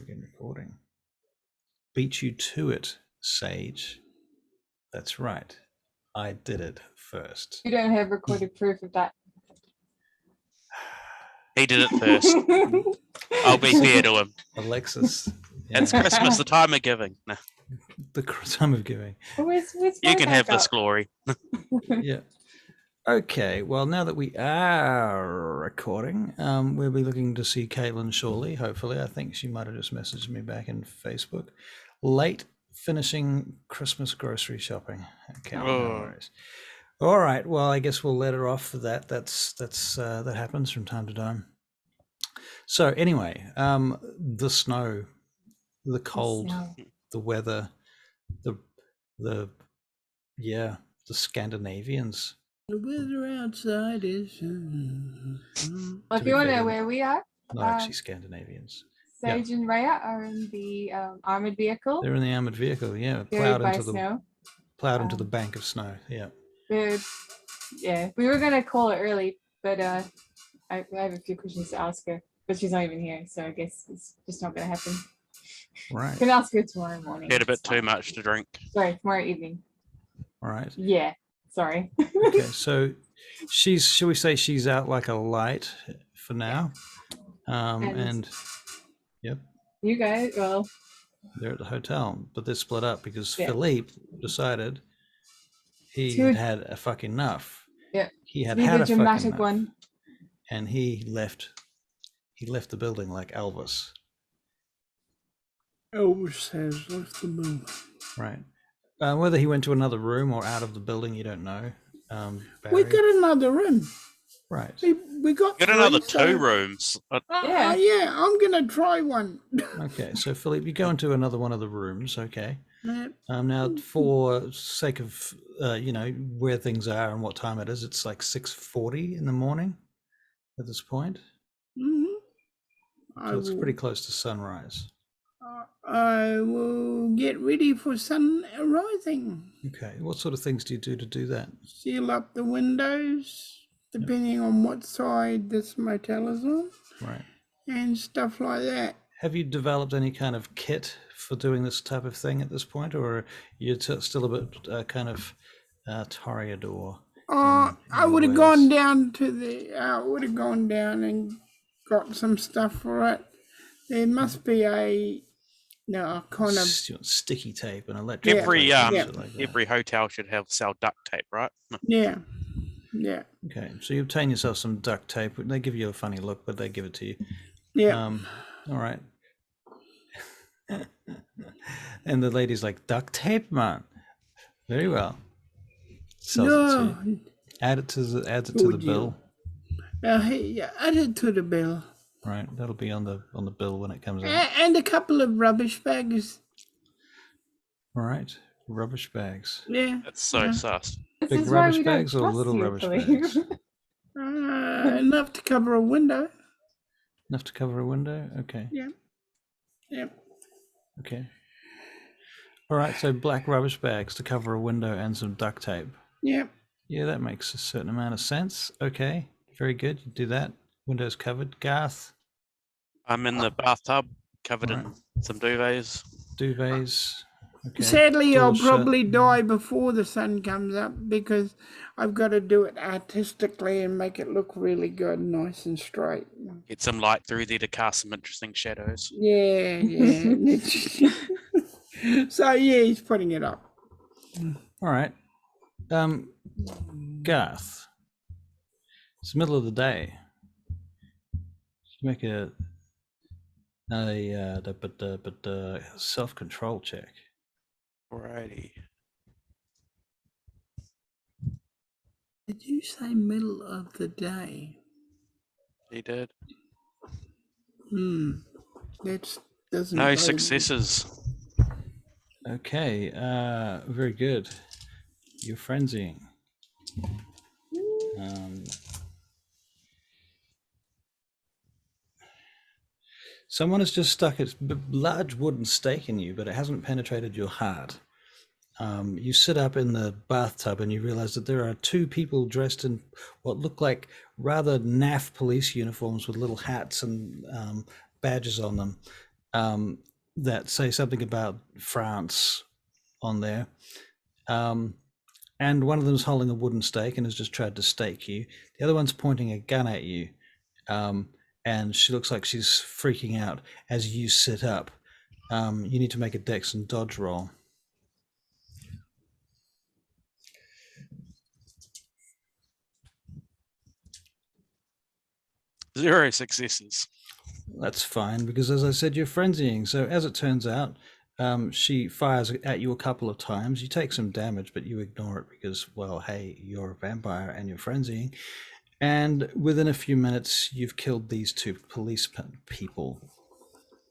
begin recording. Beat you to it, Sage. That's right. I did it first. You don't have recorded proof of that. He did it first. I'll be fair to him. Alexis. It's Christmas, the time of giving. Nah. The time of giving. Where's You can have this glory. Yeah. Okay, well, now that we are recording, we'll be looking to see Caitlin shortly, hopefully. I think she might have just messaged me back in Facebook. Late finishing Christmas grocery shopping. Okay, no worries. All right, well, I guess we'll let her off for that. That happens from time to time. So anyway, the snow, the cold, the weather, the Scandinavians. The weather outside is. Well, if you want to know where we are, not actually Scandinavians. Sage and Rhea are in the armored vehicle. They're in the armored vehicle, yeah. Plowed into the bank of snow, yeah. We were gonna call her early, but I have a few questions to ask her, but she's not even here, so I guess it's just not gonna happen. Right. Can ask her tomorrow morning. Had a bit too much to drink. Sorry, tomorrow evening. All right. Yeah. Sorry. Okay, so shall we say she's out like a light for now? And yep. You guys, well, they're at the hotel, but they're split up because Philippe decided he had a fucking enough. Yeah. He had a dramatic fucking enough, one. And he left the building like Elvis. Elvis has left the building. Right. Whether he went to another room or out of the building, you don't know. We got another room. Right. We got another 2 rooms. Yeah, I'm gonna try one. Okay, so Philippe, you go into another one of the rooms. Okay. Yeah. Now, for sake of where things are and what time it is, it's like 6:40 in the morning at this point. Mm-hmm. So it's pretty close to sunrise. I will get ready for sun rising. Okay. What sort of things do you do to do that? Seal up the windows, depending on what side this motel is on. Right. And stuff like that. Have you developed any kind of kit for doing this type of thing at this point, or are you still a bit kind of toreador? I would have gone down to and got some stuff for it. There must be a kind of sticky tape and electric. Every hotel should sell duct tape, right? Yeah. Okay, so you obtain yourself some duct tape. They give you a funny look, but they give it to you. Yeah. All right. And the lady's like, duct tape, man. Very well. Sells it to you. Adds it to the bill. Add it to the bill. Right, that'll be on the bill when it comes out. And a couple of rubbish bags. All right, rubbish bags. Yeah. That's so sus. Big rubbish bags or little rubbish bags? Enough to cover a window. Enough to cover a window? Okay. Yeah. Yep. Okay. All right, so black rubbish bags to cover a window and some duct tape. Yep. Yeah, that makes a certain amount of sense. Okay, very good. You do that. Windows covered. Garth? I'm in the bathtub, covered in some duvets. Okay. Sadly, I'll probably die before the sun comes up because I've got to do it artistically and make it look really good, nice and straight. Get some light through there to cast some interesting shadows. Yeah. So, he's putting it up. All right. Garth, it's the middle of the day. Make a self-control check. Alrighty. Did you say middle of the day? He did. That doesn't. No successes. Okay. Very good. You're frenzying. Someone has just stuck a large wooden stake in you, but it hasn't penetrated your heart. You sit up in the bathtub and you realize that there are 2 people dressed in what look like rather naff police uniforms with little hats and badges on them. that say something about France on there. And one of them is holding a wooden stake and has just tried to stake you. The other one's pointing a gun at you, and she looks like she's freaking out as you sit up. You need to make a dex and dodge roll. 0 successes. That's fine, because as I said, you're frenzying. So as it turns out, she fires at you a couple of times. You take some damage, but you ignore it because, well, hey, you're a vampire and you're frenzying. And within a few minutes, you've killed these 2 police people.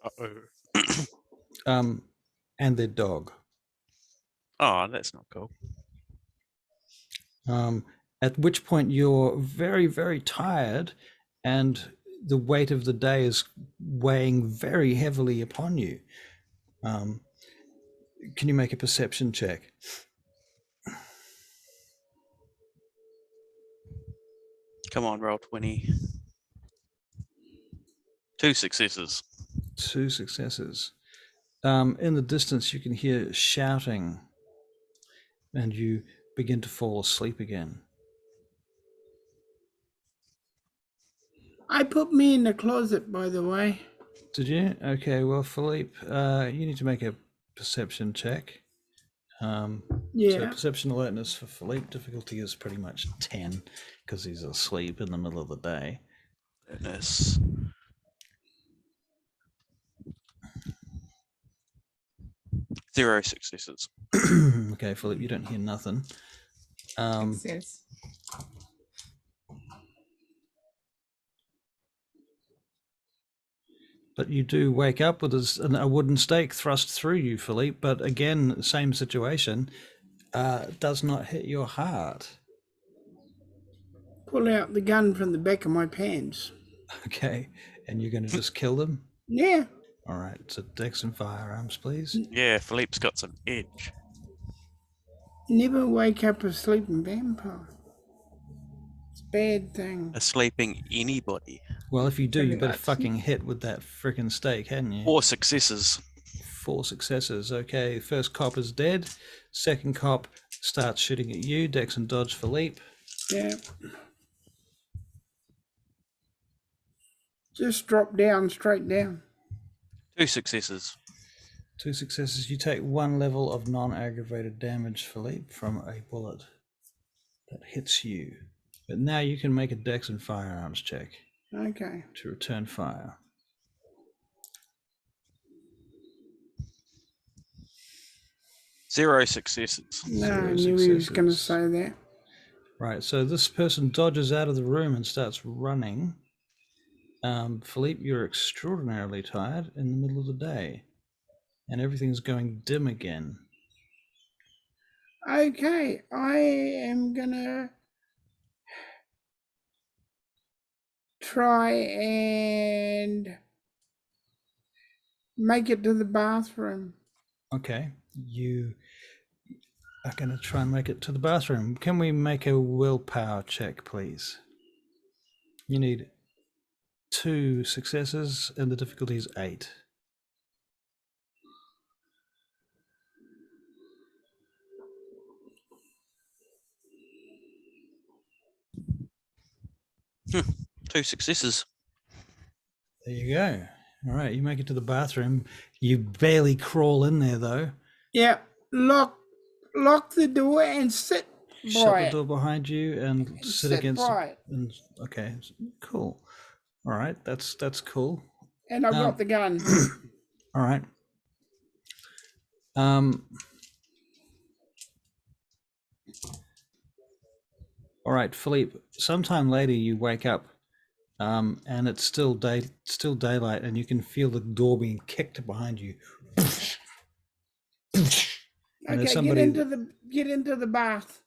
Uh-oh. And their dog. Oh, that's not cool. At which point you're very, very tired, and the weight of the day is weighing very heavily upon you. Can you make a perception check? Come on, roll 20. 2 successes. 2 successes. In the distance, you can hear shouting, and you begin to fall asleep again. I put me in the closet, by the way. Did you? Okay, well, Philippe, you need to make a perception check. So Yeah. perception alertness for Philippe, difficulty is pretty much 10, because he's asleep in the middle of the day. Goodness. Zero successes. Okay, Philippe, you don't hear nothing. Success. But you do wake up with a wooden stake thrust through you, Philippe. But again, same situation. Does not hit your heart. Pull out the gun from the back of my pants. Okay, and you're going to just kill them? Yeah. All right, so dex and firearms, please. Yeah, Philippe's got some edge. Never wake up a sleeping vampire. It's a bad thing. A sleeping anybody. Well, if you do, you Pretty better much. fucking hit with that frickin' stake, hadn't you? 4 successes. 4 successes. Okay, first cop is dead. Second cop starts shooting at you. Dex and dodge, Philippe. Yeah. Just drop down, straight down. 2 successes. 2 successes. You take 1 level of non-aggravated damage, Philippe, from a bullet that hits you. But now you can make a dex and firearms check Okay. to return fire. Zero successes. No, Zero I knew he was going to successes. say that. Right, so this person dodges out of the room and starts running. Philippe, you're extraordinarily tired in the middle of the day, and everything's going dim again. Okay, I am going to try and make it to the bathroom. Okay, you are going to try and make it to the bathroom. Can we make a willpower check, please? You need 2 successes, and the difficulty is 8. Two successes. There you go. All right, you make it to the bathroom. You barely crawl in there, though. Yeah, lock the door and sit Shut by the it. door behind you and sit against by it. it. And okay, cool. All right, that's cool. And I've got the gun. All right. All right, Philippe. Sometime later, you wake up, and it's still daylight, and you can feel the door being kicked behind you. And Okay, there's somebody. get into the bath.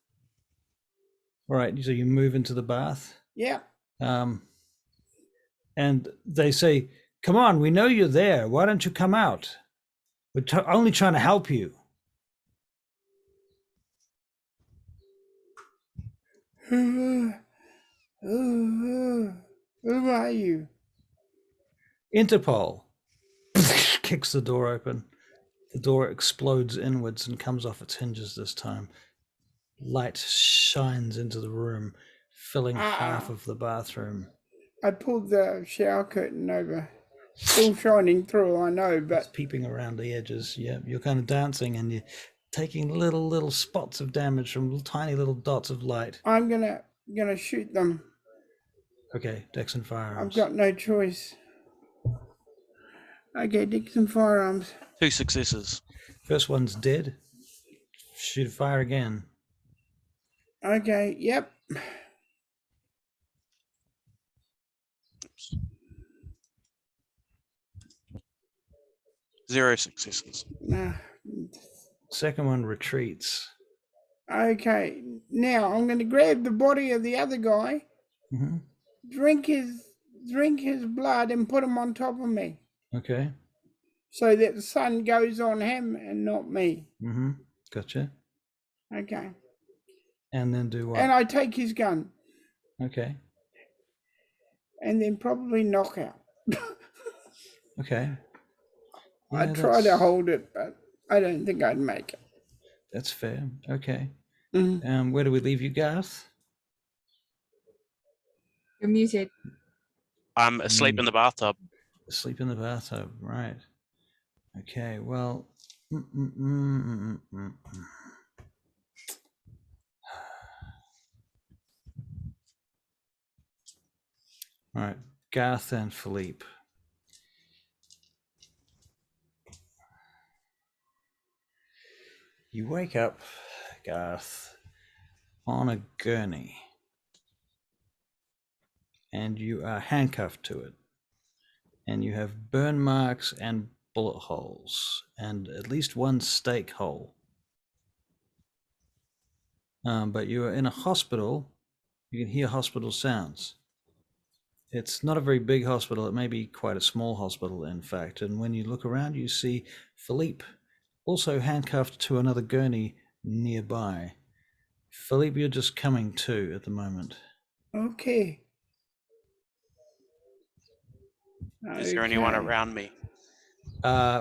All right, so you move into the bath. Yeah. And they say, "Come on, we know you're there. Why don't you come out? We're only trying to help you." Who are you? Interpol. kicks the door open. The door explodes inwards and comes off its hinges this time. Light shines into the room, filling half of the bathroom. I pulled the shower curtain over. Still shining through, I know, It's but peeping around the edges. Yeah, you're kind of dancing and you're taking little spots of damage from tiny little dots of light. I'm gonna shoot them. Okay, Dex and I've firearms. got no choice. Okay, Dex and firearms. 2 successes. First one's dead. Shoot fire again. Okay, yep. Oops. 0 successes. Nah. Second one retreats. Okay, now I'm going to grab the body of the other guy, Mm-hmm. drink his blood, and put him on top of me, Okay. so that the sun goes on him and not me. Mm-hmm. Gotcha. Okay. And then do what? And I take his gun, Okay. and then probably knock out. Okay. I Yeah, try to that's- hold it, but I don't think I'd make it. That's fair. Okay. Mhm. Where do we leave you, Garth? You're muted. I'm asleep in the bathtub. Asleep in the bathtub, right. Okay, well. All right, Garth and Philippe. You wake up, Garth, on a gurney, and you are handcuffed to it. And you have burn marks and bullet holes, and at least one stake hole. But you are in a hospital. You can hear hospital sounds. It's not a very big hospital. It may be quite a small hospital, in fact. And when you look around, you see Philippe, also handcuffed to another gurney nearby. Philippe, you're just coming to at the moment. Okay. Is there anyone Okay. around me?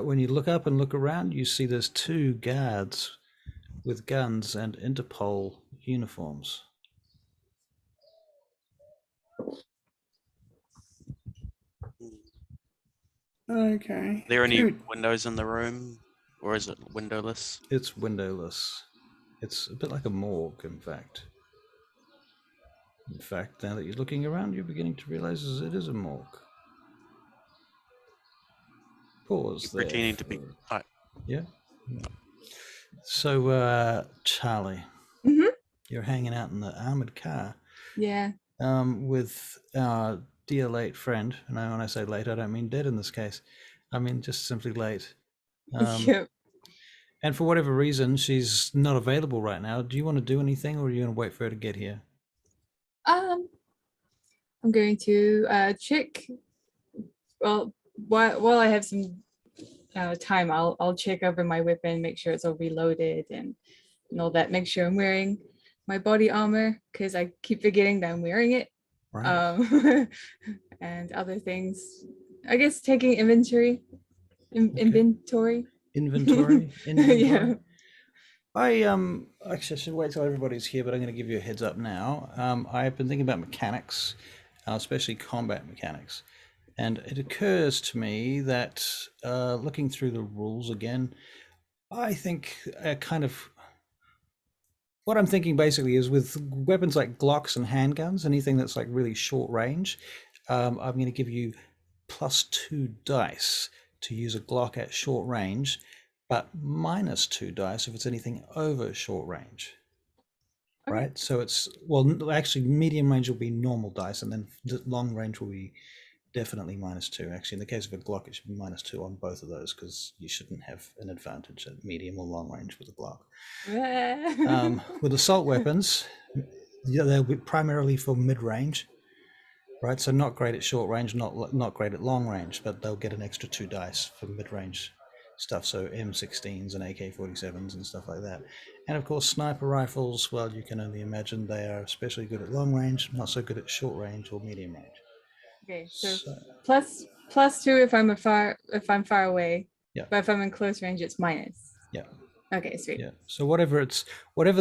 When you look up and look around, you see there's 2 guards with guns and Interpol uniforms. Okay. Are there any Dude, windows in the room? Or is it windowless? It's windowless. It's a bit like a morgue, in fact. In fact, now that you're looking around, you're beginning to realize it is a morgue. Pause there. Pretending to be. for- Yeah. So, Charlie, Mhm. you're hanging out in the armored car Yeah. with our dear late friend. And when I say late, I don't mean dead in this case. I mean just simply late. Yep. And for whatever reason, she's not available right now. Do you want to do anything, or are you going to wait for her to get here? I'm going to check. Well, while I have some time, I'll check over my weapon, make sure it's all reloaded and all that. Make sure I'm wearing my body armor, because I keep forgetting that I'm wearing it. Right. And other things. I guess taking inventory. Inventory. Inventory. Yeah. I actually I should wait till everybody's here, but I'm going to give you a heads up now. I've been thinking about mechanics, especially combat mechanics, and it occurs to me that looking through the rules again, I think kind of what I'm thinking basically is with weapons like Glocks and handguns, anything that's like really short range, I'm going to give you +2 dice to use a Glock at short range, but -2 dice if it's anything over short range. Okay. Right? So it's, well, actually, medium range will be normal dice, and then long range will be definitely -2. Actually, in the case of a Glock, it should be -2 on both of those, because you shouldn't have an advantage at medium or long range with a Glock. With assault weapons, yeah, they'll be primarily for mid-range, right? So not great at short range, not great at long range, but they'll get an extra 2 dice for mid-range stuff. So M16s and AK-47s and stuff like that. And of course, sniper rifles, well, you can only imagine they are especially good at long range, not so good at short range or medium range. Okay, so +2 if I'm far away, Yeah. But if I'm in close range, it's minus. Yeah. Okay, sweet. Yeah. So whatever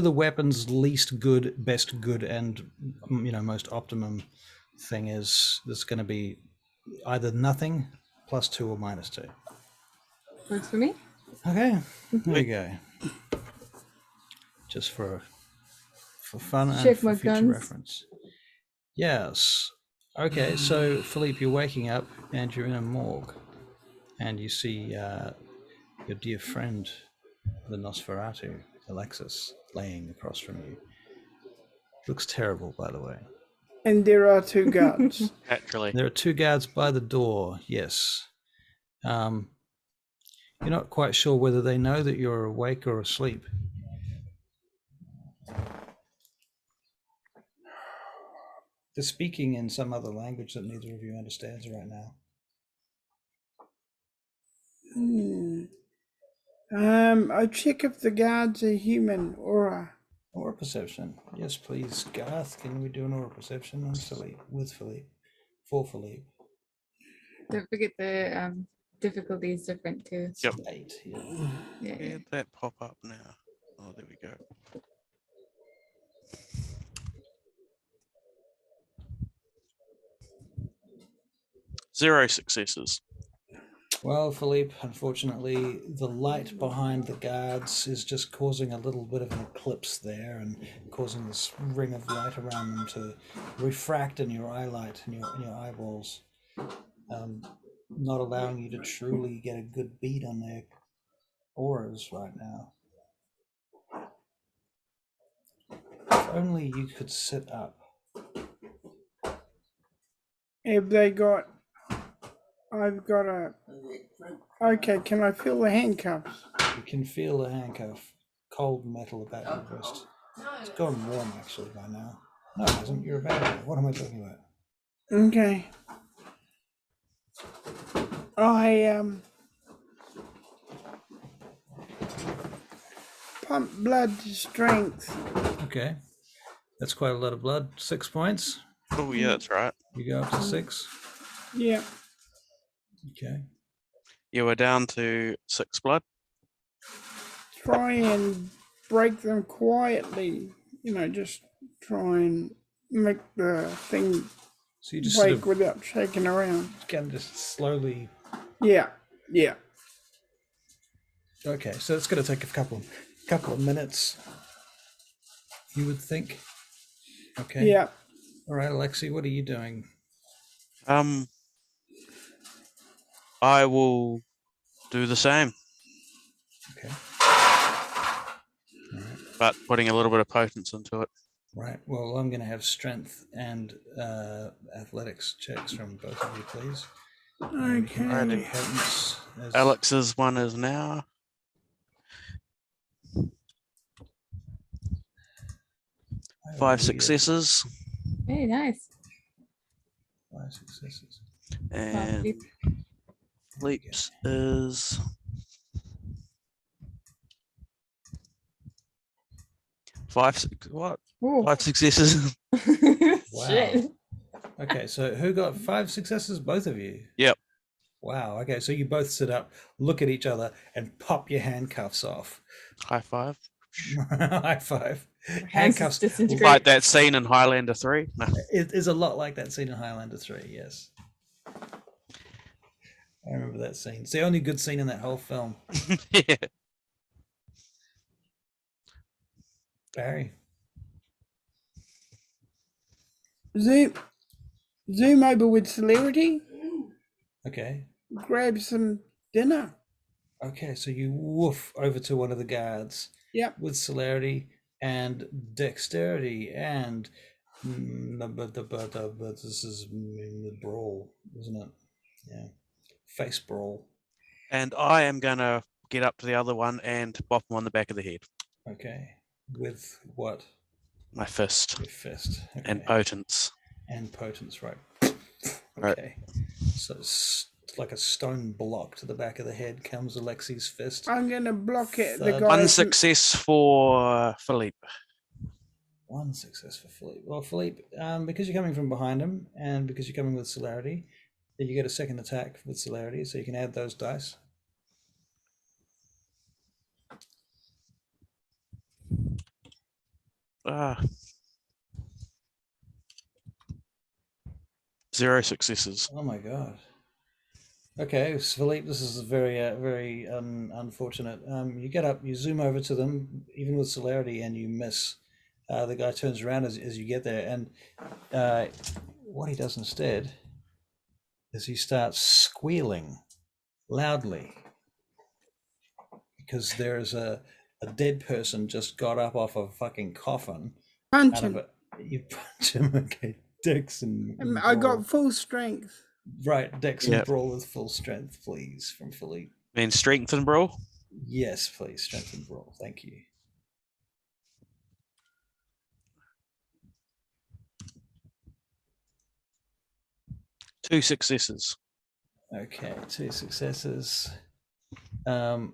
the weapon's least good, best good, and most optimum thing is, that's going to be either nothing, +2, or -2. Works for me. Okay. There you go. Just for fun and Check for my future guns. reference. Yes. Okay. So Philippe, you're waking up and you're in a morgue, and you see your dear friend, the Nosferatu, Alexis, laying across from you. Looks terrible, by the way. And there are 2 guards. Naturally. There are 2 guards by the door, yes. You're not quite sure whether they know that you're awake or asleep. They're speaking in some other language that neither of you understands right now. I check if the guards are human or Aura perception. Yes, please. Garth, can we do an aura perception on Philippe? With Philippe. For Philippe. Don't forget the difficulty is different too. It's Yep. an 8. Yeah. Yeah. Where'd that pop up now? Oh, there we go. Zero successes. Well, Philippe, unfortunately, the light behind the guards is just causing a little bit of an eclipse there, and causing this ring of light around them to refract in your eyelight and your eyeballs, not allowing you to truly get a good beat on their auras right now. If only you could sit up. have they got? I've got a. Okay, can I feel the handcuffs? You can feel the handcuff, cold metal about your wrist. It's gone warm actually by now. No, it hasn't. You're about it. What am I talking about? Okay. I pump blood to strength. Okay. That's quite a lot of blood. 6 points. Oh, yeah, that's right. You go up to 6. Yeah. Okay. You were down to 6 blood. Try and break them quietly. Just try and make the thing So you just sort break of without shaking around. can just slowly. Yeah. Yeah. Okay, so it's going to take a couple of minutes, you would think. Okay. Yeah. All right, Alexi, what are you doing? I will do the same, Okay. but putting a little bit of potence into it. Right. Well, I'm going to have strength and athletics checks from both of you, please. Okay. Potence as- Alex's one is now. I 5 will successes. Hey, nice. 5 successes. And Philippe. Leaps is 5. What? Ooh. 5 successes. Wow. Shit. Okay, so who got 5 successes? Both of you. Yep. Wow. Okay, so you both sit up, look at each other, and pop your handcuffs off. High five. High five. Hands Handcuffs. just disintegrate. Like that scene in Highlander 3. No. It is a lot like that scene in Highlander 3. Yes, I remember that scene. It's the only good scene in that whole film. Yeah. Barry. Zoom over with celerity. Okay. Grab some dinner. Okay, so you woof over to one of the guards. Yep. With celerity and dexterity and but this is the brawl, isn't it? Yeah. Face brawl. And I am going to get up to the other one and bop him on the back of the head. Okay. With what? My fist. Your fist. Okay. And potence. And potence, right. Right. Okay. So it's like a stone block to the back of the head comes Alexi's fist. I'm gonna block it. The Thud. guy. One success for Philippe. 1 success for Philippe. Well, Philippe, because you're coming from behind him and because you're coming with celerity, you get a second attack with celerity, so you can add those dice. 0 successes. Oh my god. Okay, Philippe, this is very unfortunate. You get up, you zoom over to them, even with celerity, and you miss. The guy turns around as you get there, and what he does instead is he starts squealing loudly because there's a dead person just got up off a fucking coffin. Punch Out of him. it. You punch him, okay. Dex and I brawl. got full strength. Right, Dex and Yep. brawl with full strength, please, from Philippe. Then strength and brawl. Yes, please, strength and brawl. Thank you. Two successes. Okay, 2 successes. All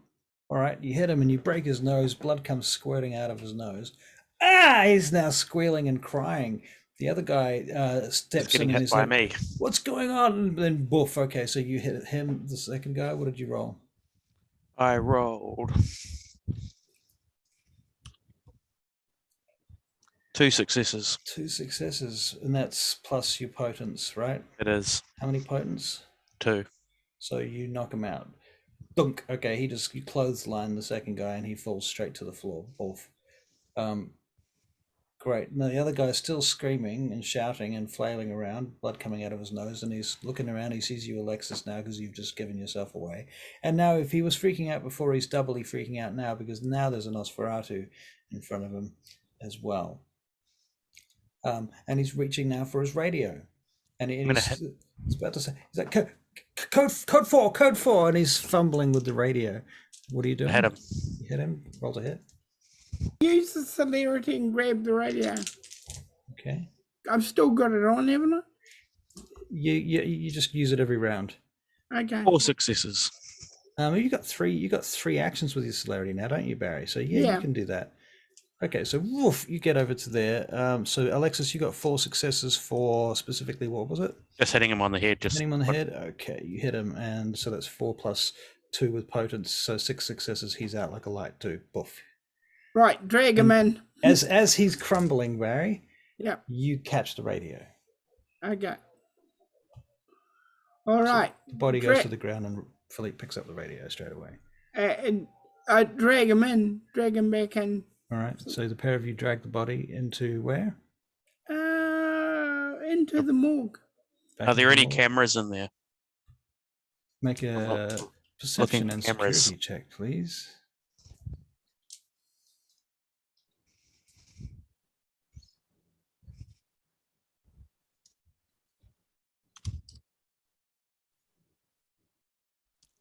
right, you hit him and you break his nose. Blood comes squirting out of his nose. Ah! He's now squealing and crying. The other guy steps Getting in and hit he's by like, me. "What's going on?" And then boof. Okay, so you hit him. The second guy. What did you roll? I rolled 2 successes. 2 successes, and that's plus your potence, right? It is How many potence? 2. So you knock him out. Dunk. Okay, you clothesline the second guy, and he falls straight to the floor. Both. Great. Now the other guy's still screaming and shouting and flailing around, blood coming out of his nose, and he's looking around. He sees you, Alexis, now because you've just given yourself away. And now, if he was freaking out before, he's doubly freaking out now because now there's a Nosferatu in front of him as well. And he's reaching now for his radio, and he's about to say, "Is that code 4?" And he's fumbling with the radio. What are you doing? I hit him. You hit him. Roll to hit. Use the celerity and grab the radio. Okay. I've still got it on, haven't I? You just use it every round. Okay. 4 successes. You got three actions with your celerity now, don't you, Barry? So yeah, you can do that. Okay, so woof, you get over to there. So Alexis, you got 4 successes for specifically, what was it? Just hitting him on the head. Just Hitting him on the head. Okay, you hit him, and so that's 4 plus 2 with potence. So 6 successes. He's out like a light too. Boof. Right, drag him in. As he's crumbling, Barry. Yep. You catch the radio. Okay. All right. The body goes to the ground, and Philippe picks up the radio straight away. And I drag him in, drag him back in. All right. So the pair of you drag the body into where? Into the morgue. Back Are there into any the morgue. cameras in there? Make a perception for and cameras. security check, please.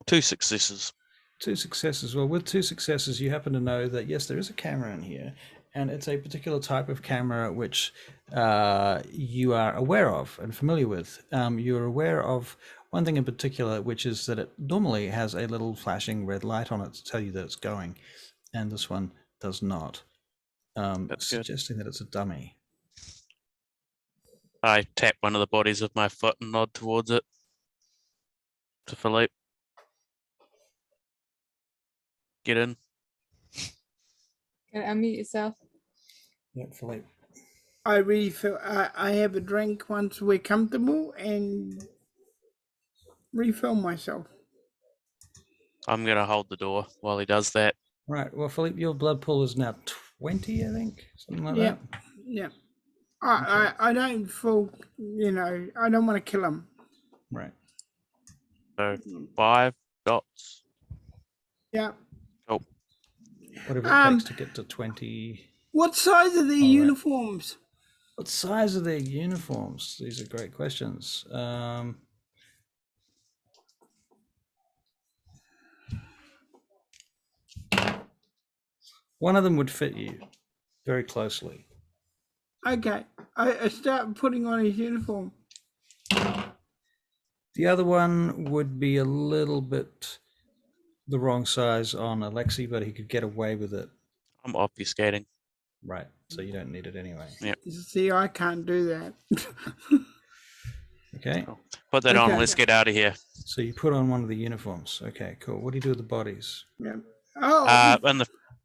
Two successes. 2 successes. Well, with 2 successes, you happen to know that, yes, there is a camera in here, and it's a particular type of camera which you are aware of and familiar with. You're aware of one thing in particular, which is that it normally has a little flashing red light on it to tell you that it's going, and this one does not, That's good. suggesting that it's a dummy. I tap one of the bodies with my foot and nod towards it to Philippe. Get in. Can unmute yourself? Yep, Philippe. I really feel I have a drink once we're comfortable and refill myself. I'm going to hold the door while he does that. Right. Well, Philippe, your blood pool is now 20, I think, something like Yeah. that. Yeah. I don't feel, I don't want to kill him. Right. So 5 dots. Yeah. Whatever it takes to get to 20. What size are the uniforms? What size are their uniforms? These are great questions. One of them would fit you very closely. Okay. I start putting on his uniform. The other one would be a little bit the wrong size on Alexi, but he could get away with it. I'm obfuscating. Right. So you don't need it anyway. Yeah. See, I can't do that. Okay. Put that on. Okay. Let's get out of here. So you put on one of the uniforms. Okay, cool. What do you do with the bodies? Yeah. Oh, And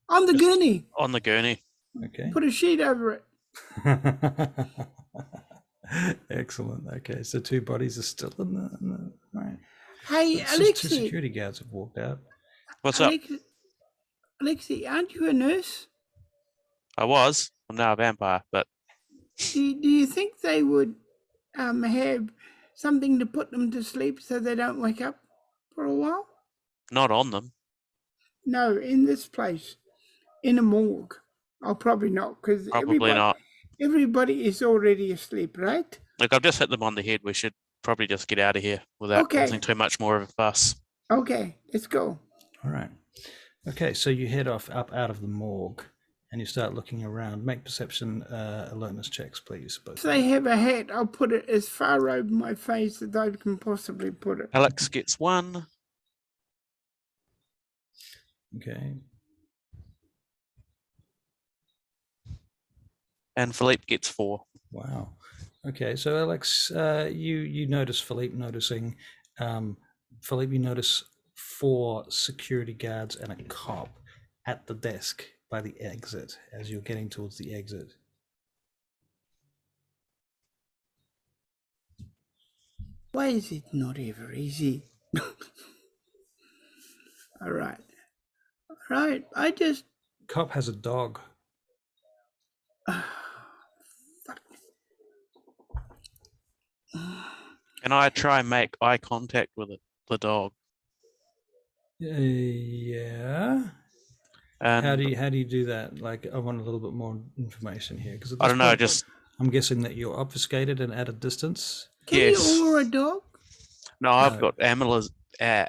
on the gurney. on the gurney. Okay. Put a sheet over it. Excellent. Okay, so 2 bodies are still in the right. Hey, It's just 2 Alexi. security guards have walked out. What's up? Alexi, aren't you a nurse? I was. I'm now a vampire, but Do you think they would have something to put them to sleep so they don't wake up for a while? not on them. No, in this place, in a morgue. Oh, probably not, because Probably not. everybody is already asleep, right? Look, I've just hit them on the head. We should probably just get out of here without causing too much more of a fuss. Okay, let's go. All right. Okay, so you head off up out of the morgue and you start looking around. Make perception alertness checks, please. If they have a hat, I'll put it as far over my face as I can possibly put it. Alex gets 1. Okay. And Philippe gets 4. Wow. Okay, so Alex, you notice Philippe noticing. Philippe, you notice 4 security guards and a cop at the desk by the exit as you're getting towards the exit. Why is it not ever easy? All right. All right, I just... Cop has a dog. Can I try and make eye contact with the dog? Yeah. And How do you do that? Like, I want a little bit more information here because I don't know. Just I'm guessing that you're obfuscated and at a distance. Can yes. you aura a dog? No, I've got animalism, and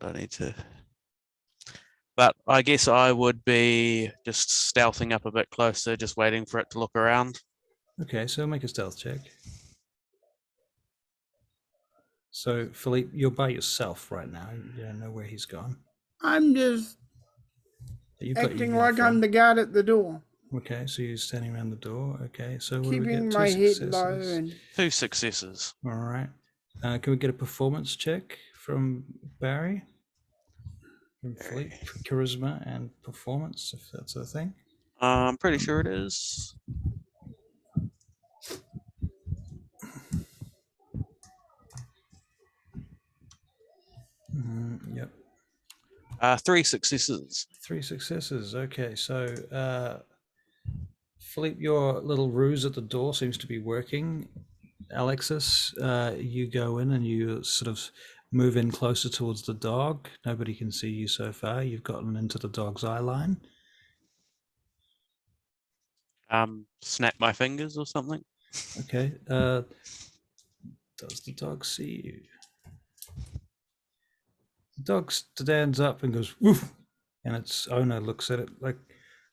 I need to. But I guess I would be just stealthing up a bit closer, just waiting for it to look around. Okay, so make a stealth check. So, Philippe, you're by yourself right now. You don't know where he's gone. I'm just You've got your acting like uniform. I'm the guard at the door. Okay, so you're standing around the door. Okay, so what do we Keeping get? my 2 head successes. low and 2 successes. All right. Can we get a performance check from Barry? From Philippe, charisma and performance, if that's a thing. I'm pretty sure it is. Yep. 3 successes. 3 successes. Okay, so Philippe, your little ruse at the door seems to be working. Alexis, you go in and you sort of move in closer towards the dog. Nobody can see you so far. You've gotten into the dog's eye line. Snap my fingers or something. Okay. Does the dog see you? The dog stands up and goes, woof, and its owner looks at it like,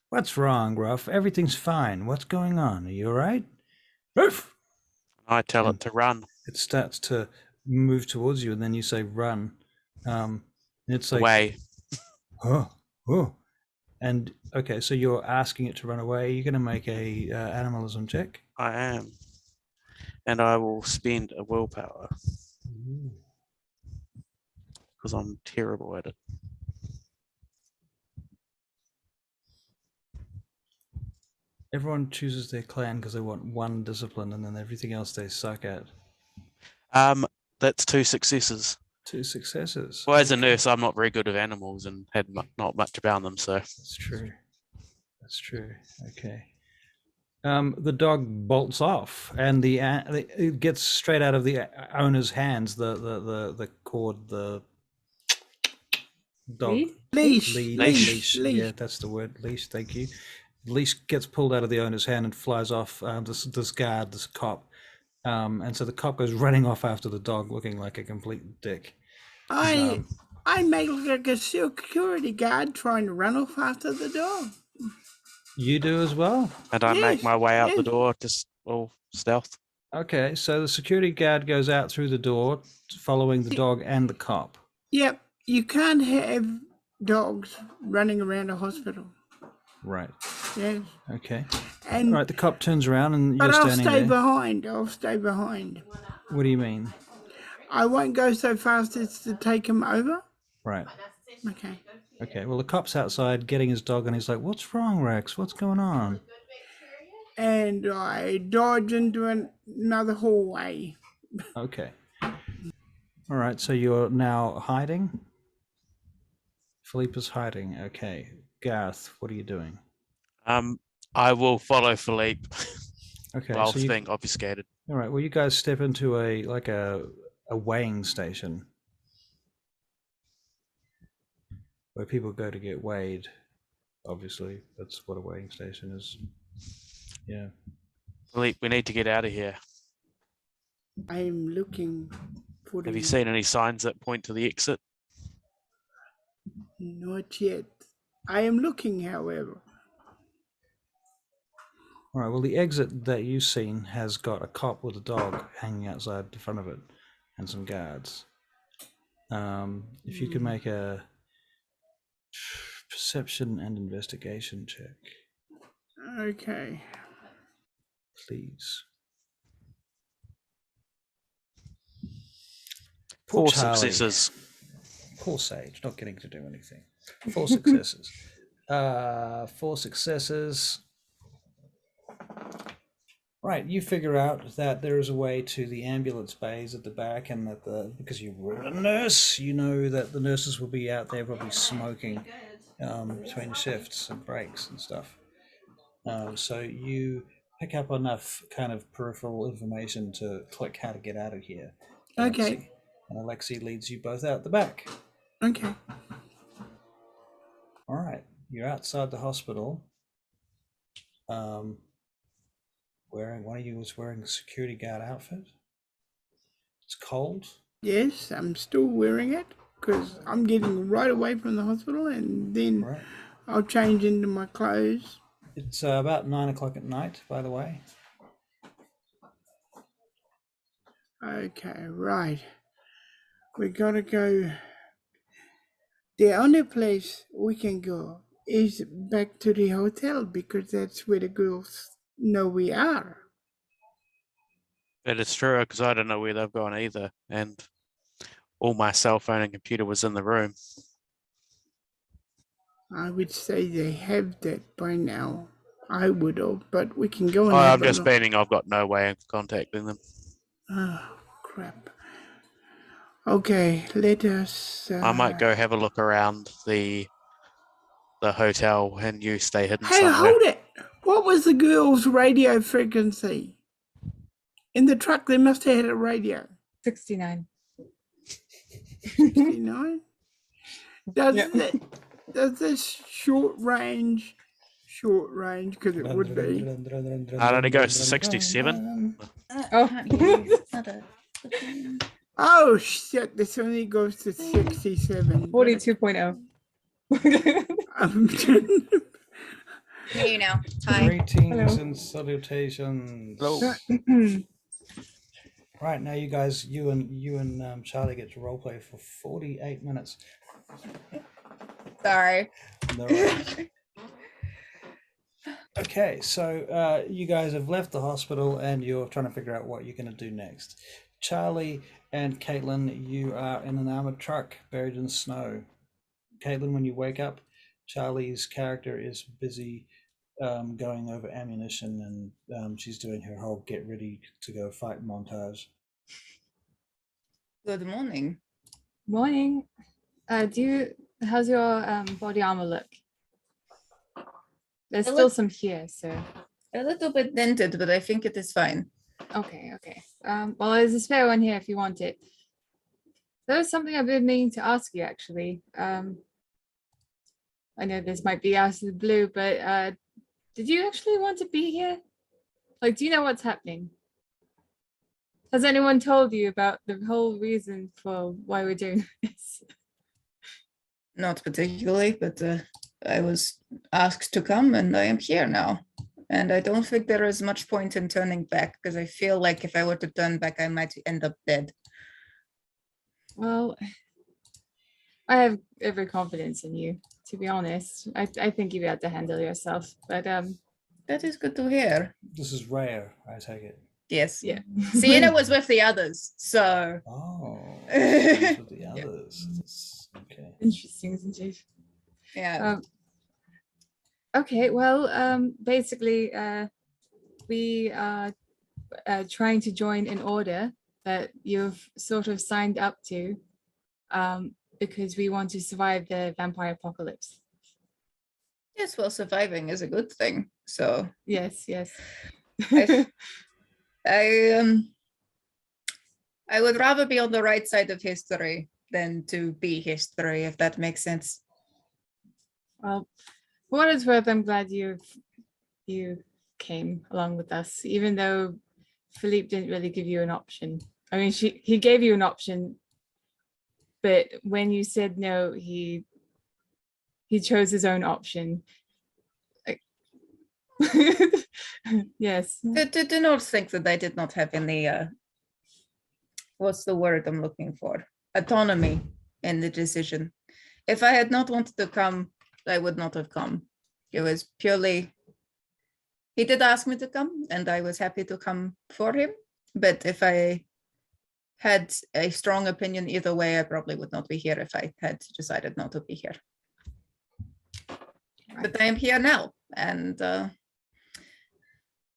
what's wrong, Ruff? Everything's fine. What's going on? Are you all right? Woof! I tell it to run. It starts to move towards you, and then you say, run. It's like, Away. oh. And, okay, so you're asking it to run away. You're going to make a animalism check. I am. And I will spend a willpower. Because I'm terrible at it. Everyone chooses their clan because they want 1 discipline, and then everything else they suck at. That's 2 successes. 2 successes. Well, as a nurse, I'm not very good with animals and had not much about them, so. That's true. That's true. Okay. The dog bolts off, and it gets straight out of the owner's hands. The cord, the dog Lead? leash. Yeah, that's the word. Leash. Thank you. Leash gets pulled out of the owner's hand and flies off. This guard, this cop, and so the cop goes running off after the dog, looking like a complete dick. I make like a security guard trying to run off after the dog. You do as well? And I make my way out the door, just all stealth. Okay, so the security guard goes out through the door, following the dog and the cop. Yep, you can't have dogs running around a hospital. Right. Yes. Okay. And Right, the cop turns around and you're but I'll standing stay there. behind. I'll stay behind. What do you mean? I won't go so fast as to take him over. Right. Okay. Okay, well, the cop's outside getting his dog, and he's like, "What's wrong, Rex? What's going on?" And I dodge into another hallway. Okay. All right, so you're now hiding? Philippe's hiding. Okay. Garth, what are you doing? I will follow Philippe Okay, while so you, being obfuscated. all right, well, you guys step into a weighing station where people go to get weighed. Obviously, that's what a weighing station is. Yeah. Philippe, we need to get out of here. I'm looking for Have you the... seen any signs that point to the exit? Not yet. I am looking, however. All right, well, the exit that you've seen has got a cop with a dog hanging outside the front of it and some guards. If you could make a perception and investigation check, Okay. please. Four Charlie. successes. Poor Sage, not getting to do anything. 4 successes. 4 successes. Right, you figure out that there is a way to the ambulance bays at the back, and that because you were a nurse, you know that the nurses will be out there probably smoking between shifts and breaks and stuff. So you pick up enough kind of peripheral information to click how to get out of here. Okay. And Alexei leads you both out the back. Okay. All right, you're outside the hospital. One of you was wearing a security guard outfit. It's cold. Yes, I'm still wearing it because I'm getting right away from the hospital, and then Right. I'll change into my clothes. It's about 9 o'clock at night, by the way. Okay, right. We gotta go. The only place we can go is back to the hotel because that's where the girls know we are. It is true, because I don't know where they've gone either. And all my cell phone and computer was in the room. I would say they have that by now. I would have, but we can go and I'm have a just look. meaning I've got no way of contacting them. Oh, crap. Okay, let us... I might go have a look around the hotel, and you stay hidden Hey, somewhere. hold it! What was the girl's radio frequency? In the truck, they must have had a radio. 69. 69? Does Yep. does this short range, because it would be. It only goes to 67. Oh. Can't hear you. Another. Oh, shit, this only goes to 67. 42.0. Hear you now. Hi. Greetings Hello. and salutations. Hello. Right, now you guys, you and Charlie get to roleplay for 48 minutes. Sorry. No worries. Okay, so you guys have left the hospital and you're trying to figure out what you're going to do next. Charlie and Caitlin, you are in an armored truck buried in snow. Caitlin, when you wake up, Charlie's character is busy going over ammunition, and she's doing her whole get ready to go fight montage. Good morning. Morning. How's your body armor look? There's It still look- some here, so A little bit dented, but I think it is fine. okay. Well, there's a spare one here if you want it. There was something I've been meaning to ask you actually. I know this might be out of the blue, but did you actually want to be here? Like, do you know what's happening? Has anyone told you about the whole reason for why we're doing this? Not particularly, but I was asked to come and I am here now. And I don't think there is much point in turning back because I feel like if I were to turn back, I might end up dead. Well, I have every confidence in you, to be honest. I think you'll be able to handle yourself, but That is good to hear. This is rare, I take it. Yes. Yeah. Sienna was with the others, so Oh, it's with the others. Okay. Interesting, isn't it? yeah. Okay, well, basically, we are trying to join an order that you've sort of signed up to, because we want to survive the vampire apocalypse. Yes, well, surviving is a good thing. So Yes, yes. I I would rather be on the right side of history than to be history, if that makes sense. Well, for what it's worth, I'm glad you came along with us, even though Philippe didn't really give you an option. I mean, he gave you an option, but when you said no, he chose his own option. Like- yes. Do not think that I did not have any what's the word I'm looking for? Autonomy in the decision. If I had not wanted to come, I would not have come. It was purely, he did ask me to come and I was happy to come for him. But if I had a strong opinion either way, I probably would not be here if I had decided not to be here. But I am here now, and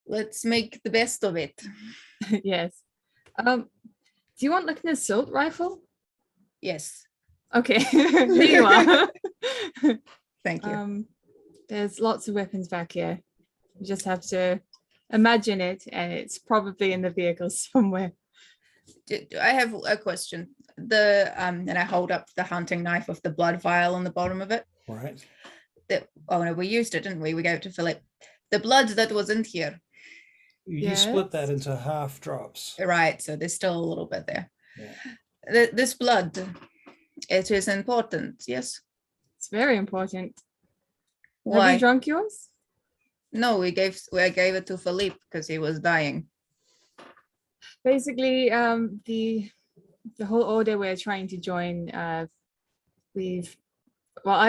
let's make the best of it. Yes. Do you want like an assault rifle? Yes, Okay, here you are. thank you. There's lots of weapons back here. You just have to imagine it, and it's probably in the vehicle somewhere. I have a question. The and I hold up the hunting knife with the blood vial on the bottom of it. Right. Oh no, we used it, didn't we? We gave it to Philip. The blood that wasn't here. You split that Yes. into half drops. Right, so there's still a little bit there. Yeah. This blood, it is important, yes? It's very important. Have Why? you drunk yours? No, I gave it to Philippe because he was dying. Basically, the whole order we're trying to join, I've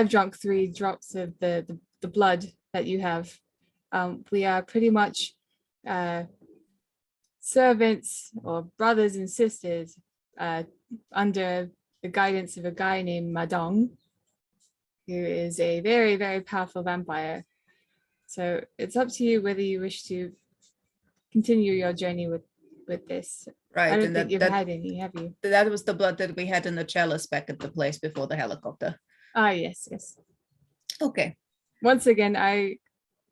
drunk 3 drops of the blood that you have. We are pretty much servants or brothers and sisters under the guidance of a guy named Madong, who is a very, very powerful vampire. So it's up to you whether you wish to continue your journey with this. Right, I don't and think you've had any, have you? that was the blood that we had in the chalice back at the place before the helicopter. Ah, yes, yes. Okay. Once again,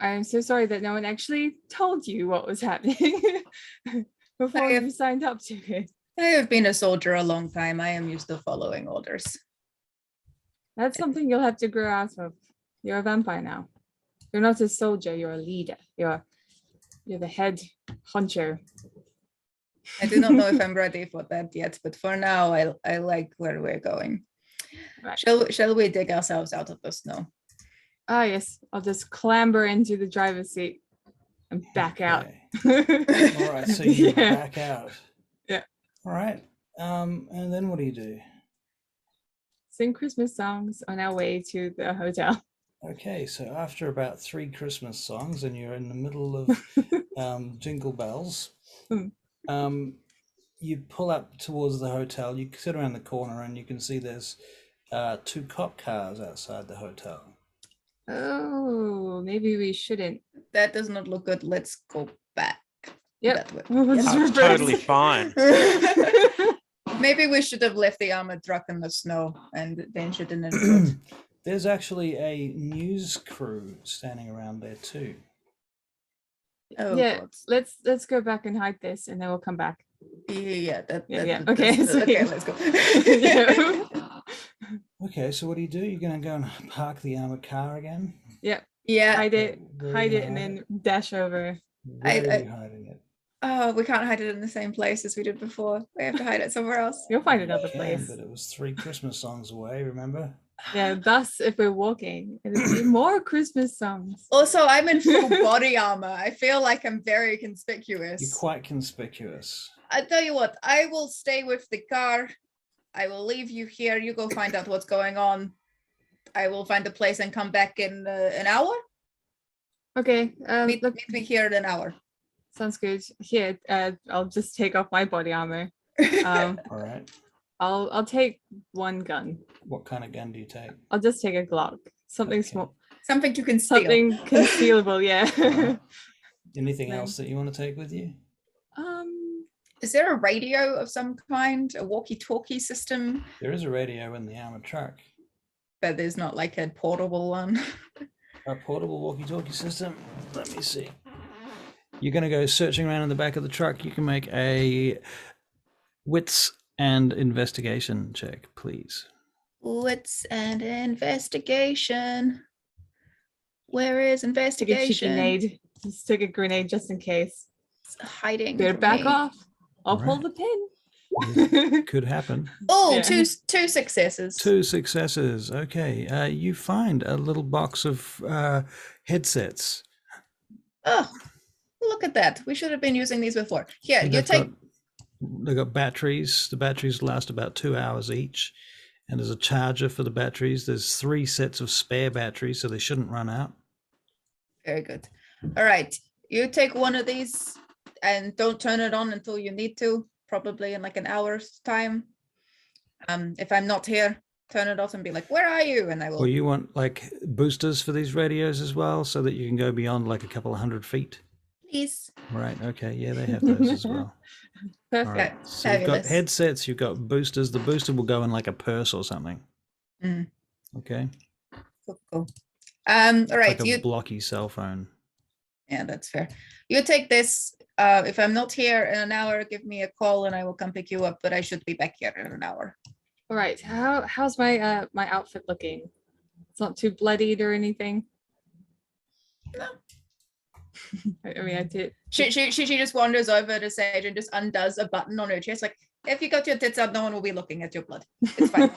I'm so sorry that no one actually told you what was happening before you signed up to it. I have been a soldier a long time. I am used to following orders. That's something you'll have to grow out of. You're a vampire now. You're not a soldier, you're a leader. You're the head honcho. I do not know if I'm ready for that yet, but for now, I like where we're going. Right. Shall we dig ourselves out of the snow? Ah, yes. I'll just clamber into the driver's seat and back out. Okay. All right, so you Yeah. back out. Yeah. All right. And then what do you do? Sing Christmas songs on our way to the hotel. Okay, so after about 3 Christmas songs and you're in the middle of Jingle Bells, you pull up towards the hotel. You sit around the corner and you can see there's 2 cop cars outside the hotel. Oh, maybe we shouldn't. That does not look good. Let's go back. Yep. That way. We'll just That's reverse. totally fine. Maybe we should have left the armored truck in the snow and then should have. There's actually a news crew standing around there too. Oh, Yeah, God. let's go back and hide this, and then we'll come back. Yeah. Okay, so okay, yeah. let's go. Yeah. Okay, so what do? You're going to go and park the armored car again? Yeah, Yeah. hide it, Where are you gonna and hide then it? dash over. Where are you hiding it? Oh, we can't hide it in the same place as we did before. We have to hide it somewhere else. You'll find another You can, place. but it was 3 Christmas songs away, remember? Yeah, thus if we're walking, it'll be more Christmas songs. Also, I'm in full body armor. I feel like I'm very conspicuous. You're quite conspicuous. I tell you what, I will stay with the car. I will leave you here. You go find out what's going on. I will find a place and come back in an hour. Okay, Meet look, me here in an hour. Sounds good. Here, I'll just take off my body armor. All right. I'll take one gun. What kind of gun do you take? I'll just take a Glock. Something Okay. small, Something you can steal. something concealable. Yeah. Alright. Anything Then- else that you want to take with you? Is there a radio of some kind, a walkie-talkie system? There is a radio in the armored truck. But there's not like a portable one. A portable walkie-talkie system. Let me see. You're going to go searching around in the back of the truck. You can make a wits and investigation check, please. Wits and investigation. Where is Take a cheeky investigation? nade. Just take a grenade just in case. It's hiding. Better from back me. off. I'll pull Alright. the pin. Could happen. Oh, Yeah. two successes. 2 successes. Okay. You find a little box of headsets. Oh, look at that. We should have been using these before. Here, And you take. they've got batteries. The batteries last about 2 hours each. And there's a charger for the batteries. There's 3 sets of spare batteries, so they shouldn't run out. Very good. All right. You take one of these and don't turn it on until you need to, probably in like an hour's time. If I'm not here, turn it off and be like, where are you? And I will. Well, you want like boosters for these radios as well, so that you can go beyond like a couple of 100 feet. Please. Right. Okay. Yeah, they have those as well. All Perfect. right. So you've got Fabulous. headsets. You've got boosters. The booster will go in like a purse or something. Mm. Okay. Cool, cool. All right. Like a You blocky cell phone. Yeah, that's fair. You take this. If I'm not here in an hour, give me a call and I will come pick you up. But I should be back here in an hour. All right. How's my my outfit looking? It's not too bloodied or anything. No. I mean, I did. She just wanders over to Sage and just undoes a button on her chest. Like, if you got your tits out, no one will be looking at your blood. It's fine.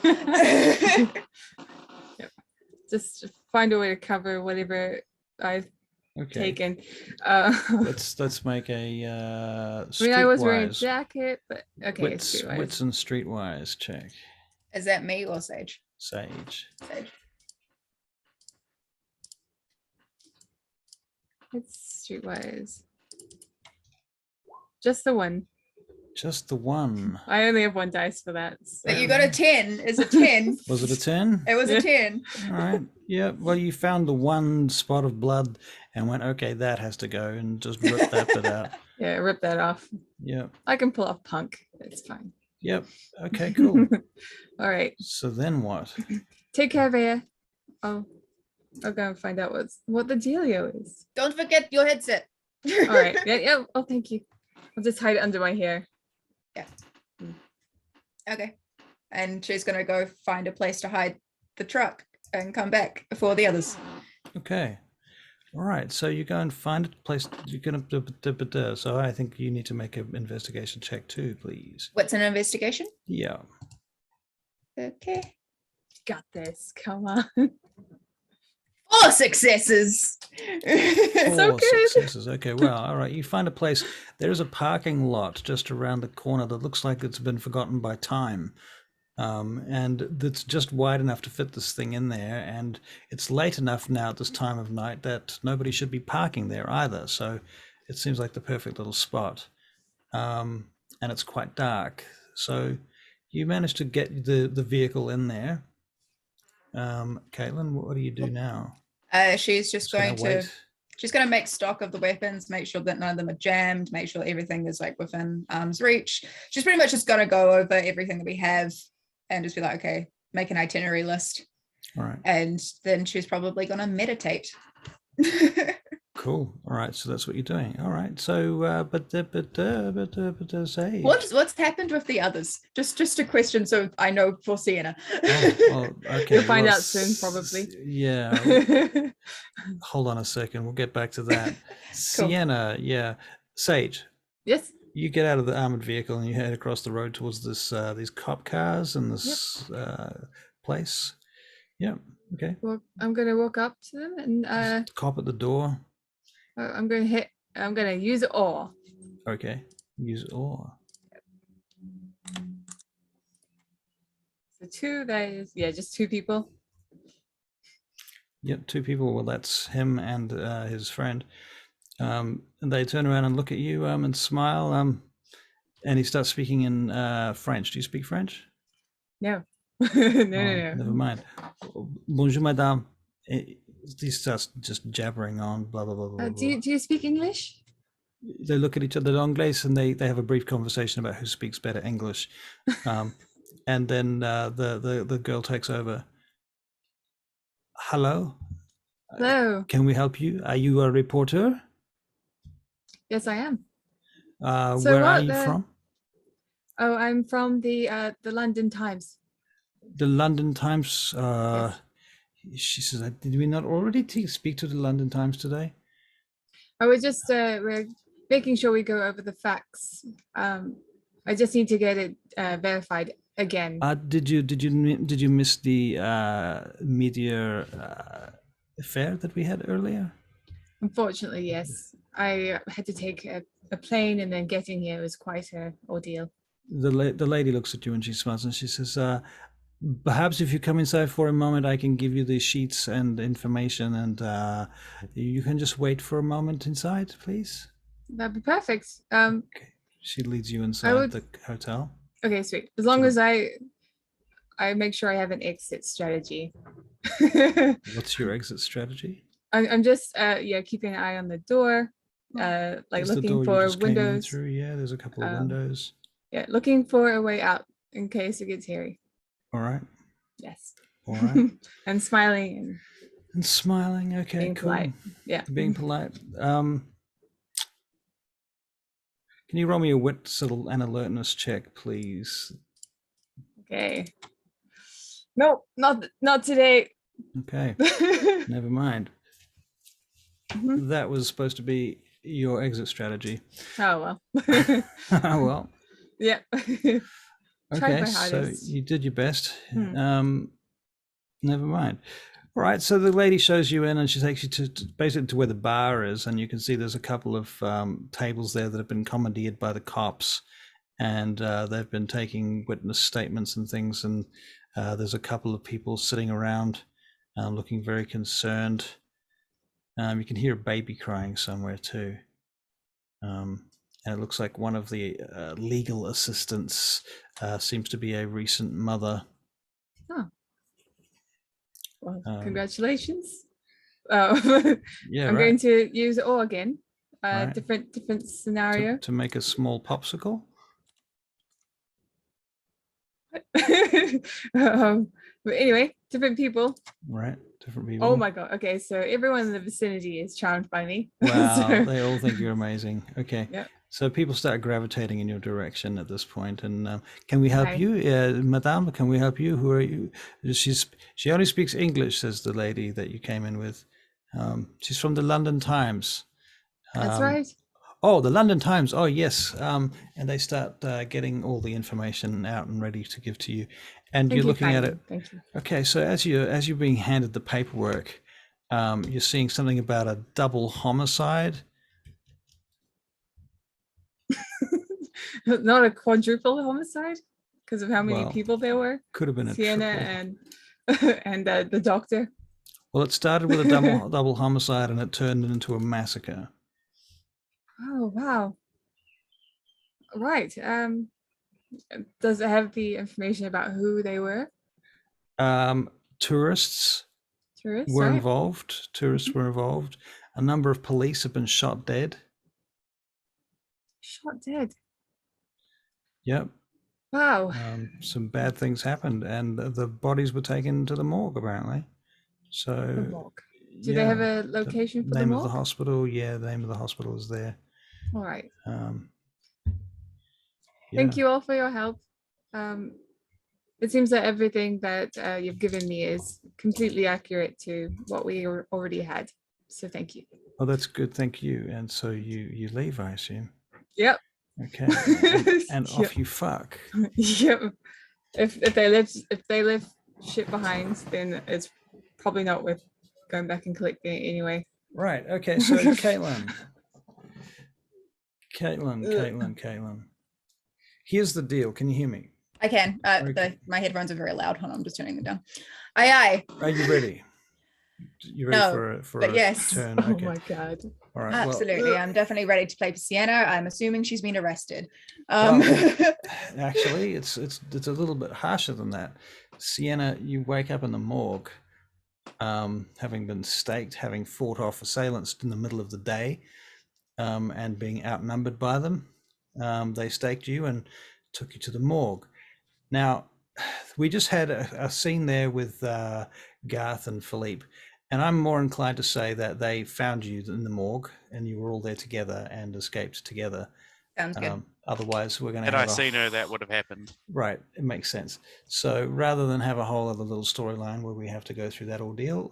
Just find a way to cover whatever I've Okay. taken. Let's make a I mean, I was wearing a streetwise jacket, but okay. wits, streetwise. wits and streetwise check. Is that me or Sage? Sage. Sage. It's streetwise. Just the one. Just the one. I only have one dice for that. But so- you got a 10. Is a 10. Was it a 10? It was Yeah. a 10. All right. Yeah. Well, you found the one spot of blood and went, okay, that has to go, and just ripped that bit out. Yeah, rip that off. Yep. I can pull off punk. It's fine. Yep. Okay, cool. All right. So then what? Take care, Vea. I'll go and find out what the dealio is. Don't forget your headset. All right. Yeah. Oh, thank you. I'll just hide it under my hair. Okay. And she's going to go find a place to hide the truck and come back for the others. Okay. All right. So you go and find a place. You're going to. So I think you need to make an investigation check too, please. What's an investigation? Yeah. Okay. Got this. Come on. 4 successes. So Four good. successes. Okay, well, all right. You find a place. There is a parking lot just around the corner that looks like it's been forgotten by time. And it's just wide enough to fit this thing in there. And it's late enough now at this time of night that nobody should be parking there either. So it seems like the perfect little spot. And it's quite dark. So you manage to get the vehicle in there. Caitlin, what do you do now? She's just going to wait. she's going to make stock of the weapons, make sure that none of them are jammed, make sure everything is like within arm's reach. She's pretty much just going to go over everything that we have and just be like, okay, make an itinerary list. All right. And then she's probably going to meditate. Cool. All right. So that's what you're doing. All right. So, say. What's happened with the others? Just a question, so I know for Sienna. Well, okay. You'll find well, out soon, probably. Yeah. Hold on a second. We'll get back to that. Sienna. Yeah. Sage, Yes. you get out of the armored vehicle and you head across the road towards this these cop cars and this place. Yeah. Okay. Well, I'm gonna walk up to them and Cop at the door. I'm gonna use ore. Okay. Use ore. So 2 guys, yeah, just 2 people. Yep, 2 people. Well, that's him and his friend. And they turn around and look at you and smile. And he starts speaking in French. Do you speak French? No. No, Never no. mind. Bonjour, madame. He starts just jabbering on, blah, blah, blah, blah, blah. Do you speak English? They look at each other, Anglais, and they have a brief conversation about who speaks better English. And then the girl takes over. Hello, Hello. can we help you? Are you a reporter? Yes, I am. Where are what you from? Oh, I'm from the London Times. The London Times. Yes. She says, did we not already speak to the London Times today? I was just we're making sure we go over the facts. I just need to get it verified again. Did you miss the meteor affair that we had earlier? Unfortunately, yes. I had to take a plane, and then getting here was quite an ordeal. The lady looks at you and she smiles and she says, perhaps if you come inside for a moment, I can give you the sheets and information, and you can just wait for a moment inside, please. That'd be perfect. Okay. She leads you inside the hotel. Okay, sweet. As long as I make sure I have an exit strategy. What's your exit strategy? I'm just keeping an eye on the door, like Is the door looking you for just came in windows. through? Yeah, there's a couple of windows. Yeah, looking for a way out in case it gets hairy. All right. Yes. All right. And smiling And smiling. Okay, being cool. polite. Yeah. Being polite. Can you roll me a wit and alertness check, please? Okay. Nope, not today. Okay. Never mind. That was supposed to be your exit strategy. Oh well. Oh well. Yeah. Okay, my so hardest. you did your best. Never mind. All right, so the lady shows you in, and she takes you to basically to where the bar is, and you can see there's a couple of tables there that have been commandeered by the cops, and they've been taking witness statements and things, and there's a couple of people sitting around looking very concerned. You can hear a baby crying somewhere too. And it looks like one of the legal assistants seems to be a recent mother. Oh. Well, congratulations. Oh, Yeah, I'm right. going to use it all again. Right. Different scenario. To make a small popsicle. But anyway, different people. Right, different people. Oh my god. Okay, so everyone in the vicinity is charmed by me. Wow, So- they all think you're amazing. Okay. Yep. So people start gravitating in your direction at this point, and can we help Hi. you, Madame? Can we help you? Who are you? She only speaks English, says the lady that you came in with. She's from the London Times. That's right. Oh, the London Times. Oh, yes. And they start getting all the information out and ready to give to you, and Thank you're you looking at kindly. it. Thank you. Okay, so as you're being handed the paperwork, you're seeing something about a double homicide. Not a quadruple homicide because of how many Well, people there were. Could have been a Sienna triple. and the doctor. Well, it started with a double homicide, and it turned into a massacre. Oh wow. Right. Does it have the information about who they were? Tourists Tourists, were right? involved. Tourists were involved. A number of police have been shot dead. Shot dead. Yep. Wow. Some bad things happened, and the bodies were taken to the morgue, apparently. So, The morgue. Do they have a location for the name of the morgue? hospital? Yeah, the name of the hospital is there. All right. Yeah. Thank you all for your help. It seems that everything that you've given me is completely accurate to what we already had. So thank you. Oh, that's good. Thank you. And so you leave, I assume. Yep. Okay. And Yep. off you fuck. Yep. If they left shit behind, then it's probably not worth going back and collecting it anyway. Right. Okay. So Caitlin. Here's the deal. Can you hear me? I can. Okay. My headphones are very loud. Hold on, I'm just turning them down. Aye, aye. Are you ready? You ready No, for but a yes. turn? Oh Okay. my god. All right. Absolutely. I'm definitely ready to play for Sienna. I'm assuming she's been arrested. Well, actually, it's a little bit harsher than that. Sienna, you wake up in the morgue, having been staked, having fought off assailants in the middle of the day, and being outnumbered by them. They staked you and took you to the morgue. Now, we just had a scene there with Garth and Philippe, and I'm more inclined to say that they found you in the morgue and you were all there together and escaped together. Sounds good. Otherwise, we're going to Had I have seen her, that would have happened. Right, it makes sense. So rather than have a whole other little storyline where we have to go through that ordeal,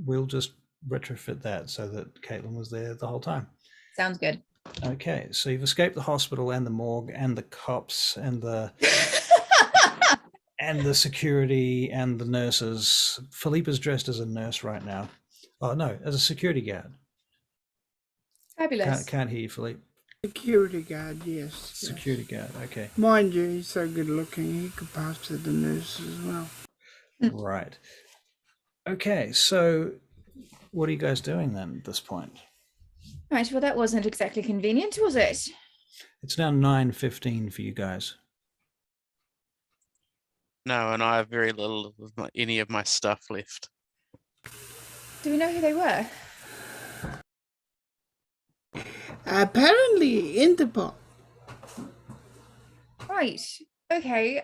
we'll just retrofit that so that Caitlin was there the whole time. Sounds good. Okay, so you've escaped the hospital and the morgue and the cops and the and the security and the nurses. Philippe is dressed as a nurse right now. Oh no, as a security guard. Fabulous. Can't hear you, Philippe. Security guard, yes. Security guard. Okay. Mind you, he's so good looking, he could pass for the nurse as well. Right. Okay, so what are you guys doing then at this point? Right. Well, that wasn't exactly convenient, was it? It's now 9:15 for you guys. No, and I have very little of any of my stuff left. Do we know who they were? Apparently, Interpol. Right. Okay.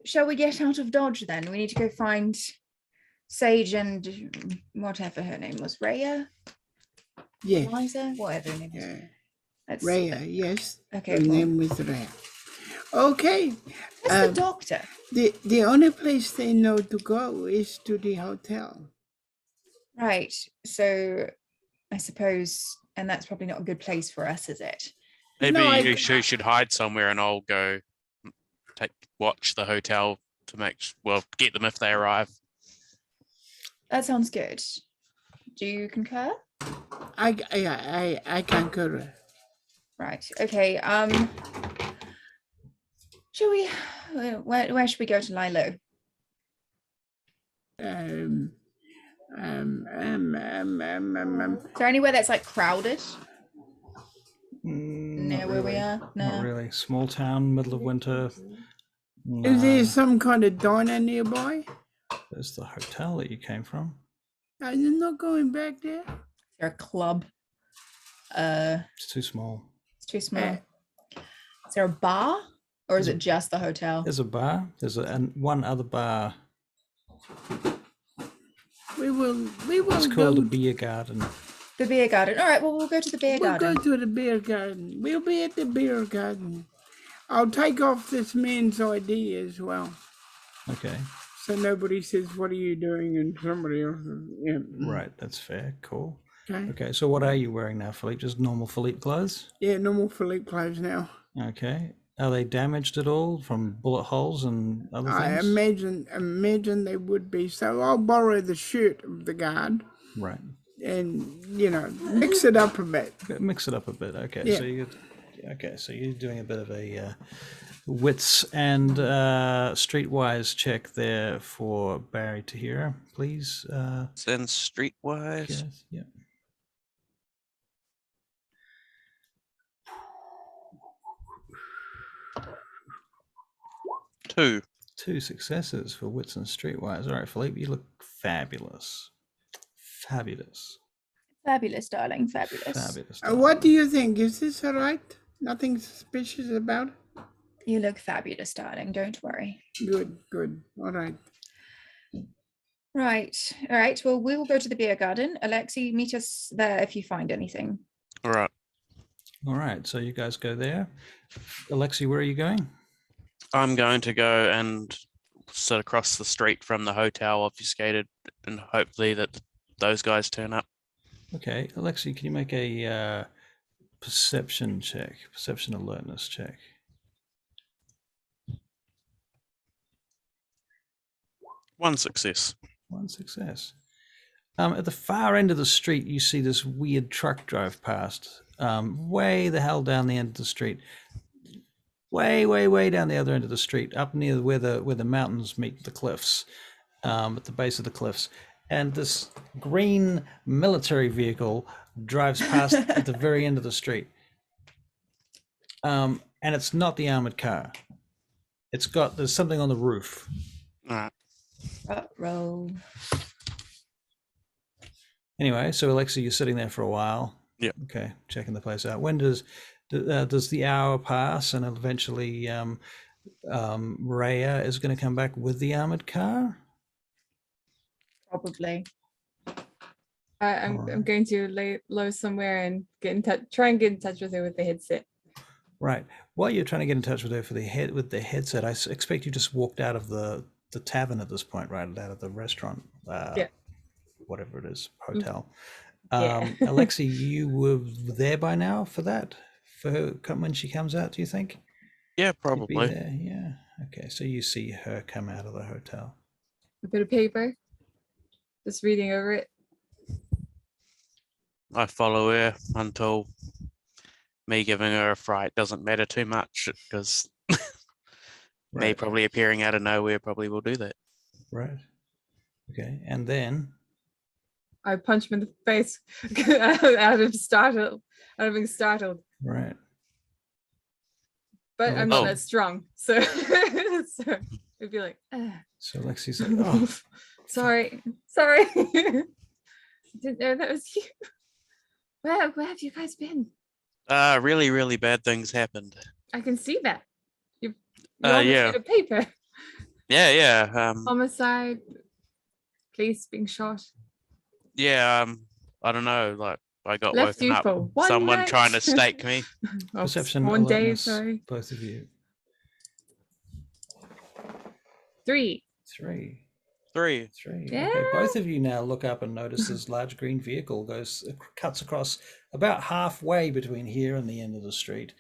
Shall we get out of Dodge then? We need to go find Sage and whatever her name was. Raya? Yes. Liza? Whatever her name was. Yeah. Let's- Raya, yes. Okay. Her Cool. name was Raya. Okay. Where's the doctor? The only place they know to go is to the hotel. Right. So I suppose, and that's probably not a good place for us, is it? Maybe No, you should hide somewhere, and I'll go watch the hotel to get them if they arrive. That sounds good. Do you concur? I concur. Right. Okay. Shall we? Where should we go to lie low? Um, Is there anywhere that's like crowded near Not where we really. are? No. Not really. Small town, middle of winter. Is there Nah, some kind of diner nearby? there's the hotel that you came from. Are you not going back there? Is there a club? It's too small. It's too small. Is there a bar, or is it just the hotel? There's a bar. There's one other bar. We will It's go. called a beer garden. The beer garden. All right. Well, we'll go to the beer We'll garden. go to the beer garden. We'll be at the beer garden. I'll take off this man's ID as well, Okay. so nobody says, "What are you doing?" and somebody else. Yeah. Right. That's fair. Cool. Okay. Okay. So what are you wearing now, Philippe? Just normal Philippe clothes? Yeah, normal Philippe clothes now. Okay. Are they damaged at all from bullet holes and other I things? imagine they would be. So I'll borrow the shirt of the guard Right. and mix it up a bit. Mix it up a bit. Okay. Yeah. So you're doing a bit of a wits and streetwise check there for Barry Tahira, please. And streetwise, Yes, yeah. two. 2 successes for wits and streetwise. All right, Philippe, you look fabulous. Fabulous. Fabulous, darling. Fabulous. Fabulous. What do you think? Is this all right? Nothing suspicious about it? You look fabulous, darling. Don't worry. Good. All right. Right. All right. Well, we will go to the beer garden. Alexi, meet us there if you find anything. All right. All right, so you guys go there. Alexi, where are you going? I'm going to go and sit across the street from the hotel, obfuscated, and hopefully that those guys turn up. Okay, Alexi, can you make a perception check, perception alertness check? One success. 1 success. At the far end of the street, you see this weird truck drive past, way the hell down the end of the street, way down the other end of the street, up near where the mountains meet the cliffs, at the base of the cliffs. and this green military vehicle drives past at the very end of the street. And it's not the armored car. There's something on the roof. All right. Row. Anyway, so Alexa, you're sitting there for a while. Yeah. Okay, checking the place out. When does the hour pass, and eventually Rhea is going to come back with the armored car? Probably. I'm Alright. going to lay low somewhere and try and get in touch with her with the headset. Right. While you're trying to get in touch with her with the headset, I expect you just walked out of the tavern at this point, right? Out of the restaurant. Yeah. Whatever it is, hotel. Yeah. Alexi, you were there by now for that? For her when she comes out, do you think? Yeah, You'd be probably. there? Yeah. Okay, so you see her come out of the hotel. A bit of paper. Just reading over it. I follow her until me giving her a fright doesn't matter too much, because me Right. probably appearing out of nowhere probably will do that. Right. Okay, and then I punch him in the face out of being startled. right. But I'm not Oh. that strong, so so it'd be like, So Lexi's like, oh, sorry, didn't know that was you. Where have you guys been? Really, really bad things happened. I can see that. You on yeah. a sheet of paper. Yeah. Homicide, police being shot. Yeah. I don't know. Like, I got Left woken you up. for one Someone night. trying to stake me. Oh, perception, one day, alertness, sorry. both of you. 3. 3. 3. Yeah. Okay, both of you now look up and notice this large green vehicle cuts across about halfway between here and the end of the street.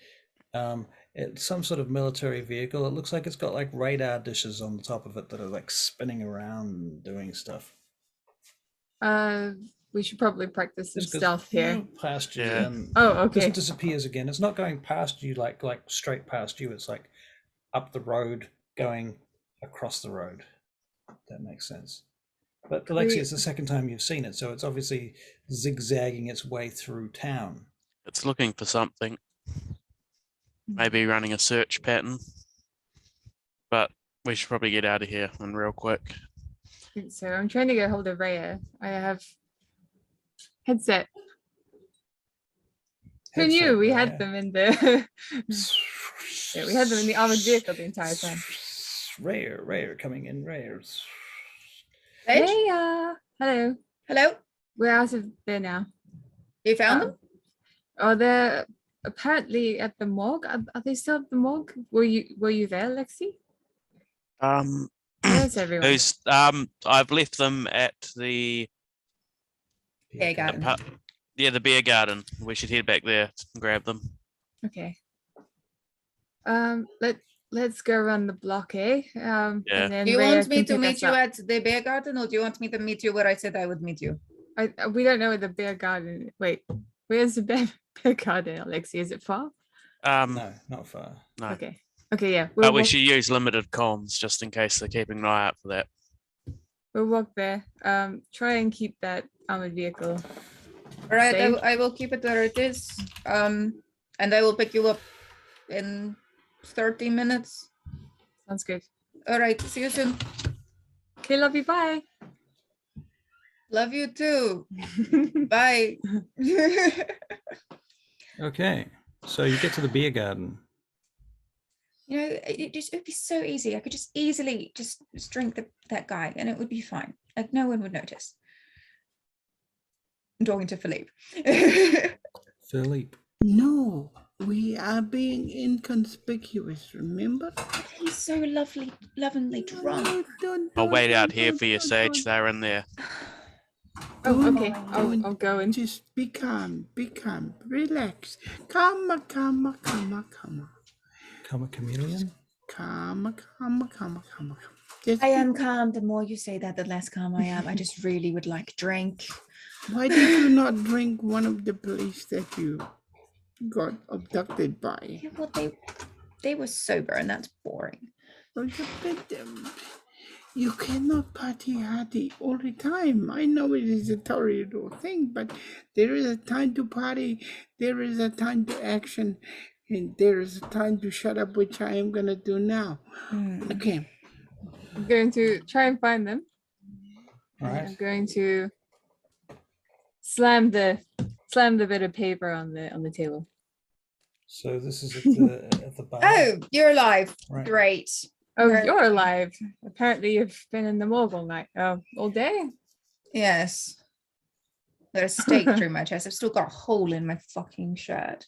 It's some sort of military vehicle. It looks like it's got like radar dishes on the top of it that are like spinning around and doing stuff. We should probably practice some Just goes stealth here. past you, Yeah. and Oh, okay. just disappears again. It's not going past you like straight past you. It's like up the road, going across the road. That makes sense. But Alexia, it's the second time you've seen it, so it's obviously zigzagging its way through town. It's looking for something. Maybe running a search pattern. But we should probably get out of here and real quick. So I'm trying to get hold of Rhea. I have headset. Who knew we had them in the yeah, we had them in the armored vehicle the entire time. Rare coming in, rare. Paige? Rhea! Hello. Hello? We're out of there now. You found them? Oh, they're apparently at the morgue. Are they still at the morgue? Were you there, Lexi? Where's everyone? I've left them at the Beer garden. the beer garden. We should head back there and grab them. Okay. Let's go around the block, eh? Yeah. And then Do you Rhea want me can to pick meet us you up. at the beer garden, or do you want me to meet you where I said I would meet you? We don't know where the beer garden. Wait, where's the beer garden, Alexi? Is it far? No, not far. No. Okay. Okay, yeah. But we walk- should use limited comms just in case they're keeping an eye out for that. We'll walk there. Try and keep that armored vehicle. All right, Same. I will keep it where it is. And I will pick you up in 30 minutes. Sounds good. All right, see you soon. Okay, love you. Bye. Love you too. Bye. Okay, so you get to the beer garden. You know, it would be so easy. I could just easily just drink that guy and it would be fine. Like no one would notice. I'm talking to Philippe. Philippe. No, we are being inconspicuous, remember? But he's so lovingly drunk. I'll wait out here for you, Sage. They're in there. Oh, okay. Don't- I'll go and Just be calm, relax. Calma. Come a chameleon? Calma. Just I am calm. The more you say that, the less calm I am. I just really would like a drink. Why did you not drink one of the police that you got abducted by? Yeah, well, they were sober, and that's boring. Well, You cannot party hardy all the time. I know it is a terrible thing, but there is a time to party, there is a time to action, and there is a time to shut up, which I am gonna do now. Okay. I'm going to try and find them. All And right. I'm going to slam the bit of paper on the table. So this is at the bar. Oh, you're alive. Right. Great. Oh, Right. you're alive. Apparently you've been in the morgue all night. Oh, all day? Yes. There's a stake through my chest. I've still got a hole in my fucking shirt.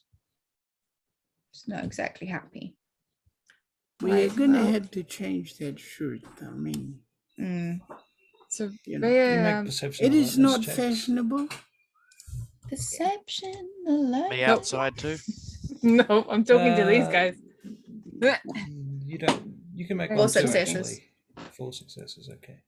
Just not exactly happy. We're Right, gonna well. have to change that shirt. I mean, So you know, You Rhea, make perception it is alertness not checks. fashionable. Perception alert. Me outside too. no, I'm talking to these Uh, guys. You don't. You can make Four one too, successes. actually. 4 successes. Okay.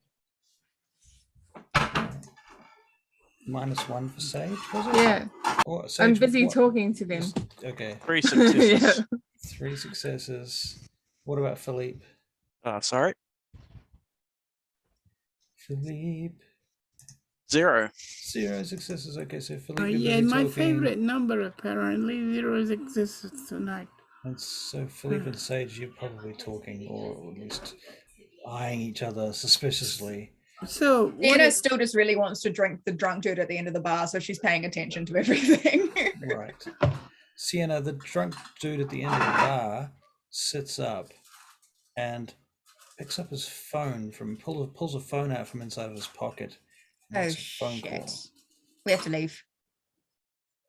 -1 for Sage, was it? Yeah, Or I'm Sage, busy what- talking to them. Okay. 3 successes. 3 successes. What about Philippe? Sorry. Philippe. 0. 0 successes. Okay, so Philippe, you're Yeah, busy my talking. favorite number apparently 0 exists tonight. And so Philippe and Sage, you're probably talking, or at least eyeing each other suspiciously. So what? Anna still just really wants to drink the drunk dude at the end of the bar, so she's paying attention to everything. Right. Sienna, the drunk dude at the end of the bar, sits up and picks up his phone pulls a phone out from inside of his pocket. And Oh makes a phone shit. call. We have to leave.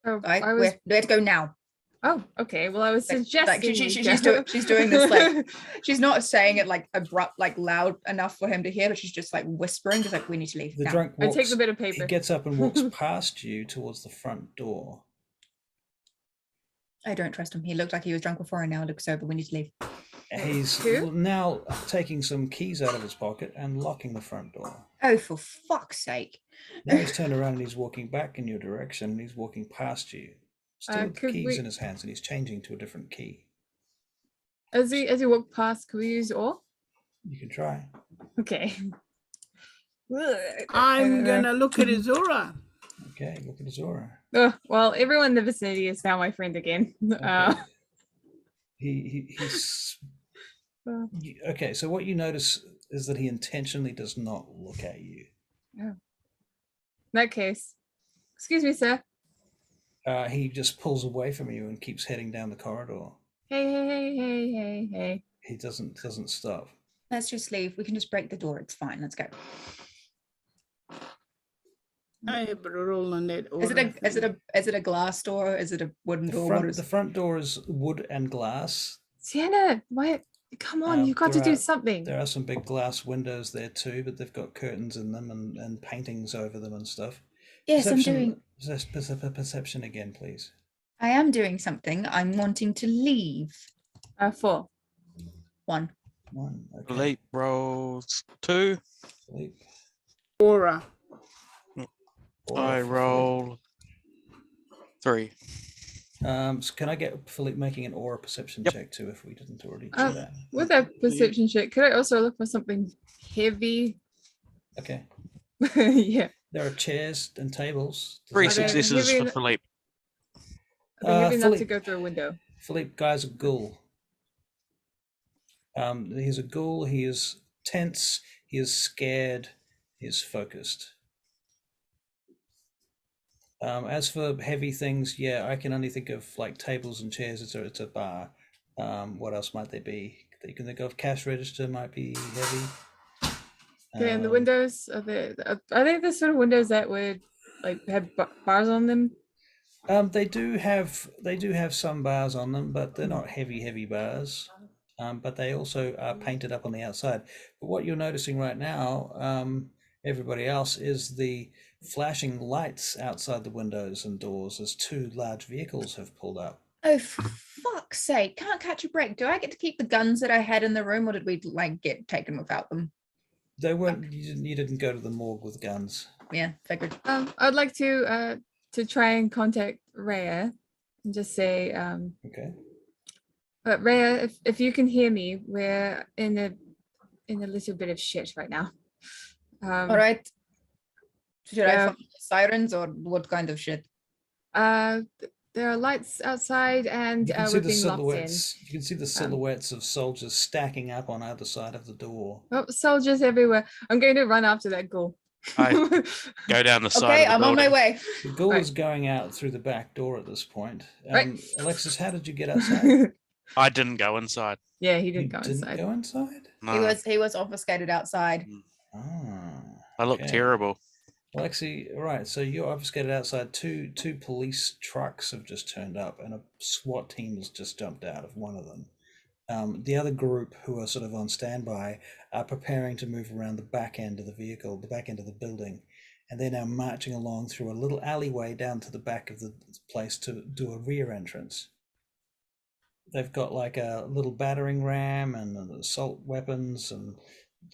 Oh, Right? I We was. have to go now. Oh, okay. Well, I was Like, suggesting she's doing this like she's not saying it like abrupt, like loud enough for him to hear, but she's just like whispering, just like we need to leave. The now. drunk I walks, take the bit of he paper. gets up and walks past you towards the front door. I don't trust him. He looked like he was drunk before and now looks sober. We need to leave. He's Who? now taking some keys out of his pocket and locking the front door. Oh, for fuck's sake. Now he's turned around and he's walking back in your direction and he's walking past you. Still with the could keys we- in his hands, and he's changing to a different key. As he walk past, can we use all? You can try. Okay. I'm gonna look at his aura. Okay, look at his aura. Well, everyone in the vicinity is now my friend again. Okay. He's okay. So what you notice is that he intentionally does not look at you. In that case, excuse me, sir. He just pulls away from you and keeps heading down the corridor. Hey. He doesn't stop. Let's just leave. We can just break the door. It's fine. Let's go. I have a roll on that aura. Is it a glass door? Is it a wooden The door? What front, is the front door is wood and glass. Sienna, why? Come on, you got to there do are- something. There are some big glass windows there too, but they've got curtains in them and paintings over them and stuff. Yes, Perception again, please. I am doing something. I'm wanting to leave. 4. 1. 1. Okay. Philippe rolls 2. Philippe. Aura. I roll 3. So can I get Philippe making an aura perception Yep. check too, if we didn't already do that? With that perception check, could I also look for something heavy? Okay. Yeah. There are chairs and tables. Does 3 that- Okay. successes Give for me- Philippe. Are they heavy enough to Philippe. go through a window? Philippe, guy's a ghoul. He's a ghoul. He is tense. He is scared. He is focused. As for heavy things, yeah, I can only think of like tables and chairs. It's a bar. What else might there be? You can think of cash register might be heavy. Okay, and the windows are they the sort of windows that would like have bars on them? They do have some bars on them, but they're not heavy bars. But they also are painted up on the outside. But what you're noticing right now, everybody else, is the flashing lights outside the windows and doors as 2 large vehicles have pulled up. Oh, for fuck's sake. Can't catch a break. Do I get to keep the guns that I had in the room, or did we like get taken without them? They weren't. You didn't go to the morgue with guns. Yeah, figured. I'd like to try and contact Rhea and just say, Okay. but Rhea, if you can hear me, we're in in a little bit of shit right now. All right. Should I yeah. follow the sirens or what kind of shit? There are lights outside, and You can see we're the being locked in. silhouettes. You can see the silhouettes of soldiers stacking up on either side of the door. Oh, soldiers everywhere. I'm going to run after that ghoul. I go down the side Okay, of the I'm on my building. way. The ghoul Right. is going out through the back door at this point. Right. Alexis, how did you get outside? I didn't go inside. Yeah, he You didn't go inside. go inside? No, He was obfuscated outside. Ah, I look okay. terrible. Alexi, right, so you're obfuscated outside. Two police trucks have just turned up, and a SWAT team has just jumped out of one of them. The other group, who are sort of on standby, are preparing to move around the back end of the vehicle, the back end of the building, and they're now marching along through a little alleyway down to the back of the place to do a rear entrance. They've got like a little battering ram and assault weapons and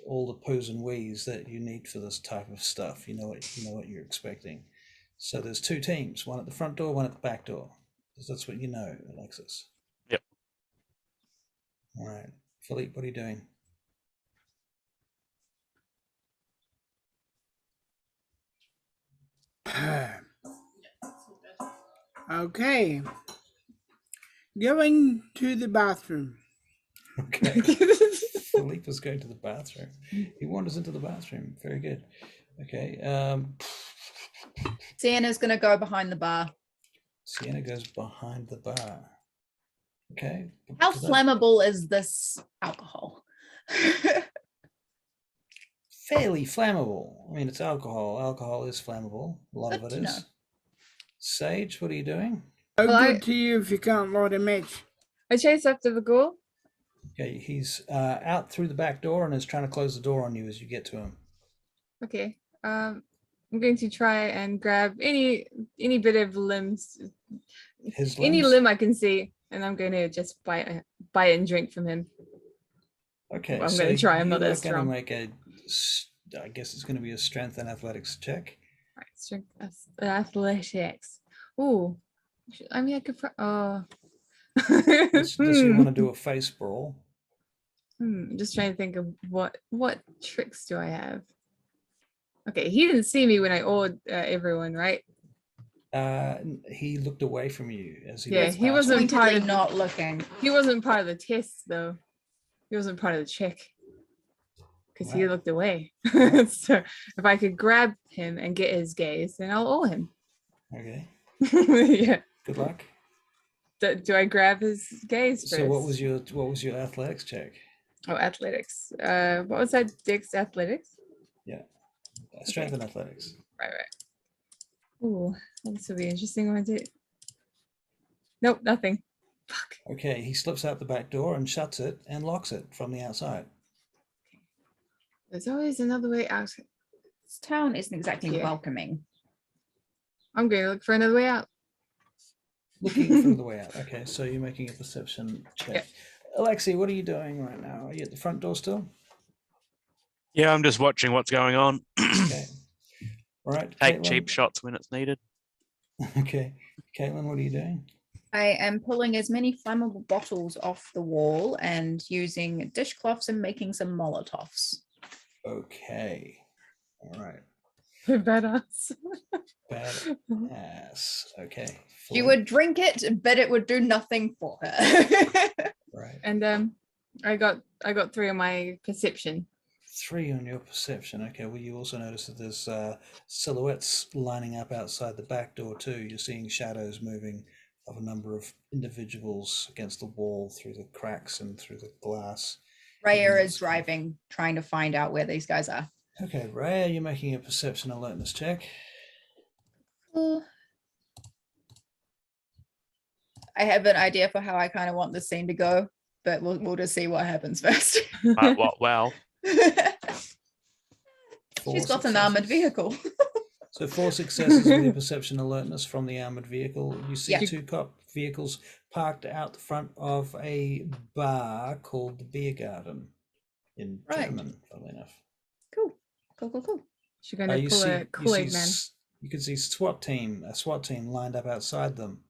all the poos and wees that you need for this type of stuff. You know what you're expecting. So there's two teams, one at the front door, one at the back door. That's what you know, Alexis. Yep. All right. Philippe, what are you doing? Okay. Going to the bathroom. Okay. Philippe is going to the bathroom. He wanders into the bathroom. Very good. Okay. Sienna's gonna go behind the bar. Sienna goes behind the bar. Okay. How Does that- flammable is this alcohol? Fairly flammable. I mean, it's alcohol. Alcohol is flammable. A lot Good of to it know. is. Sage, what are you doing? No Well, good to you if you can't light a match. I chase after the ghoul. Okay, he's out through the back door and is trying to close the door on you as you get to him. Okay. I'm going to try and grab any bit of limbs, His any limbs? limb I can see, and I'm going to just buy it and drink from him. Okay, I'm so gonna try, I'm not you are as going to strong. make I guess it's going to be a strength and athletics check. Right, strength athletics. Ooh, I mean I could. Does he want to do a face brawl? I'm just trying to think of what tricks do I have. Okay, he didn't see me when I awed everyone, right? He looked away from you as he Yeah, walked he past wasn't you. part Pointedly of not looking. He wasn't part of the test though. He wasn't part of the check because he Wow. looked away. Wow. So if I could grab him and get his gaze, then I'll owe him. Okay, Yeah. good luck. Do I grab his gaze first? So what was your athletics check? Oh, athletics. What was that? Dick's athletics. Strength and athletics. Right. Ooh, this will be interesting one to. Nope, nothing. Fuck. Okay, he slips out the back door and shuts it and locks it from the outside. There's always another way out. This town isn't exactly Yeah. welcoming. I'm going to look for another way out. Looking for the way out. Okay, so you're making a perception check. Yeah. Alexi, what are you doing right now? Are you at the front door still? Yeah, I'm just watching what's going on. Okay. All right. Take Caitlin? cheap shots when it's needed. Okay. Caitlin, what are you doing? I am pulling as many flammable bottles off the wall and using dishcloths and making some Molotovs. Okay. All right. Badass. Badass. Okay. She Philippe? would drink it, but it would do nothing for her. Right. And I got 3 on my perception. 3 on your perception. Okay. Well, you also notice that there's silhouettes lining up outside the back door too. You're seeing shadows moving of a number of individuals against the wall through the cracks and through the glass. Raya is driving, trying to find out where these guys are. Okay, Raya, you're making a perception alertness check. I have an idea for how I kind of want this scene to go, but we'll just see what happens first. What? Wow. She's got an armored vehicle. So 4 successes with your perception alertness from the armored vehicle. You see Yeah. 2 cop vehicles parked out the front of a bar called the Beer Garden in Right. German, funnily enough. Cool. She's going to pull a Kool-Aid man. You can see a SWAT team lined up outside them,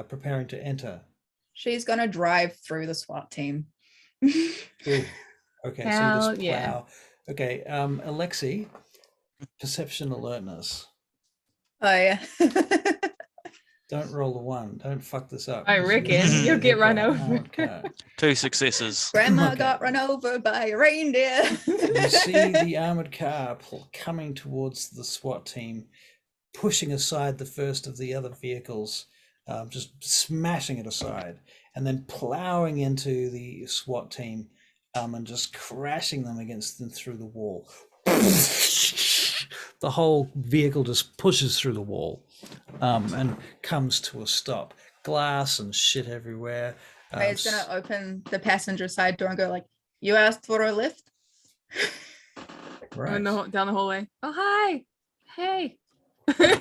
preparing to enter. She's gonna drive through the SWAT team. Ooh, Okay, so you just Hell yeah. plow. Okay, Alexi, perception alertness. Oh yeah. Don't roll a 1. Don't fuck this up. I 'cause you're reckon gonna you'll hit get by run an over. armored car. 2 successes. Grandma Okay. got run over by a reindeer. You see the armored car coming towards the SWAT team, pushing aside the first of the other vehicles, just smashing it aside, and then plowing into the SWAT team and just crashing them against them through the wall. The whole vehicle just pushes through the wall and comes to a stop. Glass and shit everywhere. Ray's gonna open the passenger side door and go like, "You asked for a lift." Right. Down the hallway. Oh, hi. Hey.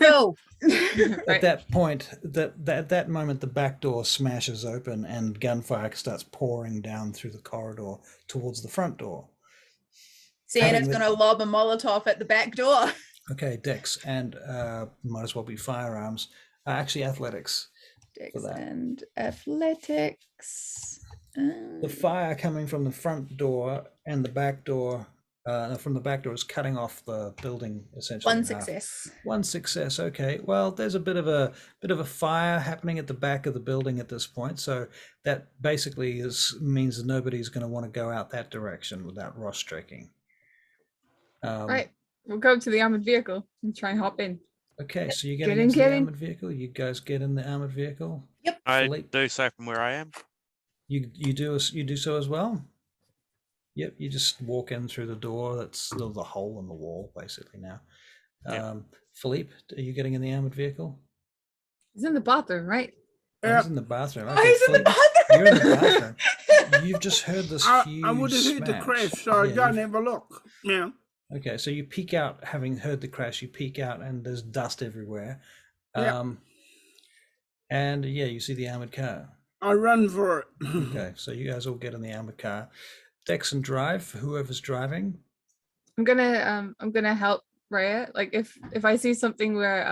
No. At Right. that point, at that moment, the back door smashes open and gunfire starts pouring down through the corridor towards the front door. Sienna's gonna lob a Molotov at the back door. Okay, Dex and might as well be firearms. Actually, athletics. Dex that. and athletics. The fire coming from the front door and the back door, from the back door, is cutting off the building essentially. One in half. success. One success. Okay. Well, there's a bit of a fire happening at the back of the building at this point, so that basically means that nobody's going to want to go out that direction without Ross striking. Right. We'll go to the armored vehicle and try and hop in. Okay, so you're Get getting in, into get the in. armored vehicle. You guys get in the armored vehicle. Yep. I Philippe, do so from where I am. you do so as well. Yep, you just walk in through the door. That's the hole in the wall, basically now. Yep. Philippe, are you getting in the armored vehicle? He's in the bathroom, right? Oh, he's in the bathroom. Oh, he's in the Philippe, bathroom. You're in the bathroom. You've just heard this huge I would have heard the smash. crash, so I Yeah, gotta you've- have a look. Yeah. Okay, so you peek out, having heard the crash, you peek out and there's dust everywhere. Yeah. And yeah, you see the armored car. I run for it. Okay, so you guys all get in the armored car. Dex and drive, whoever's driving. I'm gonna help Raya. Like if I see something where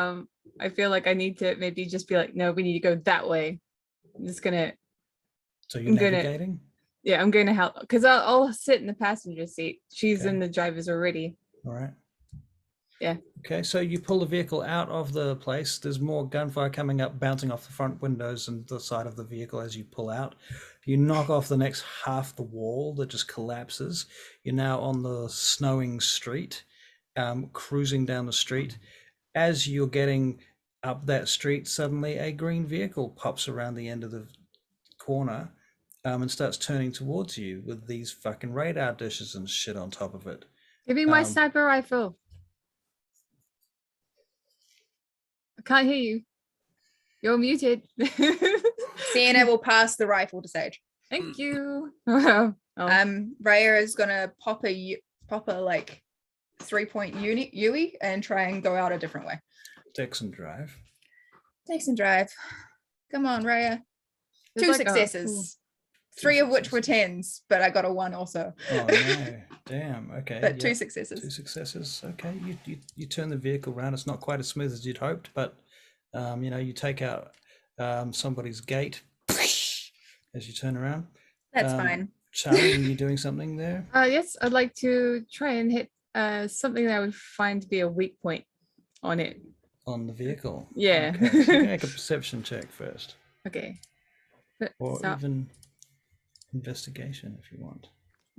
I feel like I need to maybe just be like, no, we need to go that way. I'm just gonna So you're I'm gonna- navigating? yeah, I'm gonna help because I'll sit in the passenger seat. She's Okay. in the driver's already. All right. Yeah. Okay, so you pull the vehicle out of the place. There's more gunfire coming up, bouncing off the front windows and the side of the vehicle as you pull out. You knock off the next half the wall that just collapses. You're now on the snowing street, cruising down the street. As you're getting up that street, suddenly a green vehicle pops around the end of the corner and starts turning towards you with these fucking radar dishes and shit on top of it. Give me my Um, sniper rifle. I can't hear you. You're muted. Sienna will pass the rifle to Sage. Thank you. Oh. Raya is gonna pop a like 3-point Yui and try and go out a different way. Dex and drive. Takes and drive. Come on, Raya. There's 2 like a- successes. 3 of which were 10s, but I got a 1 also. Oh no! Damn. Okay. But 2 yeah. successes. 2 successes. Okay. You turn the vehicle around. It's not quite as smooth as you'd hoped, but you take out somebody's gate as you turn around. That's fine. Charlie, are you doing something there? Yes, I'd like to try and hit something that I would find to be a weak point on it. On the vehicle? Yeah. Okay, so you can make a perception check first. Okay. Or So, even investigation if you want.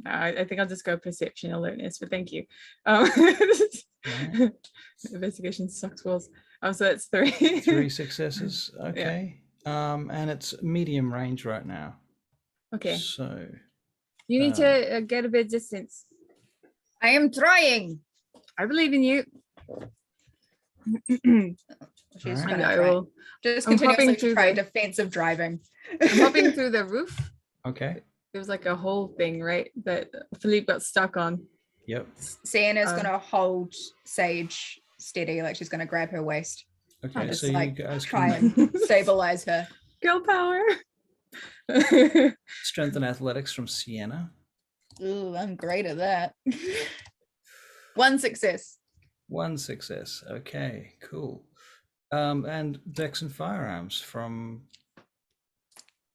I think I'll just go perception alertness, but thank you. Right. Investigation sucks balls. So that's 3. 3 successes. Okay. And it's medium range right now. Okay. So You need to get a bit of distance. I am trying. I believe in you. She's Alright. gonna I try. will. Just I'm hopping continuously through try the- defensive driving. I'm hopping through the roof. okay. There was like a whole thing, right? That Philippe got stuck on. Yep. Sienna's Um, gonna hold Sage steady, like she's gonna grab her waist. Okay. just So you like guys try can and stabilize her. Girl power. strength and athletics from Sienna. Ooh, I'm great at that. 1 success. 1 success. Okay, cool. And Dex and firearms from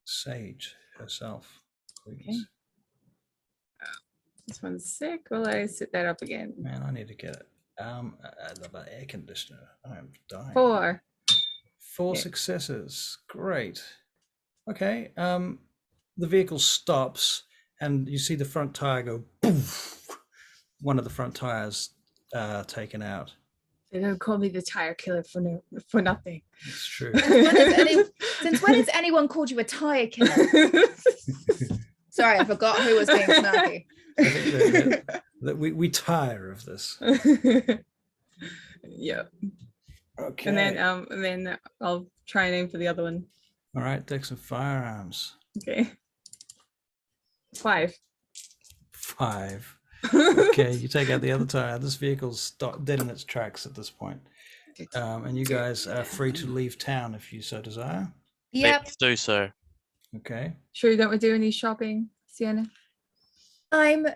Sage herself, please. This one's sick. Will I set that up again? Man, I need to get it. The air conditioner. I'm dying. 4. 4 Yeah. successes. Great. Okay. The vehicle stops, and you see the front tire go poof. One of the front tires taken out. They don't call me the tire killer for nothing. It's true. Since when has anyone called you a tire killer? Sorry, I forgot who was being snarky. I think that we tire of this. Yeah. Okay. And then I'll try and aim for the other one. All right, take some firearms. Okay. 5. 5. Okay, you take out the other tire. This vehicle's dead in its tracks at this point. And you guys are free to leave town if you so desire. Yep, Let's do so. Okay. Sure you don't want to do any shopping, Sienna? I'm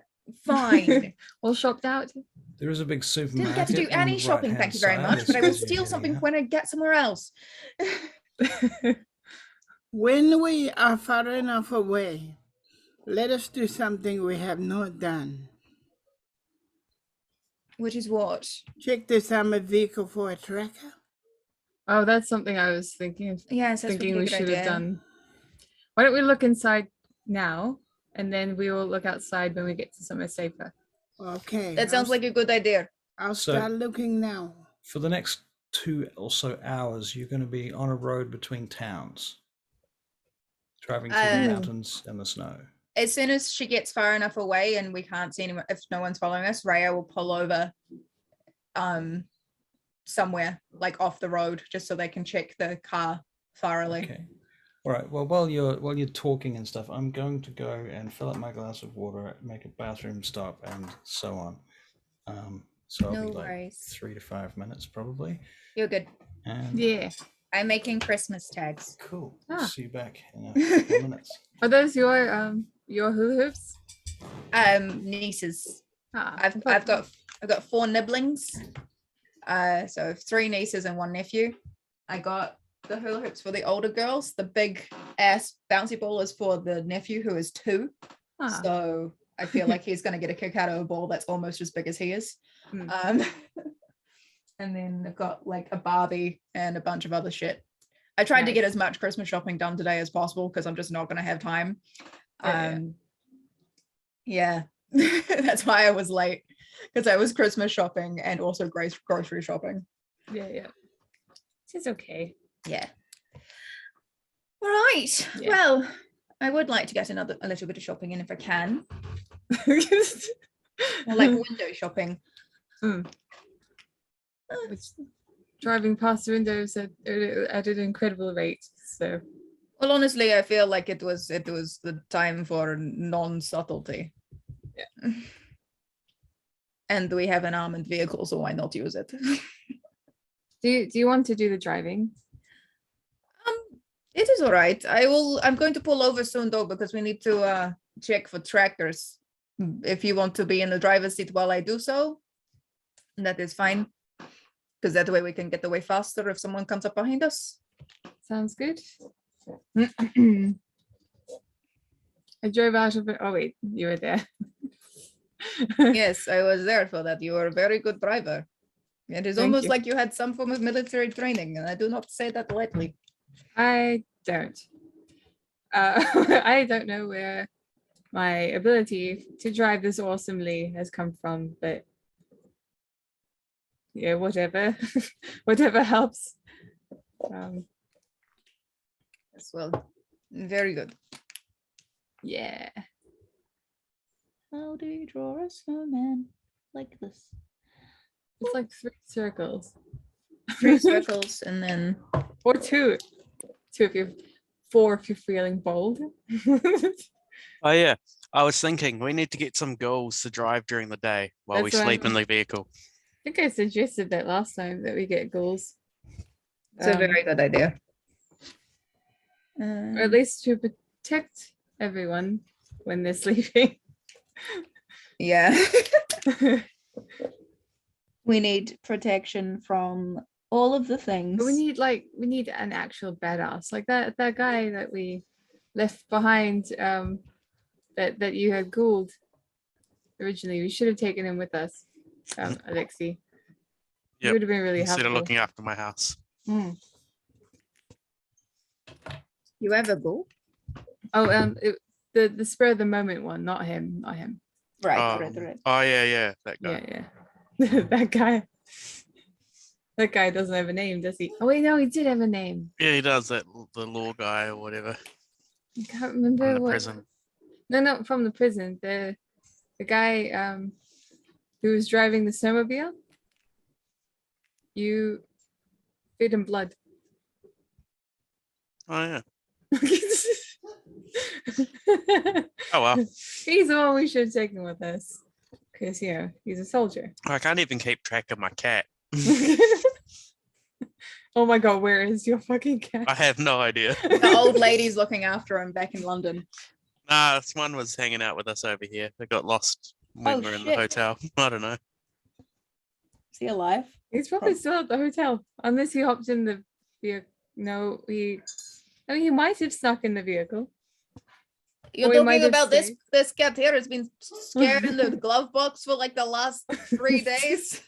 fine. All shopped out? There is a big supermarket. Didn't get to do on any the shopping, right-hand thank you very side much, as- but I will as you're steal heading something out. when I get somewhere else. When we are far enough away, let us do something we have not done. Which is what? Check this armored vehicle for a tracker. Oh, that's something I was thinking of. Yes, that's Thinking probably we a good should have idea. done. Why don't we look inside now, and then we will look outside when we get to somewhere safer. Okay. That sounds like a good idea. I'll So- start looking now. For the next 2 or so hours, you're going to be on a road between towns, driving through the Oh. mountains and the snow. As soon as she gets far enough away and we can't see anyone, if no one's following us, Raya will pull over somewhere like off the road just so they can check the car thoroughly. Okay. All right. Well, while you're talking and stuff, I'm going to go and fill up my glass of water, make a bathroom stop, and so on. So I'll No be like worries. 3 to 5 minutes probably. You're good. And Yeah. I'm making Christmas tags. cool. Ah. See you back in a couple of minutes. Are those your hula hoops? Nieces. Ah, I've got 4 nibblings. So 3 nieces and 1 nephew. I got the hula hoops for the older girls. The big ass bouncy ball is for the nephew who is 2. Ah, So I feel like he's going to get a kick out of a ball that's almost as big as he is. Mm. And then I've got like a Barbie and a bunch of other shit. I tried to get Nice. as much Christmas shopping done today as possible because I'm just not going to have time. Yeah, that's why I was late, because I was Christmas shopping and also grocery shopping. yeah. It's okay. Yeah. All right. Yeah. Well, I would like to get a little bit of shopping in if I can. Or like window shopping. It's driving past the windows at an incredible rate. So Well, honestly, I feel like it was the time for non-subtlety. Yeah. And we have an armored vehicle, so why not use it? do you want to do the driving? It is all right. I'm going to pull over soon though, because we need to check for trackers. If you want to be in the driver's seat while I do so, that is fine. Because that way we can get away faster if someone comes up behind us. Sounds good. I drove out of it. Oh wait, you were there. Yes, I was there for that. You are a very good driver. It is Thank almost you. like you had some form of military training, and I do not say that lightly. I don't. I don't know where my ability to drive this awesomely has come from, but yeah, whatever, whatever helps. As well, very good. Yeah. How do you draw a snowman like this? It's like 3 circles. 3 circles and then Or 2. 2 if you're 4 if you're feeling bold. Oh yeah, I was thinking we need to get some girls to drive during the day while we That's what sleep in the vehicle. I think I suggested that last time that we get goals. it's a very good idea. Or at least to protect everyone when they're sleeping. Yeah. We need protection from all of the things. But we need an actual badass, like that guy that we left behind, that you had ghouled. originally. We should have taken him with us, Alexi. He Yep, would have been really instead helpful. of looking after my house. Mm. You ever go? Oh, the spur of the moment one, not him, not him. Right, Right. Oh yeah, that guy. Yeah. That guy. That guy doesn't have a name, does he? Oh wait, no, he did have a name. Yeah, he does that. The law guy or whatever I can't remember from the what. prison. No, not from the prison. The guy who was driving the snowmobile. You feed him blood. Oh yeah. Oh well. He's the one we should have taken with us. Because he's a soldier. I can't even keep track of my cat. Oh my god, where is your fucking cat? I have no idea. The old lady's looking after him back in London. Nah, this one was hanging out with us over here. They got lost when Oh, we were in the shit. hotel. I don't know. Is he alive? He's probably still at the hotel. Unless he hopped in the vehicle. No, he might have snuck in the vehicle. You're Or he might talking have about this stayed. this cat here has been scared in the glove box for like the last 3 days.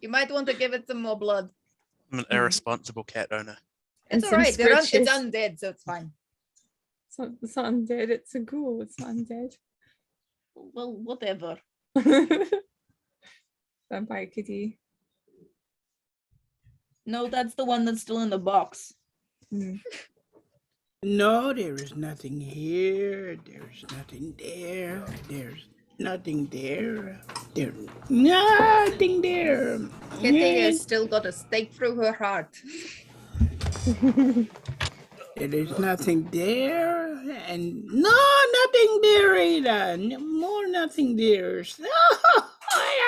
You might want to give it some more blood. I'm an irresponsible cat owner. And It's some all right. It's scritches. undead, so it's fine. It's not undead, it's a ghoul, it's not undead. Well, whatever. Vampire kitty. No, that's the one that's still in the box. Mm. No, there is nothing here. There's nothing there. There's nothing there. There's nothing there. Kitty Yeah, has still got a stake through her heart. there is nothing there, and nothing there either. More nothing there.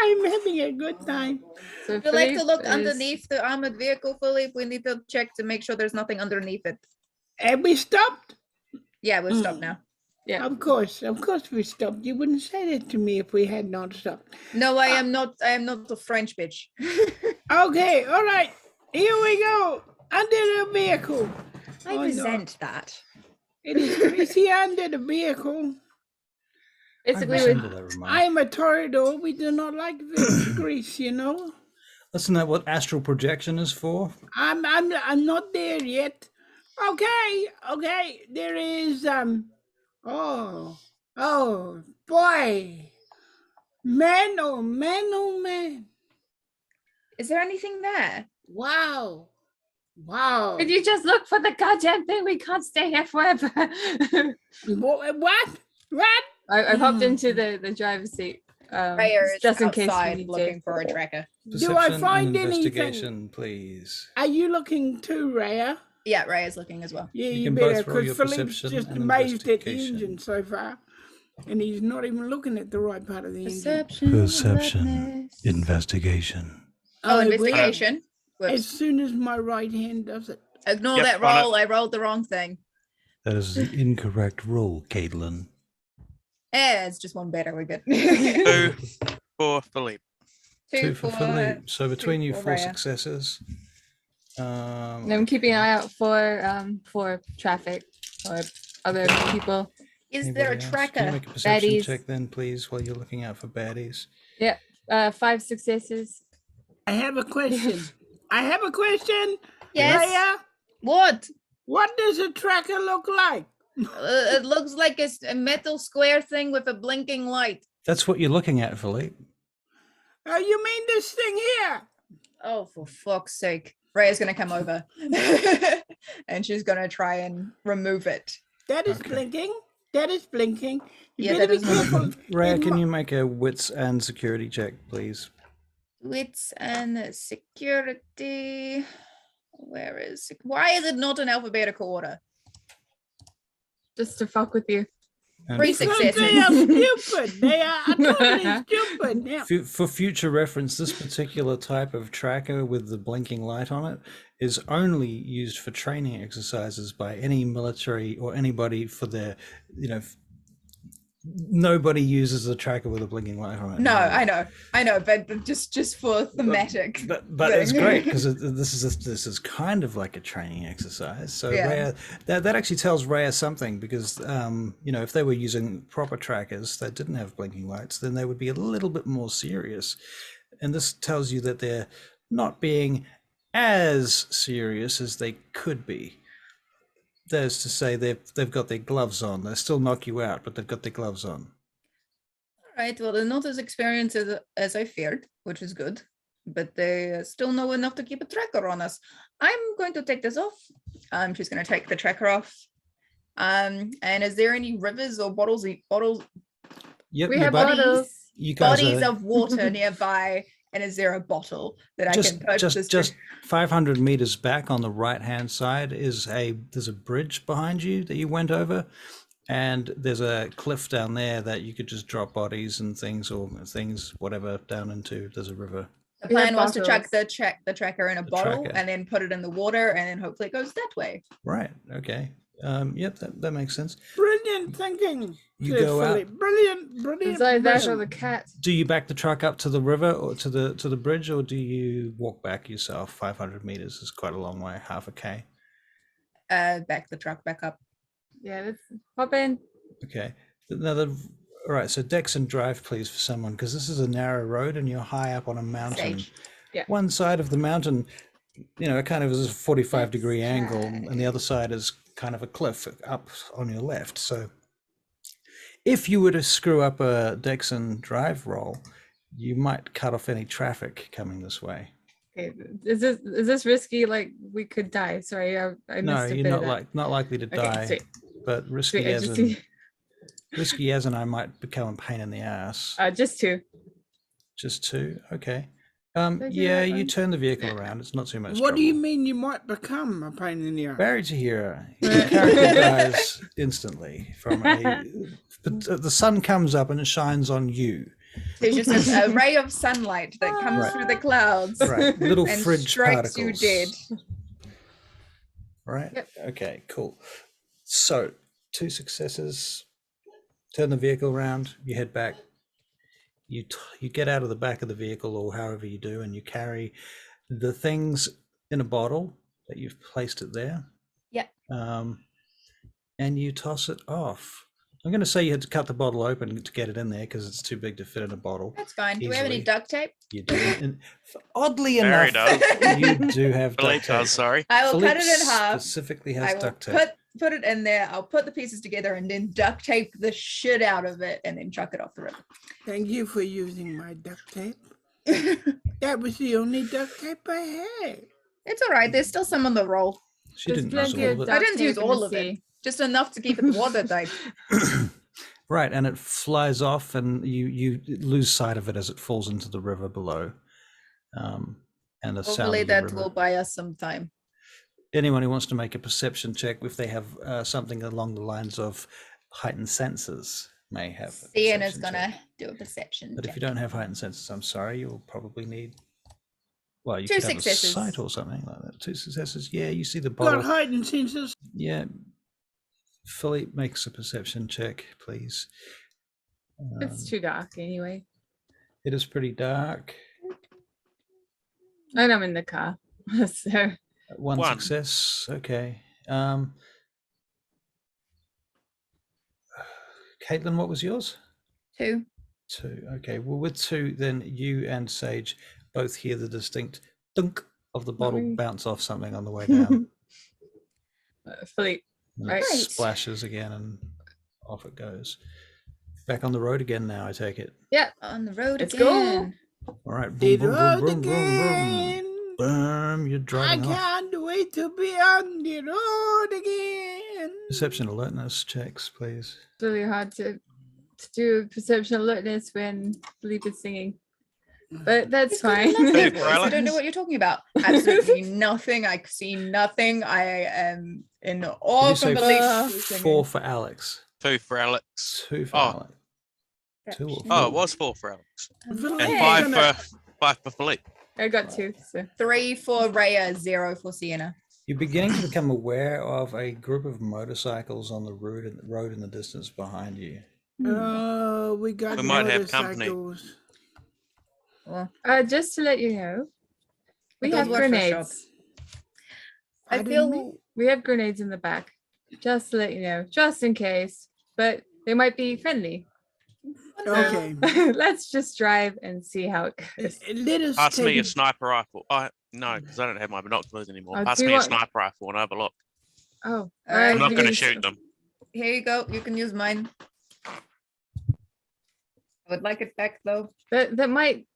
I'm having a good time. So If you like to Philippe look is- underneath the armored vehicle, Philippe, we need to check to make sure there's nothing underneath it. And we stopped. Yeah, we've stopped now. Yeah. Of course we stopped. You wouldn't say that to me if we had not stopped. No, I am not a French bitch. Okay, all right. Here we go. Under the vehicle. I Oh, no. resent that. It is greasy under the vehicle. Basically, I with resemble that remark. I am a toreador. We do not like grease, you know. Isn't that what astral projection is for? I'm not there yet. Okay. There is oh boy. Man, oh man. Is there anything there? Wow. could you just look for the goddamn thing? We can't stay here forever. What? I popped into the driver's seat. Raya is just in case we outside need looking to. for a tracker. Do I Perception find and anything? investigation, please. Are you looking too, Raya? Yeah, Raya's looking as well. Yeah, You you can better, both roll your because Philippe's perception just and amazed at the investigation. engine so far. And he's not even looking at the right part of the engine. Perception. alertness. Investigation. Oh, wait, investigation. As Whoops. soon as my right hand does it. Ignore Yep, that on it. roll. I rolled the wrong thing. That is the incorrect roll, Caitlin. It's just one better. We're good. 2 for Philippe. Two for Philippe. So between you, for 4 Raya. successes. And I'm keeping an eye out for traffic or other people. Is there a Anybody else? Can you tracker? make a perception Baddies. check then, please, while you're looking out for baddies? 5 successes. I have a question. Yes. Raya, What? what does a tracker look like? It looks like a metal square thing with a blinking light. That's what you're looking at, Philippe. You mean this thing here? Oh, for fuck's sake. Raya's gonna come over. And she's gonna try and remove it. That is Okay. blinking. That is blinking. You Yeah, better that be is careful. Raya, It can mi- you make a wits and security check, please? Wits and security. Why is it not in alphabetical order? Just to fuck with you. And Three for- Because successes. they are stupid. They are totally stupid. Yeah. For future reference, this particular type of tracker with the blinking light on it is only used for training exercises by any military or anybody for their, nobody uses a tracker with a blinking light on it. No, I know, but just for thematic. But it's thing. great because this is kind of like a training exercise. So Yeah. Rhea, that actually tells Rhea something because if they were using proper trackers that didn't have blinking lights, then they would be a little bit more serious. And this tells you that they're not being as serious as they could be. That is to say, they've got their gloves on. They still knock you out, but they've got their gloves on. All right, well, they're not as experienced as I feared, which is good, but they still know enough to keep a tracker on us. I'm going to take this off. I'm just going to take the tracker off. And is there any rivers or bottles? Yep, We your have buddy- bottles. You guys Bodies are of water nearby, and is there a bottle that I can purchase? just 500 meters back on the right hand side there's a bridge behind you that you went over, and there's a cliff down there that you could just drop bodies and things or things whatever down into. There's a river. The We have plan was to chuck bottles. the tracker in a The bottle tracker. and then put it in the water, and then hopefully it goes that way. Right. Okay. Yep, that makes sense. Brilliant thinking. You Sir go out. Philip. Brilliant. It's like that or brilliant. the cat. Do you back the truck up to the river or to the bridge, or do you walk back yourself? 500 meters is quite a long way, half a k. Back the truck back up. Yeah, let's hop in. Okay. All right. So Dexon, drive please for someone, because this is a narrow road and you're high up on a mountain. Sage. One side of the mountain, it kind of is a 45-degree Let's angle, try. and the other side is kind of a cliff up on your left. So if you were to screw up a Dexon drive roll, you might cut off any traffic coming this way. Okay, is this risky? Like we could die. Sorry, I No, missed a you're bit not of that. not likely to Okay, die, sweet. but risky Sweet, I as just in see. risky as in I might become a pain in the ass. Just two. Just two, okay. I do Yeah, that you one? turn the vehicle around. It's not too much. What do you trouble. mean you might become a pain in the ass? Barry Tahira, your character dies instantly from but the sun comes up and it shines on you. There's just a ray of sunlight that comes Right. through the clouds Right, little and fridge strikes particles. you dead. Right. Yep. Okay. Cool. So 2 successes. Turn the vehicle around. You head back. You get out of the back of the vehicle, or however you do, and you carry the things in a bottle that you've placed it there. Yeah. And you toss it off. I'm going to say you had to cut the bottle open to get it in there because it's too big to fit in a bottle. That's fine. Do we have any Easily. duct tape? You do. And oddly Barry enough, you do have Philippe duct tape. does, sorry. I will cut Philippe it in half. Specifically I has will duct tape. put it in there. I'll put the pieces together and then duct tape the shit out of it and then chuck it off the river. Thank you for using my duct tape. That was the only duct tape I had. It's all right. There's still some on the roll. She There's didn't use plenty all of of it. I duct didn't tape use in the all of it. sea. Just enough to keep it watertight. Right, and it flies off, and you lose sight of it as it falls into the river below. And the sound Hopefully of the that river. will buy us some time. Anyone who wants to make a perception check, if they have something along the lines of heightened senses, may have. a Ian is perception gonna check. do a perception But if check. you don't have heightened senses, I'm sorry, you'll probably need. Well, you 2 could have a successes. sight or something like that. 2 successes. Yeah, you see the Got bottle. heightened senses. Yeah. Philippe makes a perception check, please. It's too dark anyway. It is pretty dark. And I'm in the car. So One One. success. Okay. Caitlin, what was yours? 2. 2. Okay. Well, with 2, then you and Sage both hear the distinct thunk of the bottle Sorry. bounce off something on the way down. Philippe. And Right. it Right. splashes again and off it goes. Back on the road again now, I take it. On the road Let's go. again. All right. Boom, Did boom, boom, road boom, boom, boom. again. Boom. You're I driving off. can't wait to be on the road again. Perception alertness checks, please. It's really hard to do perception alertness when Philippe is singing. But that's He's got fine. nothing Hey, voice. I don't know what you're talking about. Absolutely nothing. I see nothing. I am in Did awe you say from belief. f- 4 for Alex? 2 for Alex. 2 for Oh. Alex. 2 or Oh, 4? it was 4 for Alex. Philippe And Hey. 5 for Philippe. I got 2. So 3 for Rhea, 0 for Sienna. You're beginning to become aware of a group of motorcycles on the road in the distance behind you. We got We might have company. motorcycles. Well, Just to let you know, we It have does work for shop. grenades. I Pardon me? feel We have grenades in the back. Just to let you know, just in case. But they might be friendly. Okay. Let's just drive and see how it goes. Let us Pass take me a it. sniper rifle. No, because I don't have my binoculars anymore. Oh, Pass do you me a want- sniper rifle and have a look. Oh, I'm I'm not you going to can- shoot them. here you go. You can use mine. I would like it back though. That might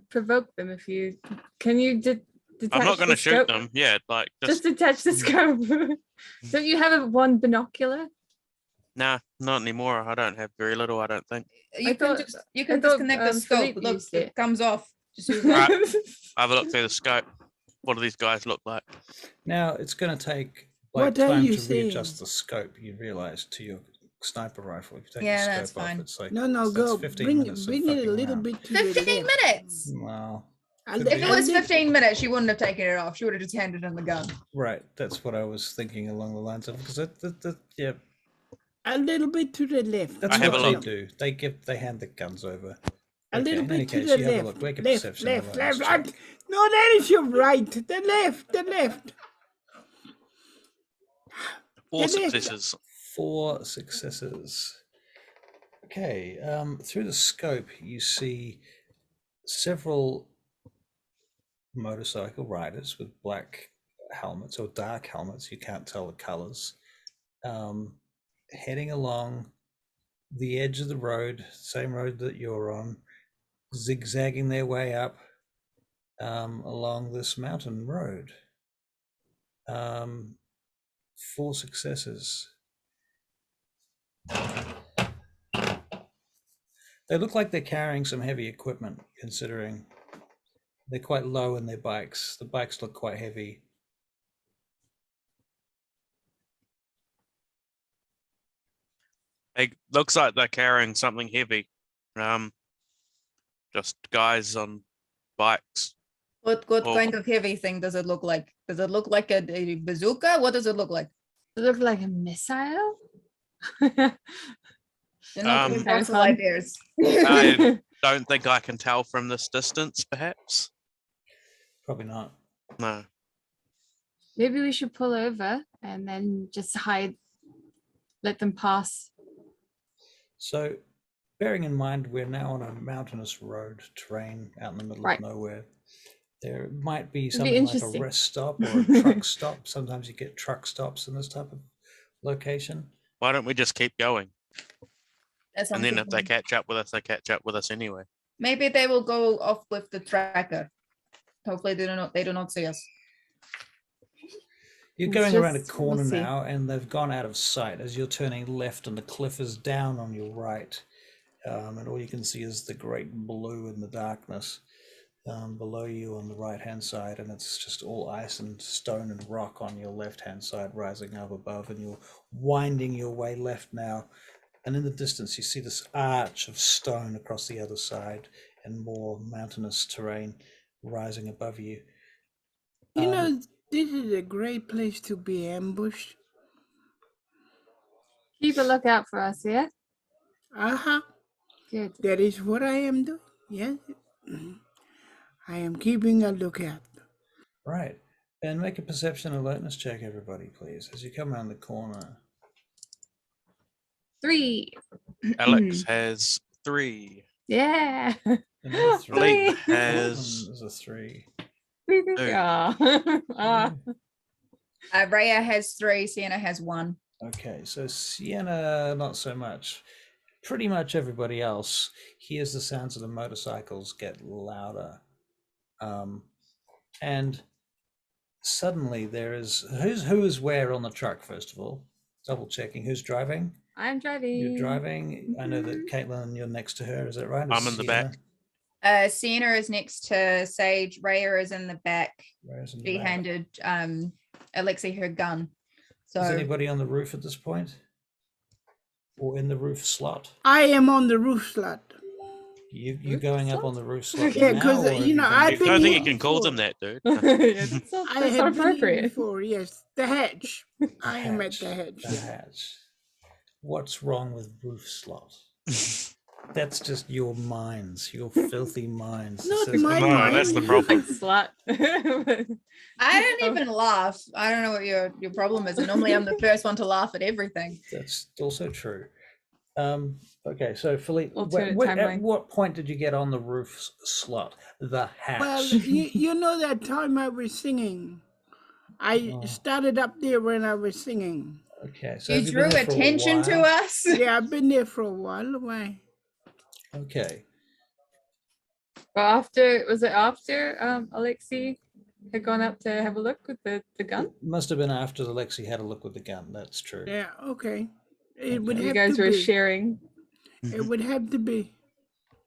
provoke them if you. Can you detach I'm not going the to shoot scope? them. Yeah, like Just just detach the scope. Don't you have one binocular? nah, not anymore. I don't have very little. I don't think. You can thought- just you I can thought, disconnect the scope. Philippe Look, used it it. comes off. Just use it. Right. Have a look through the scope. What do these guys look like? Now it's going to take What like are time you to saying? readjust the scope. You realize to your sniper rifle. If you take Yeah, the that's scope off, fine. it's like No, that's go. 15 Bring minutes of it a fucking little around. bit to the 15 left. minutes. Wow. A Could li- If be. it a was little- 15 minutes, she wouldn't have taken it off. She would have just handed him the gun. Right, that's what I was thinking along the lines of because yeah, A little bit to the left. that's I have what a they look. do. They hand the guns over. A Okay, little in any bit to case, the you have a left. look. Make a Left, perception left, awareness left. check. No, that is your right. The left, the left. 4 It is. successes. 4 successes. Okay, through the scope, you see several motorcycle riders with black helmets or dark helmets. You can't tell the colors. Heading along the edge of the road, same road that you're on, zigzagging their way up along this mountain road. 4 successes. They look like they're carrying some heavy equipment, considering they're quite low in their bikes. The bikes look quite heavy. It looks like they're carrying something heavy. Just guys on bikes. What Oh. kind of heavy thing does it look like? Does it look like a bazooka? What does it look like? Does it look like a missile? They're not Um, universal fun. ideas. I don't think I can tell from this distance, perhaps. Probably not. No. Maybe we should pull over and then just hide, let them pass. So, bearing in mind we're now on a mountainous road, terrain out in the middle Right. of nowhere, there might be be something like a interesting. rest stop or a truck stop. Sometimes you get truck stops in this type of location. Why don't we just keep going? That sounds And then good if to they me. catch up with us, they catch up with us anyway. Maybe they will go off with the tracker. Hopefully they do not see us. You're It's going around a just- corner we'll see. now, and they've gone out of sight as you're turning left, and the cliff is down on your right, and all you can see is the great blue in the darkness below you on the right-hand side, and it's just all ice and stone and rock on your left-hand side, rising up above, and you're winding your way left now, and in the distance you see this arch of stone across the other side, and more mountainous terrain rising above you. You Um, know, this is a great place to be ambushed. Keep a lookout for us, yeah? Uh-huh. Good. That is what I am doing. Yes. I am keeping a lookout. Right. And make a perception alertness check, everybody, please, as you come around the corner. 3. Alex has 3. Yeah. Another 3. Philippe Three. has There's a 3. Ah. Ah. Raya has 3, Sienna has 1. Okay, so Sienna, not so much. Pretty much everybody else hears the sounds of the motorcycles get louder. And suddenly there is, who is where on the truck, first of all? Double checking, who's driving? I'm driving. You're driving. I know that Caitlin, you're next to her, is that right? I'm Is in the Sienna? back. Sienna is next to Sage. Raya is in the back. Where's in the She back? handed Alexei her gun. So Is anybody on the roof at this point? Or in the roof slot? I am on the roof slot. You Roof going up slot? on the roof slot Yeah, now, 'cause, or have you know, been I've I doing been don't think here you can call before. them that, dude. Yeah, that's not, I that's have not been here appropriate. before, yes. The hatch. the I am at the hatch, hatch. the hatch. What's wrong with roof slot? That's just your minds, your filthy minds. Not Says- my No, that's the mind. problem. Like slut. I didn't Oh. even laugh. I don't know what your problem is. And normally I'm the first one to laugh at everything. That's also true. Okay, so Philippe, Alternate at timeline. what point did you get on the roof slot? The hatch. Well, you know that time I was singing. I Oh. started up there when I was singing. Okay, so You have been drew there for a attention to while? us. Yeah, I've been there for a while. Why? Okay, Well, after was it after Alexei had gone up to have a look with the gun? it must have been after Alexei had a look with the gun. That's true. Yeah, okay. It would Okay. You have guys to were be. sharing. It would have to be.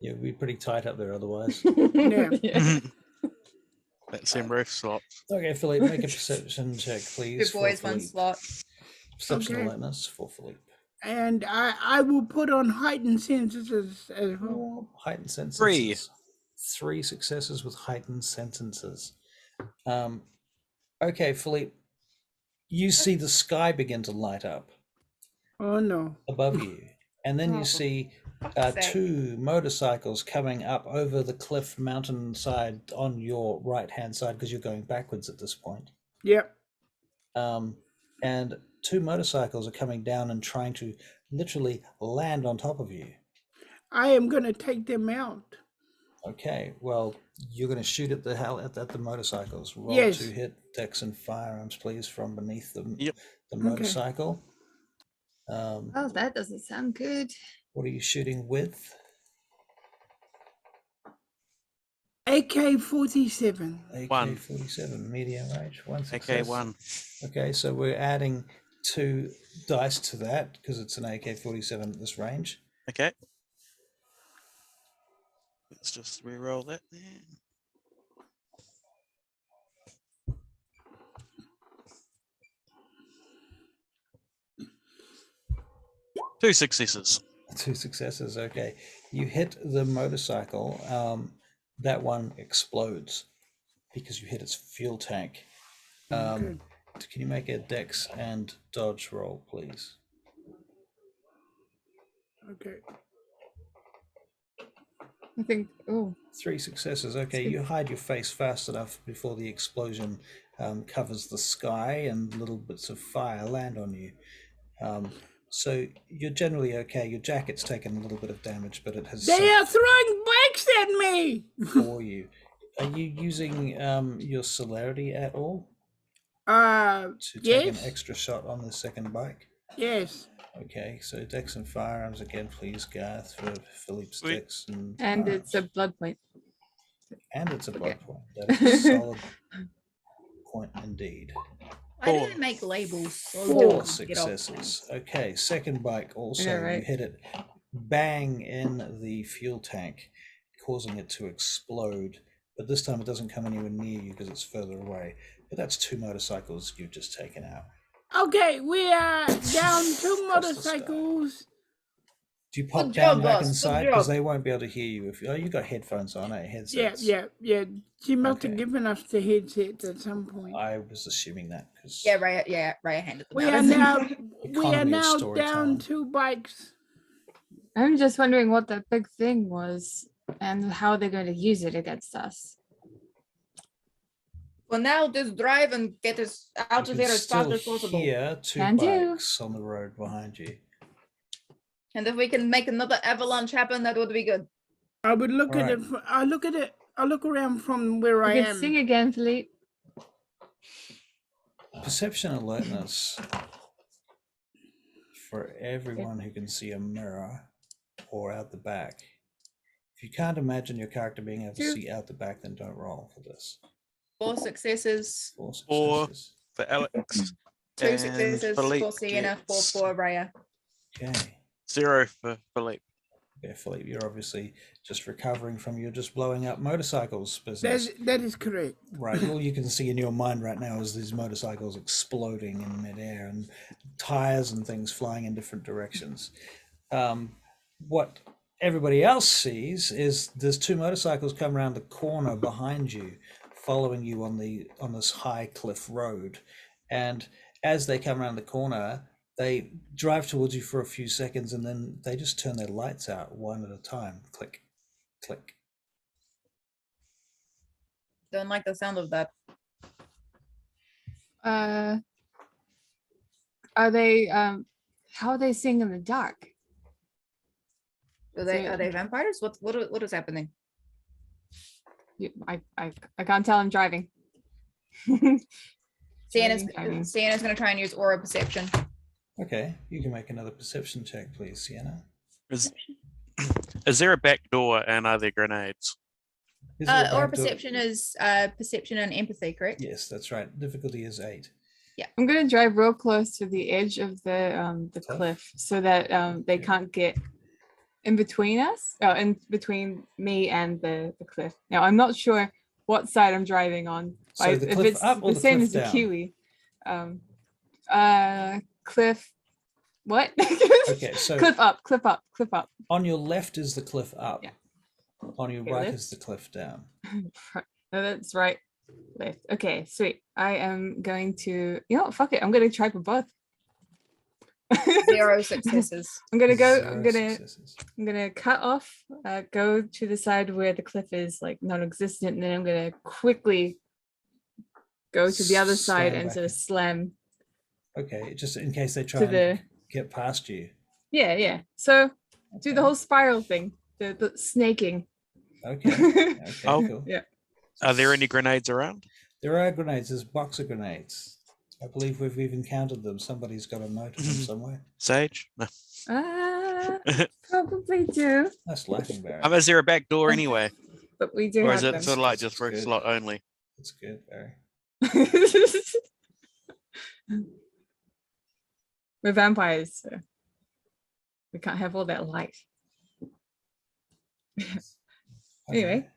Yeah, we'd be pretty tight up there otherwise. Yeah. That's them roof slots. Okay, Philippe, make a perception check, please. Two boys, for one Philippe. slot. Perception Okay. alertness for Philippe. And I will put on heightened senses as well. Heightened sentences. 3. 3 successes with heightened sentences. Okay, Philippe, you see the sky begin to light up Oh no. above you, and then Oh, you for see fuck's sake. 2 motorcycles coming up over the cliff mountainside on your right-hand side because you're going backwards at this point. Yep. And 2 motorcycles are coming down and trying to literally land on top of you. I am gonna take them out. Okay, well, you're going to shoot at the motorcycles. Roll Yes. to hit decks and firearms, please, from beneath the Yep. the motorcycle. Oh, that doesn't sound good. What are you shooting with? AK-47. One. AK-47, medium range, 1 success. AK-1. Okay, so we're adding 2 dice to that because it's an AK-47 at this range. Okay. Let's just re-roll that there. Two successes. 2 successes. Okay, you hit the motorcycle. That one explodes because you hit its fuel tank. Okay. Can you make a dex and dodge roll, please? Okay. I think. Oh, 3 successes. Okay, you hide your face fast enough before the explosion covers the sky and little bits of fire land on you. So you're generally okay. Your jacket's taken a little bit of damage, but it has They sunk are throwing bricks at me. for you. Are you using your celerity at all to take an Yes. extra shot on the second bike? Yes. Okay, so dex and firearms again, please, Garth, for Philippe's Sweet. dex and and firearms. it's a blood point. And it's a blood Okay. point. That is a solid point indeed. I Four. didn't make labels. So 4 don't get off. successes. Okay, second bike also. You right? hit it bang in the fuel tank, causing it to explode. But this time it doesn't come anywhere near you because it's further away. But that's 2 motorcycles you've just taken out. Okay, we are down 2 Across the sky. motorcycles. Do you pop Good down job, back boss. Good inside? Because job. they won't be able to hear you. If you got headphones on, Yeah, headsets. yeah. She must have Okay. given us the headsets at some point. I was assuming that because Yeah, Raya handed them We out. are now Economy of down storytelling. 2 bikes. I'm just wondering what that big thing was and how they're going to use it against us. For now, just drive and get us out you of can there as fast still as possible. hear 2 Can do. bikes on the road behind you. And if we can make another avalanche happen, that would be good. I would look at Alright. it. I look at it. I look around from where I You can am. sing again, Philippe. Perception alertness for everyone who can see a mirror or out the back. If you can't imagine your character being able to Two. see out the back, then don't roll for this. 4 successes, 4 Four. successes. For Alex. 2 And successes Philippe for Sienna, 4 gets for Raya. Okay. 0 for Philippe. Yeah, Philippe, you're obviously just recovering from your just blowing up motorcycles business. That is correct. Right. All you can see in your mind right now is these motorcycles exploding in midair and tires and things flying in different directions. What everybody else sees is there's 2 motorcycles come around the corner behind you, following you on this high cliff road. And as they come around the corner, They drive towards you for a few seconds, and then they just turn their lights out one at a time. Click, click. Don't like the sound of that. Are they how are they seeing in the dark? Are they vampires? What is happening? I can't tell. I'm driving. Sienna's Driving. gonna try and use aura perception. Okay, you can make another perception check, please, Sienna. Is there a back door and are there grenades? Is there a Aura back door? perception is perception and empathy, correct? Yes, that's right. Difficulty is 8. I'm gonna drive real close to the edge of the cliff so that they can't get in between us, in between me and the cliff. Now I'm not sure what side I'm driving on. So the if cliff it's up or the the same cliff as the down? Kiwi. Cliff. What? Okay, so cliff up, cliff up, cliff up. on your left is the cliff up. Yeah. On your Okay, right left. is the cliff down. No, that's right. Left. Okay, sweet. I am going to, fuck it. I'm gonna try for both. 0 successes. I'm gonna go. 0 successes. I'm gonna cut off. Go to the side where the cliff is like non-existent, and then I'm gonna quickly go to the other side Stand and back sort of in. slam Okay, just in case they try to and the. get past you. Yeah. So do Okay. the whole spiral thing, the snaking. Okay. Okay. Oh. Cool. Yeah. Are there any grenades around? There are grenades. There's a box of grenades. I believe we've even counted them. Somebody's got a note of them somewhere. Sage? No. Probably do, That's laughing, Barry. Is there a back door anyway? but we do Or have is it them. sort of like just That's for good. slot only? That's good, Barry. We're vampires, so we can't have all that light. Anyway.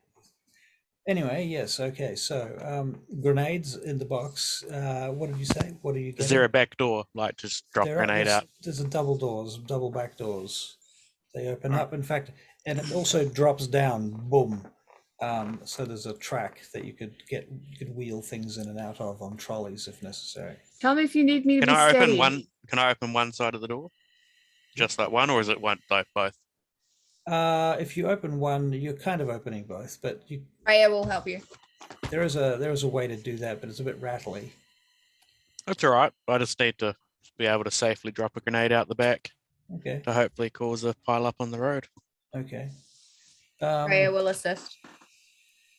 Anyway, yes. Okay. So, grenades in the box. What did you say? What are you getting? Is there a back door? Like just drop grenade out? There's a double back doors. They open up. In fact, and it also drops down. Boom. So there's a track that you could wheel things in and out of on trolleys if necessary. Tell me if you need me to Can be I steady. open one? Can I open one side of the door? Just like one, or is it one like both? If you open one, you're kind of opening both, but Raya will help you. there is a way to do that, but it's a bit rattly. That's all right. I just need to be able to safely drop a grenade out the back Okay. to hopefully cause a pile up on the road. Okay. Raya will assist.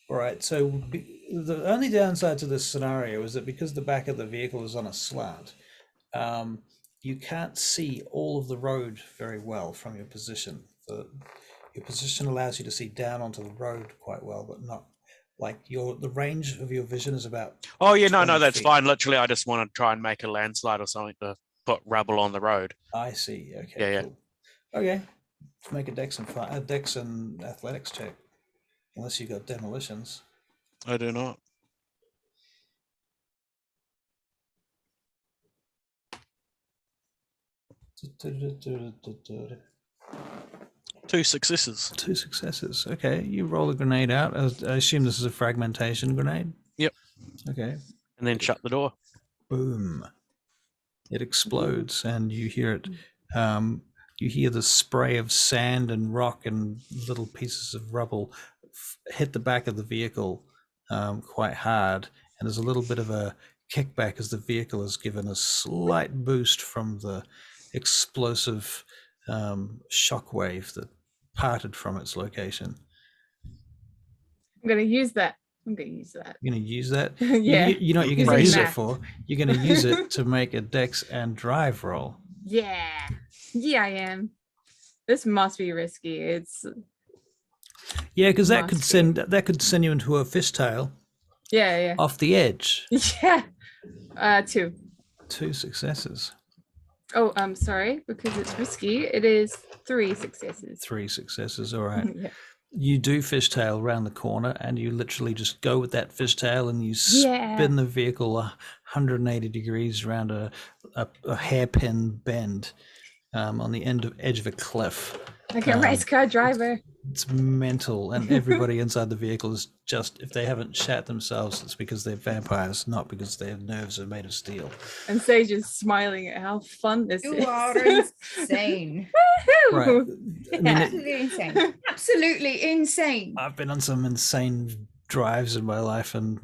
All right. So the only downside to this scenario is that because the back of the vehicle is on a slant, you can't see all of the road very well from your position. Your position allows you to see down onto the road quite well, but not like the range of your vision is about. Oh yeah, no, 20 that's feet. fine. Literally, I just want to try and make a landslide or something to put rubble on the road. I see. Okay. Yeah, Cool. Okay. Let's make a dex and athletics check, unless you've got demolitions. I do not. Two successes. 2 successes. Okay, you roll a grenade out. I assume this is a fragmentation grenade. Yep. Okay. And then shut the door. Boom. It explodes, and you hear it. You hear the spray of sand and rock and little pieces of rubble hit the back of the vehicle quite hard, and there's a little bit of a kickback as the vehicle is given a slight boost from the explosive shockwave that parted from its location. I'm gonna use that. I'm gonna use that. You're going to use that? Yeah. You know what you're going to Using use it math. for? You're going to use it to make a dex and drive roll. Yeah. Yeah, I am. This must be risky. It's Yeah, because that Must be. could send you into a fishtail yeah. off the edge. Yeah. 2. 2 successes. Oh, I'm sorry, because it's risky. It is 3 successes. 3 successes. All right. Yeah. You do fishtail around the corner, and you literally just go with that fishtail, and you Yeah. spin the vehicle 180 degrees around a hairpin bend on the edge of a cliff. Like a race car driver. It's mental, and everybody inside the vehicle is just, if they haven't shat themselves, it's because they're vampires, not because their nerves are made of steel. And Sage is smiling at how fun this You is. are insane. Right. I mean, Absolutely insane. Absolutely insane. I've been on some insane drives in my life, and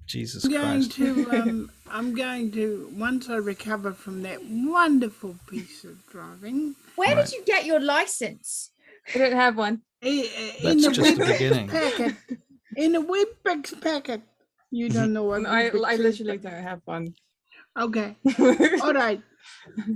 Jesus Christ. I'm going to, once I recover from that wonderful piece of driving. Where Right. did you get your license? I don't have one. In That's just the beginning. packet. In a Whippix packet. You don't know what I Weet-Bix is. literally don't have one. Okay. All right.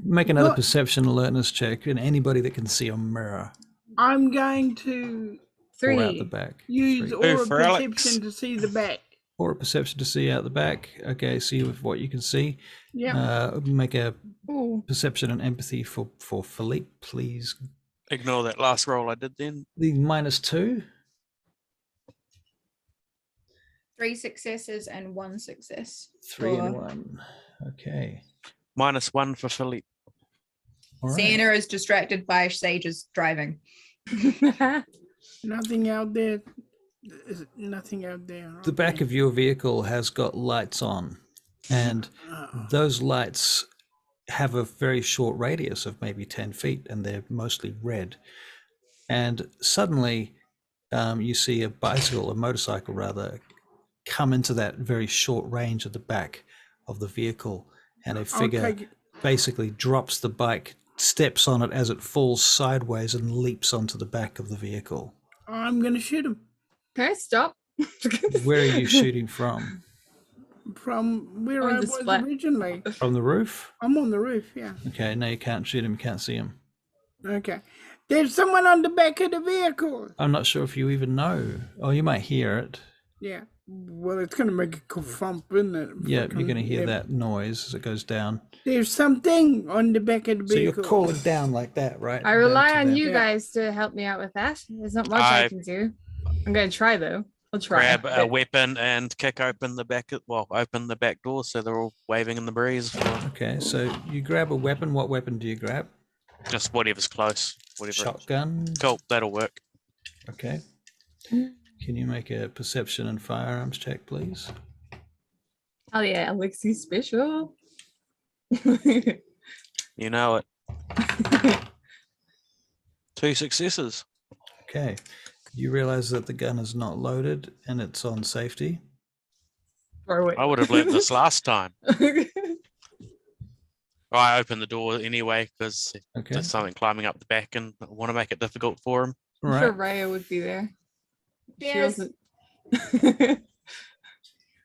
Make another What? perception alertness check, and anybody that can see a mirror I'm going to or out the 3. back. use Three. aura for Alex. perception to see the back. Or a perception to see out the back. Okay, see with what you can see. Yeah. Make a Ooh. perception and empathy for Philippe, please. Ignore that last roll I did then. The -2. 3 successes and 1 success. 3 and for- 1. Okay. -1 for Philippe. All right. Sienna is distracted by Sage's driving. Nothing out there. There's nothing out there. The back of your vehicle has got lights on, and those lights have a very short radius of maybe 10 feet, and they're mostly red. And suddenly you see a motorcycle rather, come into that very short range at the back of the vehicle, and a figure basically drops the bike, steps on it as it falls sideways, and leaps onto the back of the vehicle. I'm going to shoot him. Can I stop? Where are you shooting from? From where On I the was splat. originally. From the roof? I'm on the roof, yeah. Okay, no, you can't shoot him, you can't see him. Okay. There's someone on the back of the vehicle. I'm not sure if you even know. Oh, you might hear it. Yeah. Well, it's going to make a thump, isn't it? Yeah, Fucking- you're going to hear yeah. that noise as it goes down. There's something on the back of the So you're vehicle. calling down like that, right? I Down rely to on them. you Yeah. guys to help me out with that. There's not much I I- can do. I'm going to try, though. I'll try. Grab a weapon and kick open the back. Open the back door so they're all waving in the breeze. Okay, so you grab a weapon. What weapon do you grab? Just whatever's close. Whatever. Shotgun. Cool, that'll work. Okay. Can you make a perception and firearms check, please? Oh, yeah. Alexi special. You know it. 2 successes. Okay. You realize that the gun is not loaded and it's on safety. Throw it. I would have learned this last time. I opened the door anyway because Okay. there's something climbing up the back and I want to make it difficult for him. I'm Right. sure Raya would be there. She Yes. wasn't.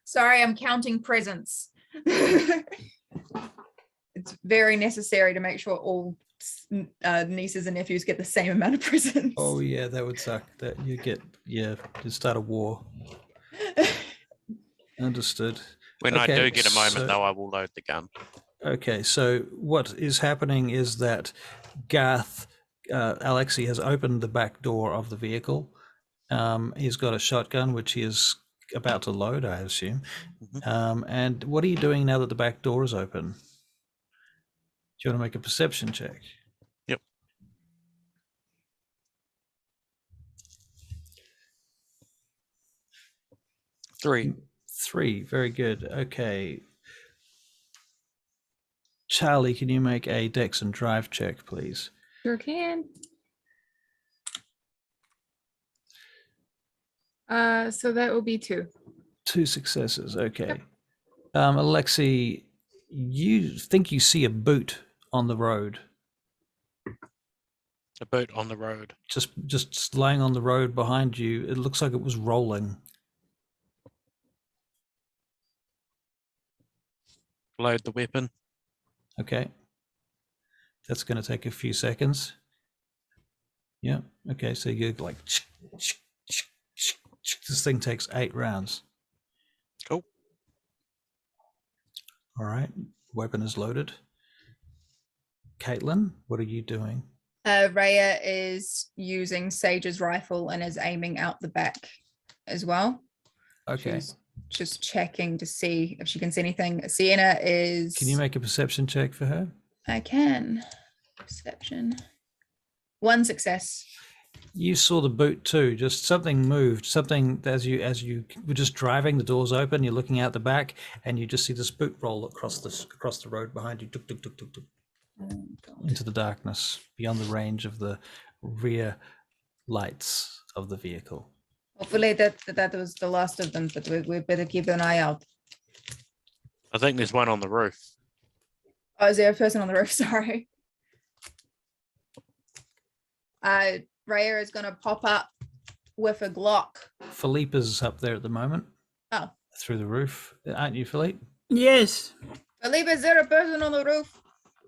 Sorry, I'm counting presents. It's very necessary to make sure all nieces and nephews get the same amount of presents. Oh yeah, that would suck. That you start a war. Understood. When I Okay, do get a moment so- though, I will load the gun. Okay, so what is happening is that Garth, Alexi has opened the back door of the vehicle. He's got a shotgun, which he is about to load, I assume. And what are you doing now that the back door is open? Do you want to make a perception check? Yep. Three. 3, very good. Okay. Charlie, can you make a Dex and Drive check, please? Sure can. So that will be 2. 2 successes, okay. Alexi, you think you see a boot on the road, A boat on the road. just lying on the road behind you. It looks like it was rolling. Load the weapon. Okay. That's going to take a few seconds. Yeah. Okay. So you're like, this thing takes 8 rounds. Cool. All right. Weapon is loaded. Caitlin, what are you doing? Raya is using Sage's rifle and is aiming out the back as well. Okay. She's just checking to see if she can see anything. Sienna is. Can you make a perception check for her? I can. Perception. 1 success. You saw the boot too. Just something moved. Something as you were just driving. The doors open. You're looking out the back, and you just see this boot roll across the road behind you, tuk, tuk, tuk, tuk, tuk, into the darkness beyond the range of the rear lights of the vehicle. Hopefully that was the last of them, but we better keep an eye out. I think there's one on the roof. Oh, is there a person on the roof? Sorry. Raya is gonna pop up with a Glock. Philippe is up there at the moment. Oh. Through the roof, aren't you, Philippe? Yes, Philippe, is there a person on the roof?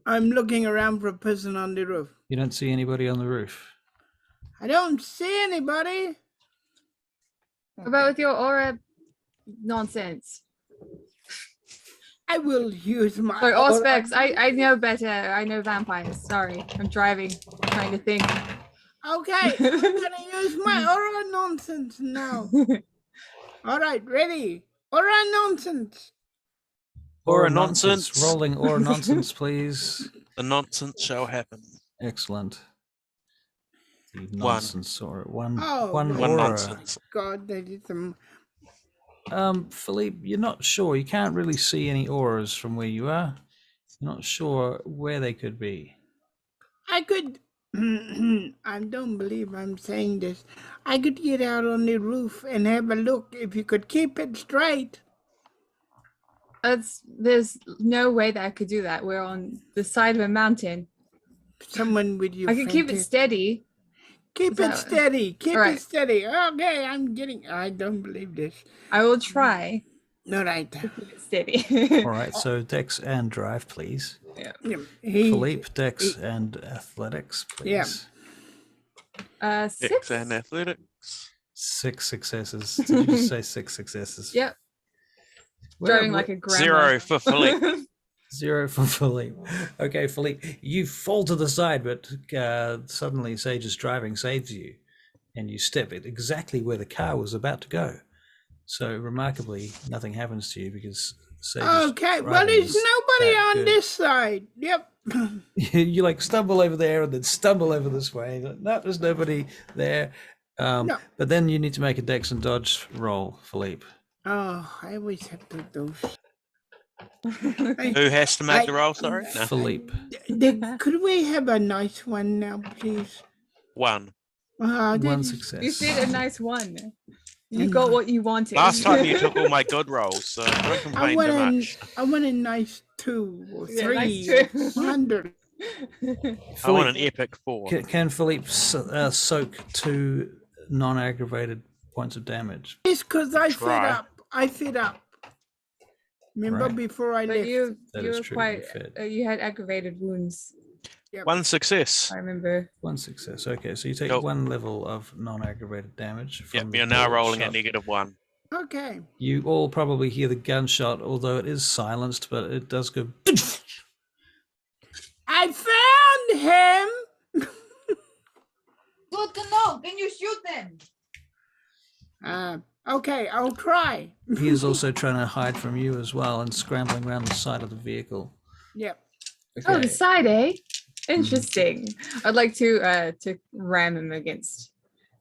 I'm looking around for a person on the roof. You don't see anybody on the roof. I don't see anybody. What about with your aura nonsense? I will use my. Sorry, aura. Auspex, I know better. I know vampires. Sorry, I'm driving, trying to think. Okay, I'm gonna use my aura nonsense now. All right, ready? Aura nonsense. Aura nonsense. Rolling aura nonsense, please. The nonsense shall happen. Excellent. The One. nonsense aura. One Oh, one One aura. nonsense. God, they did some. Philippe, you're not sure. You can't really see any auras from where you are. You're not sure where they could be. I could. I don't believe I'm saying this. I could get out on the roof and have a look if you could keep it straight. There's no way that I could do that. We're on the side of a mountain. Someone with you. I can keep it steady. Keep Is it that- steady. Keep Alright. it steady. Okay, I don't believe this. I will try All right. to keep it steady. All right, so Dex and Drive, please. Yeah, Philippe, Dex and Athletics, please. Yeah. 6. Dex and athletics. 6 successes. Did you just say 6 successes? Yep. Well, Driving like a grandma. 0 for Philippe. 0 for Philippe. Okay, Philippe, you fall to the side, but suddenly Sage's driving saves you, and you step at exactly where the car was about to go. So remarkably, nothing happens to you because Sage's Okay, well, driving there's is nobody that on good. this side. Yep. You like stumble over there and then stumble over this way. No, there's nobody there. No. But then you need to make a Dex and Dodge roll, Philippe. Oh, I always have to do those. Who has to make the roll? Sorry. No. Philippe. Could we have a nice one now, please? 1. One You success. did a nice one. You got what you wanted. Last time you took all my good rolls, so don't I complain want too a, much. I want a nice 2 or Yeah, 3 nice or 100. I want an epic 4. Can Philippe soak 2 non-aggravated points of damage? It's because I fit Try. up. I fit up. Remember Right. before I But left? you That you is were true, quite you fit. you had aggravated wounds. 1 success. I remember. 1 success. Okay, so you take Cool. 1 level of non-aggravated damage. From Yep, the you're now bullet rolling shot. at -1. Okay. You all probably hear the gunshot, although it is silenced, but it does go. I found him. Good to know. Can you shoot them? Okay, I'll try. He is also trying to hide from you as well and scrambling around the side of the vehicle. Yep. Oh, Okay. the side, eh? Interesting. I'd like to ram him against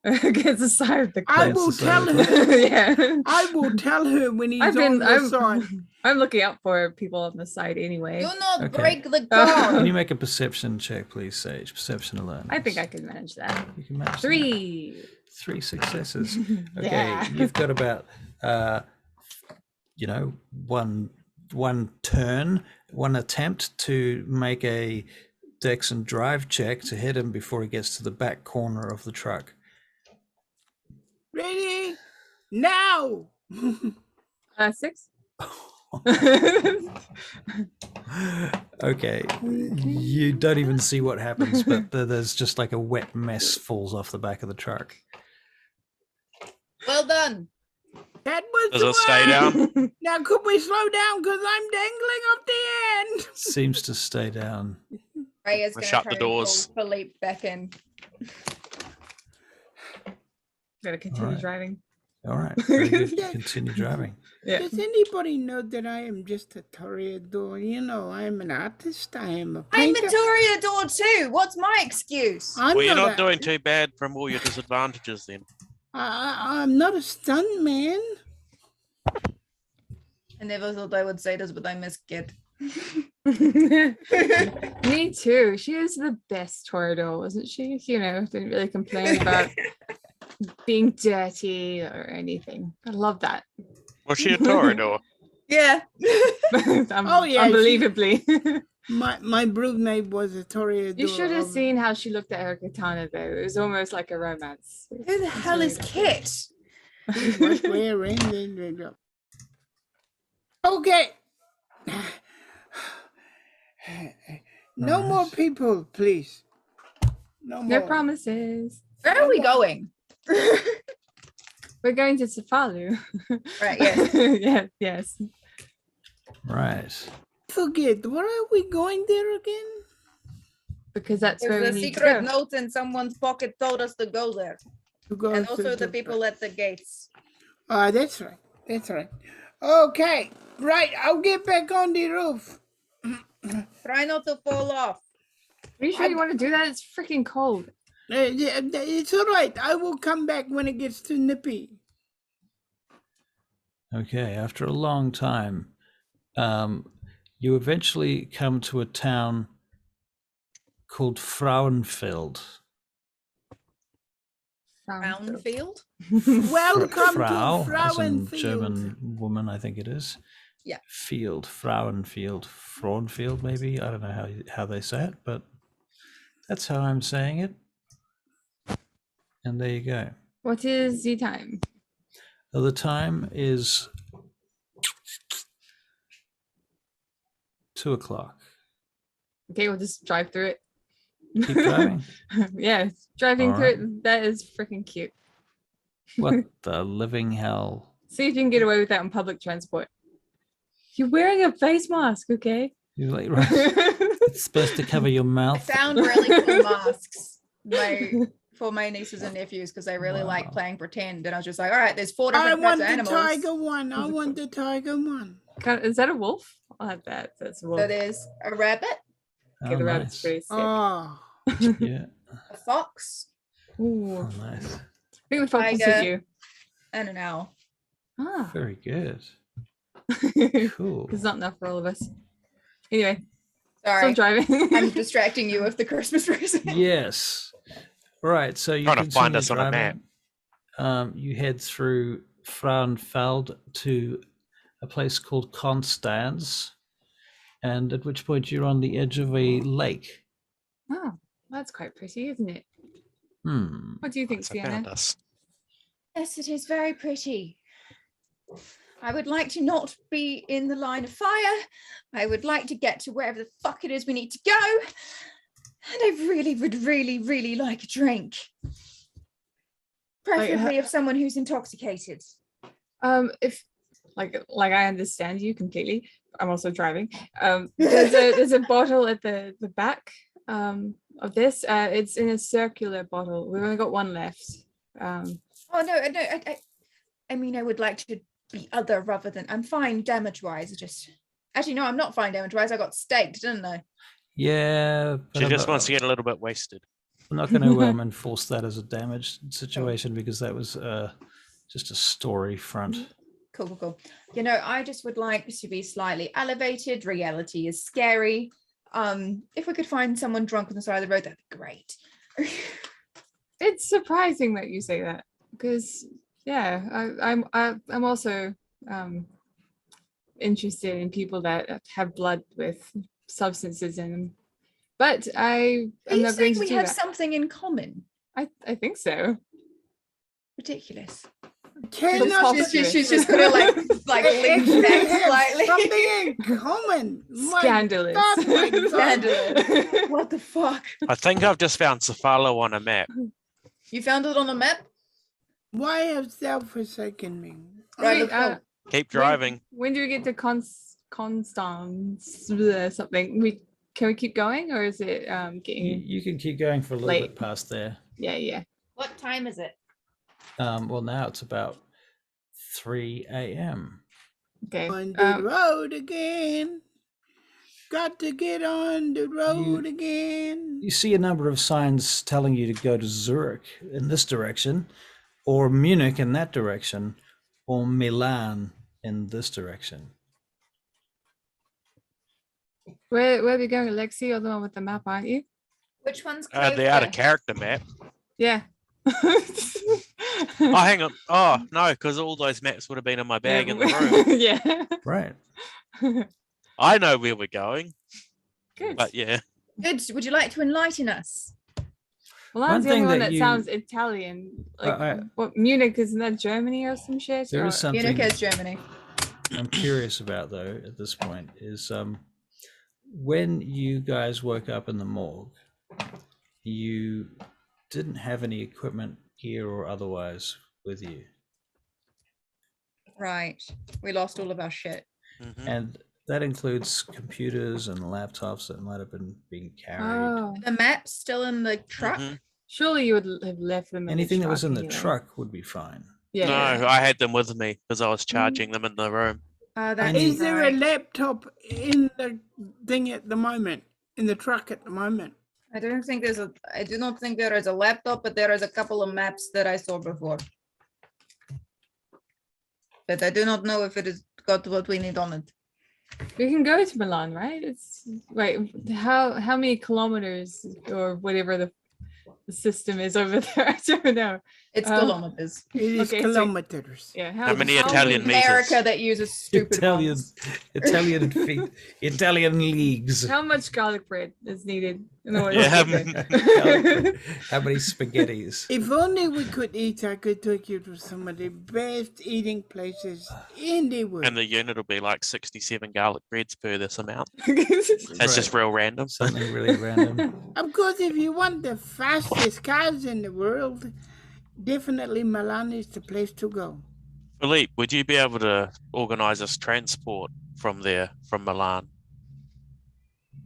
the side of the I cliff. will That's the side tell of the her. Yeah. I will tell her when he's on the side. I'm looking out for people on the side anyway. Do not Okay. break the Oh. car. Can you make a perception check, please, Sage? Perception alone. I think I can manage that. You can manage that. 3. 3 successes. Okay, Yeah. you've got about, one turn, one attempt to make a Dex and Drive check to hit him before he gets to the back corner of the truck. Ready? Now. 6. Okay, you don't even see what happens, but there's just like a wet mess falls off the back of the truck. Well done. That was Does the it stay one. down? Now, could we slow down? Because I'm dangling up the end. Seems to stay down. Raya's We'll gonna shut try the and pull doors. Philippe back in. Gotta continue Alright. driving. All right. Very good. Yeah. Continue driving. Yeah. Does anybody know that I am just a toreador? You know, I'm an artist. I am a I'm painter. a toreador too. What's my excuse? I'm Well, you're not a- doing too bad from all your disadvantages then. I'm not a stunt man. I never thought I would say this, but I miss Kit. Me too. She is the best toreador, wasn't she? You know, didn't really complain about being dirty or anything. I love that. Was she a toreador? Yeah. Oh, yeah, she- Unbelievably. My broodmaid was a toreador. You should have of- seen how she looked at her katana though. It was almost like a romance. Who the It's hell really is lovely. Kit? was wearing. Okay. No more Alright. people, please. No more. No promises. Where are we going? We're going to Safalu. Right, yes. Yeah, yes. Right. Forget, where are we going there again? Because that's where There's we a need to secret go. note in someone's pocket told us to go there. To go And to also the people at the gates. That's right. That's right. Okay. Right. I'll get back on the roof. Try not to fall off. Are you sure you want to do that? It's freaking cold. Yeah, it's all right. I will come back when it gets too nippy. Okay. After a long time, you eventually come to a town called Frauenfeld. Brownfield? Welcome Frau, to as in Frauenfeld. German woman, I think it is. Yeah. Field, Frauenfield, Frauenfield, maybe. I don't know how they say it, but that's how I'm saying it. And there you go. What is the time? The time is 2:00. Okay, we'll just drive through it. Keep driving. Yeah, driving All through right. it. That is freaking cute. What the living hell? See if you can get away with that on public transport. You're wearing a face mask, okay? You're like, right. It's supposed to cover your mouth. Found really cool masks for my nieces and nephews because they really like Wow. playing pretend. And I was just like, all right, there's 4 I different types want of the animals. tiger one. I want the tiger one. Is that a wolf? I'll have that. That's a wolf. So there's a rabbit, Okay, Oh, the rabbit's nice. pretty sick. Oh. Yeah. a fox, Ooh, Oh, nice. I think the fox will suit tiger. you. and an owl. Ah, Very good. it's Cool. not enough for all of us. Anyway, Sorry, still driving. I'm distracting you with the Christmas present. Yes. Right. So you Trying to find continue us on a map. driving. You head through Frauenfeld to a place called Constance, and at which point you're on the edge of a lake. Oh, that's quite pretty, isn't it? Hmm. What do you think, Once I found Sienna? us. Yes, it is very pretty. I would like to not be in the line of fire. I would like to get to wherever the fuck it is we need to go. And I really would really like a drink. Preferably of someone who's intoxicated. If like I understand you completely. I'm also driving. There's a bottle at the back of this. It's in a circular bottle. We've only got one left. Oh no, I mean I would like to be other rather than I'm fine damage-wise. Actually no, I'm not fine damage-wise. I got staked, didn't I? Yeah. But She I'm just not- wants to get a little bit wasted. I'm not going to enforce that as a damaged situation because that was just a story front. Cool. You know, I just would like to be slightly elevated. Reality is scary. If we could find someone drunk on the side of the road, that'd be great. It's surprising that you say that because yeah, I'm also interested in people that have blood with substances in them, but I Are am you not going saying to we do have that. something in common? I think so. Ridiculous. Cannot She's just gonna like lean Actually back have slightly. something in common. My Scandalous. God, my God. Scandalous. What the fuck? I think I've just found Cephalo on a map. You found it on a map? Why have thou forsaken me? Right, Wait, let's go. Keep driving. When do we get to Constance something? Can we keep going or is it getting You can keep going for a little Late. bit past there. yeah. What time is it? Well, now it's about 3 a.m. Okay. On the road again. Got to get on the road again. You see a number of signs telling you to go to Zurich in this direction, or Munich in that direction, or Milan in this direction. Where are we going, Alexi? You're the one with the map, aren't you? Which one's closer? The out of character map. Yeah. Oh, hang on. Oh, no, because all those maps would have been in my bag in the room. Yeah. Right. I know where we're going, Good. but yeah. Good. Would you like to enlighten us? Well, that's One the only thing one that that you- sounds Italian. Like, I- what, Munich, isn't that Germany or some shit? There is Or- something Munich is Germany. I'm curious about, though, at this point, is when you guys woke up in the morgue, you didn't have any equipment, gear or otherwise, with you. Right. We lost all of our shit. Mhm. And that includes computers and laptops that might have been being carried. Oh, The map's still in the truck. Mhm. surely you would have left them in Anything the that was truck in the anyway. truck would be fine. Yeah. No, I had them with me because I was charging them in the room. That's Is there a right. laptop in the thing at the moment? In the truck at the moment? I do not think there is a laptop, but there is a couple of maps that I saw before. But I do not know if it has got what we need on it. We can go to Milan, right? It's wait, how many kilometers or whatever the system is over there? I don't know. It's Um, kilometers. It is Okay, so- kilometers. Yeah. How many Italian meters? America that uses stupid Italian, ones. Italian feet, Italian leagues. How much garlic bread is needed in order Yeah, to get there? How many spaghettis? If only we could eat, I could take you to some of the best eating places in the world. And the unit will be like 67 garlic breads per this amount. It's That's just real random. Something really random. Of course, if you want the fastest cars in the world, definitely Milan is the place to go. Philippe, would you be able to organise us transport from there, from Milan?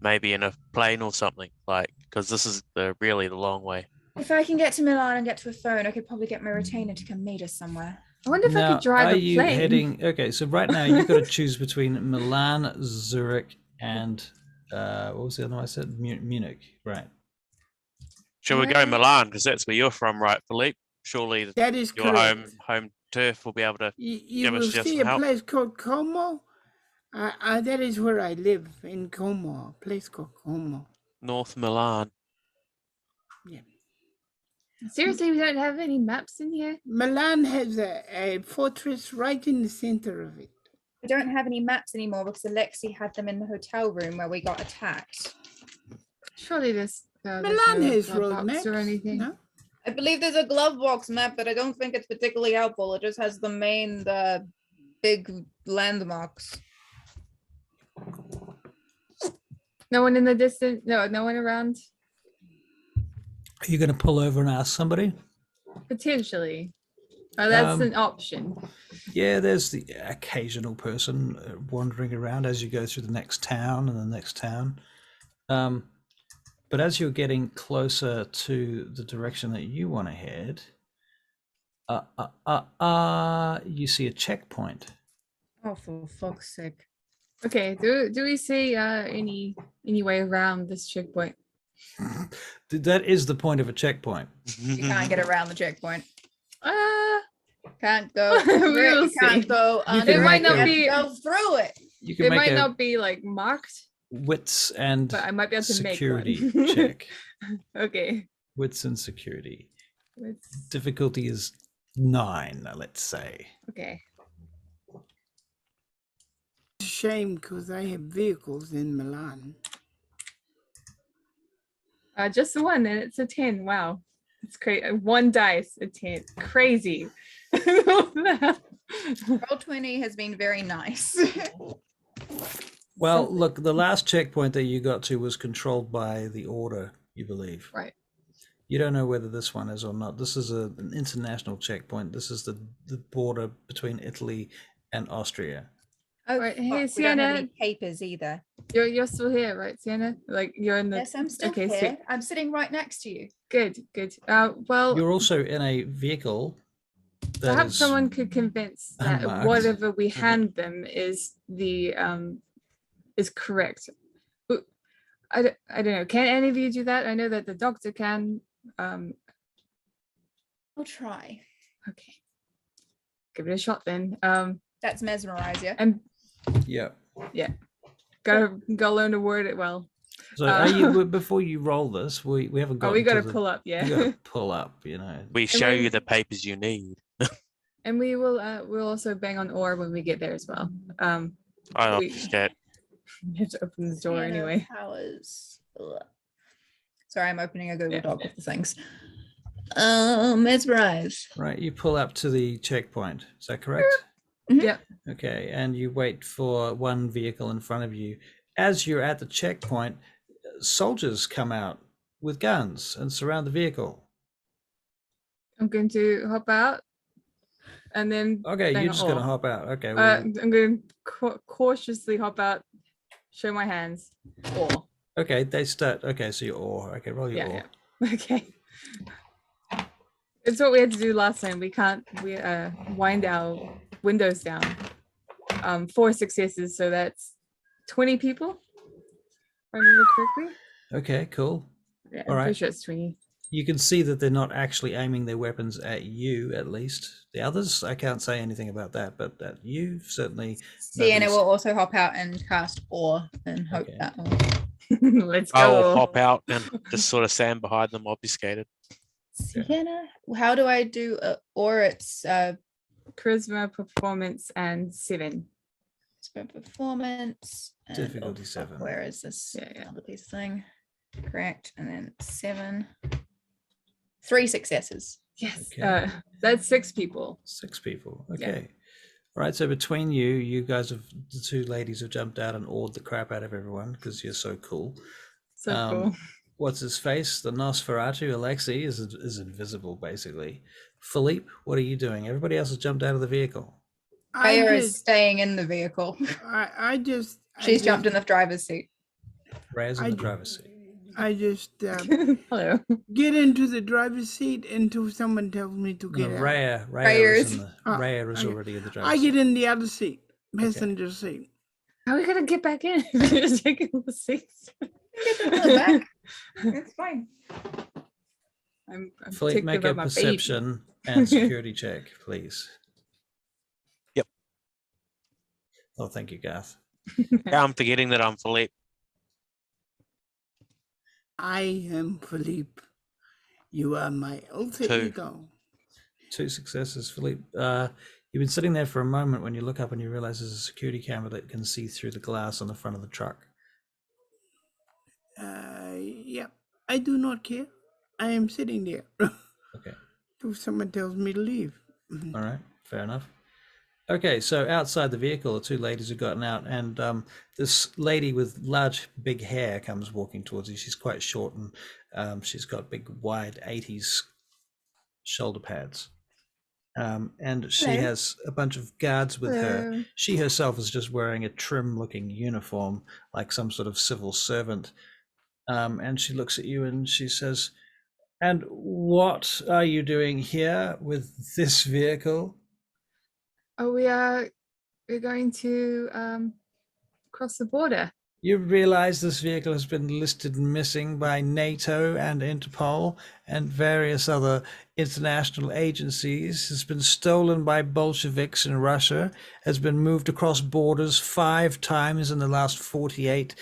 Maybe in a plane or something, like, because this is really the long way. If I can get to Milan and get to a phone, I could probably get my retainer to come meet us somewhere. I wonder if I Now, could drive are a you plane. heading? Okay, so right now you've got to choose between Milan, Zurich, and what was the other one I said? Munich, right? Shall we go Milan? Because that's where you're from, right, Philippe? Surely That is your correct. home turf will be able to. You give us will just see some a help. place called Como. That is where I live, in Como, a place called Como. North Milan. Yeah. Seriously, we don't have any maps in here. Milan has a fortress right in the center of it. We don't have any maps anymore because Alexi had them in the hotel room where we got attacked. Surely this. Milan has road maps maps. or anything. No? I believe there's a glove box map, but I don't think it's particularly helpful. It just has the main, big landmarks. No one in the distance. No one around. Are you going to pull over and ask somebody? Potentially. Oh, that's Um, an option. Yeah, there's the occasional person wandering around as you go through the next town and the next town. But as you're getting closer to the direction that you want to head, you see a checkpoint. Oh, for fuck's sake. Okay. Do we see any way around this checkpoint? That is the point of a checkpoint. You can't get around the checkpoint. Can't go. We'll over it, you can't see. go under can it, might you not have to be- go through it. You can It make might a not be like marked, wits and but I might be able to security make one. check. Okay. Wits and security. Let's, Difficulty is 9, let's say. okay. Shame, because I have vehicles in Milan. Just the one, and it's a 10. Wow. It's crazy. One dice, a 10. Crazy. Roll20 has been very nice. Well, look, the last checkpoint that you got to was controlled by the Order, you believe. Right. You don't know whether this one is or not. This is an international checkpoint. This is the border between Italy and Austria. Oh, Right, fuck, hey, we don't have Sienna. any papers either. You're still here, right, Sienna? Like you're in the Yes, I'm still okay, here. sweet. I'm sitting right next to you. Good. Well, You're also in a vehicle that Perhaps is someone could convince that unmarked. whatever we Mhm. hand them is the is correct. I don't know. Can any of you do that? I know that the doctor can. I'll try. Okay. Give it a shot then. That's mesmerize, yeah? And Yeah. gotta learn to word it well. So are you, before you roll this, we haven't got. Oh, we gotta pull up, yeah. You gotta pull up, you know. We show then- you the papers you need. And we will we'll also bang on ore when we get there as well. I We- understand. We have to open the door Piano anyway. Powers. Ugh. Sorry, I'm opening a Google Yeah. Doc with the things. Mesmerize. Right, you pull up to the checkpoint. Is that correct? Mhm. Yeah. Okay, and you wait for one vehicle in front of you. As you're at the checkpoint, soldiers come out with guns and surround the vehicle. I'm going to hop out and then Okay, bang you're on just gonna ore. hop out. Okay, I'm going to cautiously hop out, show my hands. Or okay, they start. Okay, so your ore. Okay, roll your Yeah, ore. okay. It's what we had to do last time. We can't wind our windows down. 4 successes, so that's 20 people. If I remember correctly. Okay, cool. Yeah, All I'm right. pretty sure it's 20. You can see that they're not actually aiming their weapons at you, at least. The others, I can't say anything about that, but at you, certainly. Sienna nobody's- will also hop out and cast Ore and hope Okay. that will. Let's I will go. hop out and just sort of stand behind them, obfuscated. Sienna, how do I do Ore? It's Charisma, performance, and 7. performance. and- Difficulty oh, 7. Where is this Yeah. other piece thing? Correct. And then 7. 3 successes. Yes. Okay. That's 6 people. 6 people. Yeah. Okay. All right. So between you guys have, the 2 ladies have jumped out and awed the crap out of everyone because you're so cool. So cool. What's his face? The Nosferatu, Alexei, is invisible basically. Philippe, what are you doing? Everybody else has jumped out of the vehicle. Freya is staying in the vehicle. She's jumped in the driver's seat. Ray's in I the d- driver's seat. I just Hello. get into the driver's seat until someone tells me to No, get out. Raya is, Freya's- Raya is I- already in the driver's I seat. get in the other seat, passenger seat. How are we gonna get back in? We're just taking the seats. Get them in the back. It's fine. I'm Philippe, ticked make a about my baby. perception and security check, please. Yep. Oh, thank you, Garth. Yeah, I'm forgetting that I'm Philippe. I am Philippe. You are my alter 2. ego. 2 successes, Philippe. You've been sitting there for a moment when you look up and you realize there's a security camera that can see through the glass on the front of the truck. Yeah, I do not care. I am sitting there Okay. till someone tells me to leave. All right, fair enough. Okay, so outside the vehicle, the 2 ladies have gotten out, and this lady with large, big hair comes walking towards you. She's quite short, and she's got big, wide 80s shoulder pads. And she Hello. has a bunch of guards with her. Hello. She herself is just wearing a trim-looking uniform, like some sort of civil servant. And she looks at you and she says, "And what are you doing here with this vehicle?" Oh, we're going to cross the border. You realize this vehicle has been listed missing by NATO and Interpol and various other international agencies, has been stolen by Bolsheviks in Russia, has been moved across borders 5 times in the last 48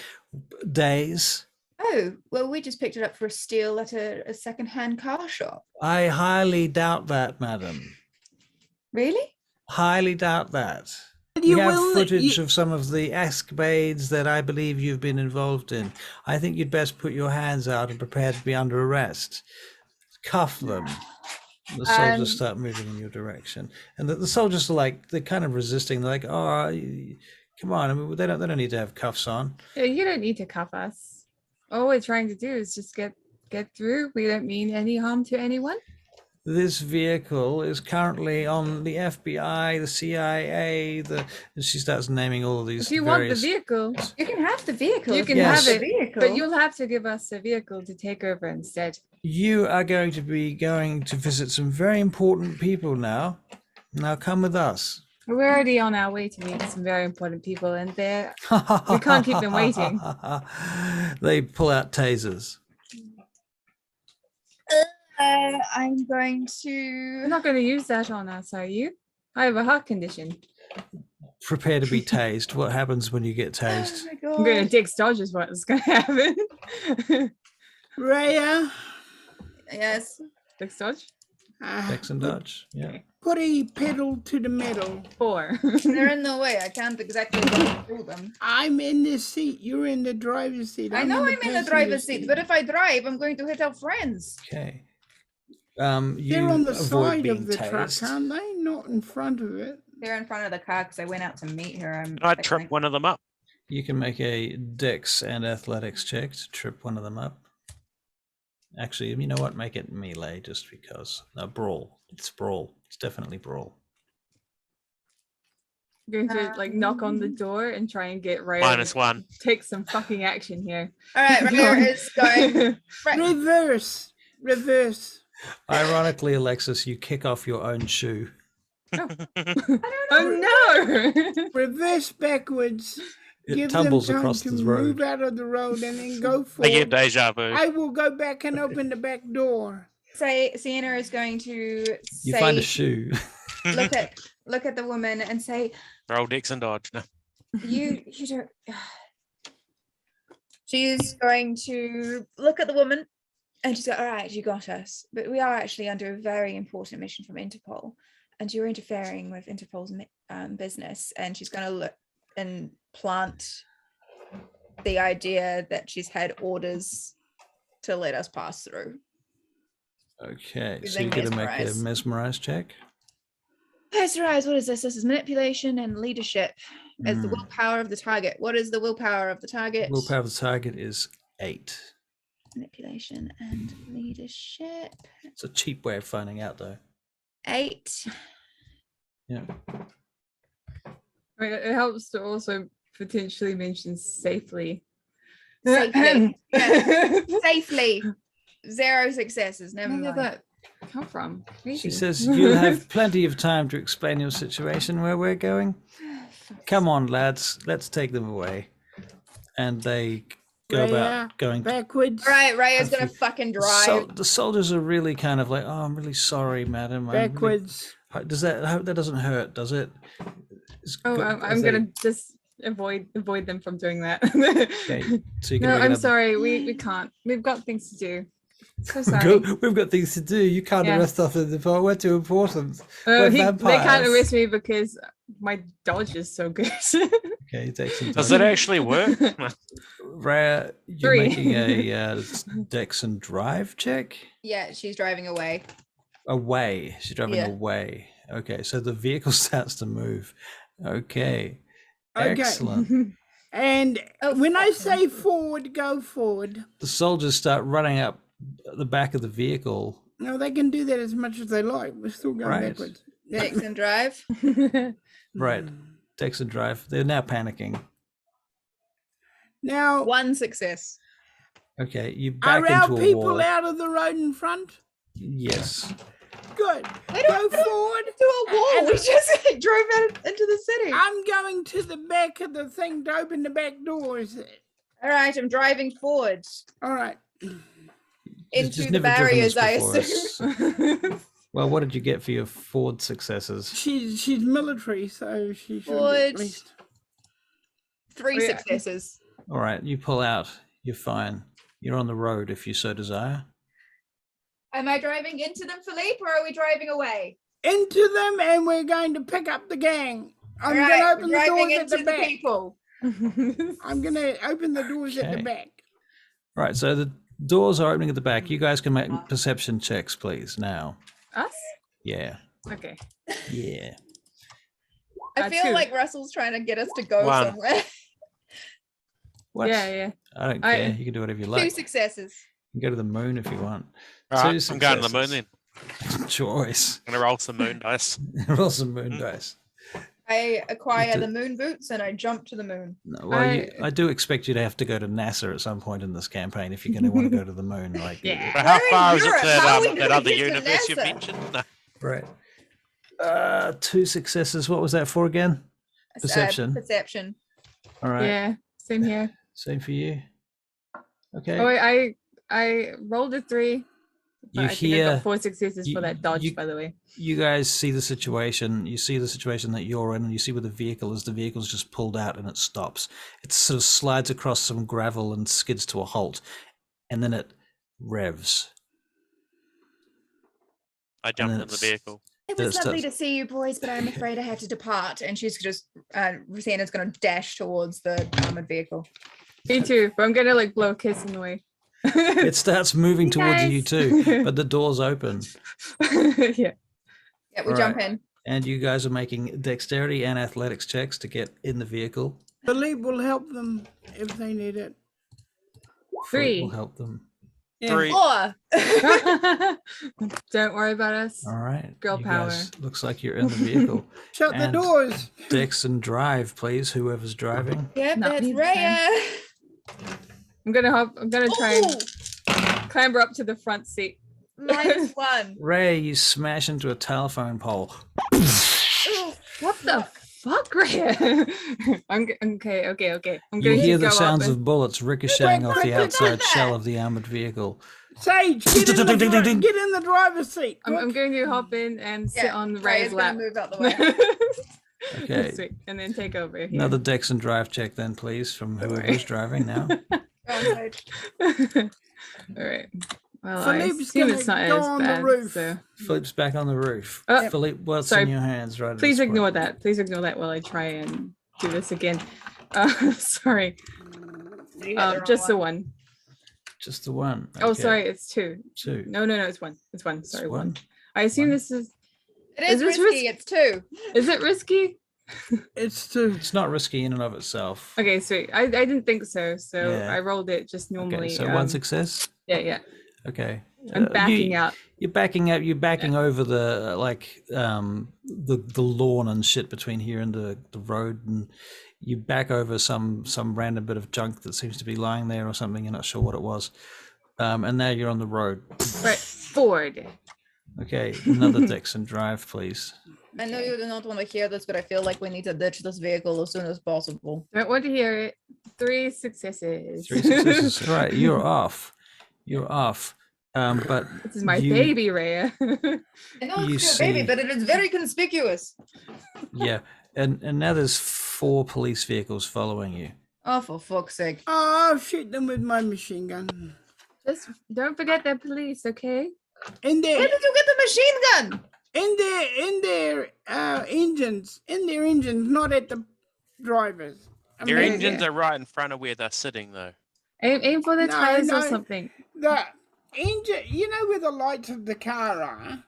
days. Oh, well, we just picked it up for a steal at a second-hand car shop. I highly doubt that, madam. Really? Highly doubt that. You We have will- footage you- of some of the escapades that I believe you've been involved in. I think you'd best put your hands out and prepare to be under arrest. Cuff them. The soldiers start moving in your direction, and the soldiers are like, they're kind of resisting. They're like, "Oh, come on! I mean, they don't need to have cuffs on." Yeah, you don't need to cuff us. All we're trying to do is just get through. We don't mean any harm to anyone. This vehicle is currently on the FBI, the CIA. And she starts naming all of these. If you want the various- vehicle, You can have the vehicle. You if can have want it, the vehicle. but you'll have to give us a vehicle to take over instead. You are going to be going to visit some very important people now. Now come with us. We're already on our way to meet some very important people, and we can't keep them waiting. They pull out tasers. I'm going You're to. not going to use that on us, are you? I have a heart condition. Prepare to be tased. What happens when you get tased? Oh my I'm going to god. Dick's Dodge is what's going to happen. Raya, Yes. Dick's Dodge? Dex and dodge. Yeah. put a pedal to the metal. 4. They're in the way. I can't exactly go through them. I'm in the seat. You're in the driver's seat. I know I'm in the passenger driver's seat, but if I drive, I'm going to hit our friends. Okay. They're You on the avoid side being of the truck, tased. aren't they? Not in front of it. They're in front of the car because I went out to meet her. I trip one of them up. You can make a dex and athletics check to trip one of them up. Actually, you know what? Make it melee just because. No, brawl. It's brawl. It's definitely brawl. I'm going to like knock on the door and try and get Ray -1. take some fucking action here. All right, Raya is going. Right. Reverse. Reverse. Ironically, Alexis, you kick off your own shoe. Oh no! Reverse backwards. It Give them tumbles time across to the move road. out of the road and then go I get forward. deja vu. I will go back and open the back door. Say Sienna is going to You say, find a shoe. look at the woman and say, Roll Dix and dodge. No. you don't. She's going to look at the woman and she's like, all right, you got us. But we are actually under a very important mission from Interpol, and you're interfering with Interpol's business. And she's going to look and plant the idea that she's had orders to let us pass through. Okay, so Using you're going to make a mesmerize. mesmerize check. Mesmerize, what is this? This is manipulation and leadership as the willpower of the target. What is the willpower of the target? Willpower of the target is 8. Manipulation and leadership. It's a cheap way of finding out, though. 8. Yeah. I mean, it helps to also potentially mention safely. Safely. Yeah. Safely. 0 successes. Never Where did mind. that come from? She Crazy. says you'll have plenty of time to explain your situation where we're going. Come on, lads, let's take them away. And they go Raya, about going. backwards. All right, Raya's gonna fucking drive. The soldiers are really kind of like, oh, I'm really sorry, madam. I'm really-" Backwards. Does that? I hope that doesn't hurt, does it? It's Oh, good- I'm as they- gonna just avoid them from doing that. Okay, so you're No, gonna make I'm another- sorry. We can't. We've got things to do. So sorry. We've got things to do. You can't Yeah. arrest us in the part. We're too important. We're They can't vampires. arrest me because my dodge is so good. Okay, take some Does time. it actually work? Raya, you're 3. making a dex and drive check. Yeah, she's driving away. Away. She's driving Yeah. away. Okay, so the vehicle starts to move. Okay. Okay. Excellent. And Oh, when I fuck. say forward, go forward. The soldiers start running up the back of the vehicle. No, they can do that as much as they like. We're still going Right. backwards. Fix and drive. Right. Dex and drive. They're now panicking. Now, 1 success. Okay, you back are our into a people wall. out of the road in front? Yes. Good. We Go don't forward. do a wall. And- We just drove out into the city. I'm going to the back of the thing to open the back doors. All right, I'm driving forward All right. into Just the never driven this barriers, I before. assume. Well, what did you get for your Ford successes? She's military, so she should Forward. at least. 3 Oh, yeah. successes. All right, you pull out. You're fine. You're on the road if you so desire. Am I driving into them, Philippe, or are we driving away? Into them, and we're going to pick up the gang. I'm All going right, to we're open the driving doors at into the the back. people. I'm going to open the doors at Okay. the back. Right, so the doors are opening at the back. You guys can make perception checks, please, now. Us? Yeah. Okay. Yeah. I feel 2. like Russell's trying to get us to go 1. somewhere. What? Yeah, yeah. I don't I- care. You can do whatever you 2 like. successes. You can go to the moon if you want. All right, Two I'm going to the moon successes. then. Choice. I'm gonna roll some moon dice. Roll some moon dice. I acquire did- the moon boots and I jump to the moon. No, well, I do expect you to have to go to NASA at some point in this campaign if you're going to want to go to the moon. Like, Yeah. But how We're in far is it Europe, to how are we that gonna other get to universe you NASA? mentioned? No. right. 2 successes. What was that for again? Perception. Perception. All right. Yeah, same here. Same for you. Okay. Oh, wait, I rolled a 3. But You I think I hear- got 4 successes for that dodge, you- by the way. You guys see the situation. You see the situation that you're in, and you see where the vehicle is. The vehicle's just pulled out and it stops. It sort of slides across some gravel and skids to a halt, and then it revs. I And jumped then in the it's- vehicle. It Then was it lovely starts- to see you boys, but I'm afraid I have to depart. And she's just, Rosanna's going to dash towards the armored vehicle. Me too, but I'm gonna like blow a kiss in the way. It starts moving towards you Guys. too, but the door's open, Yeah. Yeah, we All jump right. in. and you guys are making dexterity and athletics checks to get in the vehicle. Philippe will help them if they need it. Philip will 3. help them. Yeah. 3. 4. Don't worry about us. All right. Girl you power. guys- looks like you're in the vehicle. Shut the And- doors. Dex and drive, please. Whoever's driving. Yep, Not that's me this time. Raya. I'm gonna try and Ooh, clamber up to the front seat. -1. Ray, you smash into a telephone pole. Ooh, What the fuck, Rhea? Okay. I'm You going to hear go the sounds up and, of bullets ricocheting off the quick, quick, outside quick. shell of the armored vehicle. Sage, get in the, get in the driver's seat. I'm quick. going to hop in and sit Yeah, on Raya's Ray's going lap. to move out the way. Okay. Sweet. And then take over here. Another Dex and drive check then, please, from Don't worry. whoever's driving now. Go on, Sage. All right. Well, Philippe's I assume gonna it's not go as on the bad. roof. So Philippe's back on the roof. Oh, Philippe, what's sorry. in your hands right at please this ignore point? that. Please ignore that while I try and do this again. Sorry. You got the wrong Just the one. one. Just the one. Oh, Okay. sorry. It's 2. 2. No, it's 1. It's 1. It's Sorry, one. 1. I assume One. this is. It Is is this risky. It's 2. Is it risky? It's too. It's not risky in and of itself. Okay, sweet. I didn't think so. So Yeah. I rolled it just normally. Okay, so 1 success. Yeah. Okay. I'm backing out. You're backing up. You're backing over the the lawn and shit between here and the road, and you back over some random bit of junk that seems to be lying there or something. You're not sure what it was, and now you're on the road. Right, forward. Okay, another Dex and drive, please. I know you do not want to hear this, but I feel like we need to ditch this vehicle as soon as possible. Don't want to hear it. 3 successes. 3 successes. All right, you're off. You're off. But This is my you- baby, Rhea. I know You it's your baby, see- but it is very conspicuous. yeah, and now there's 4 police vehicles following you. Oh, for fuck's sake. Oh, I'll shoot them with my machine gun. Just don't forget the police, okay? In Where their, did you get the machine gun? in their engines, not at the drivers. I Their mean, engines are right in front of where they're sitting, though. Aim for the No, tires or no. something. The engine, you know where the lights of the car are.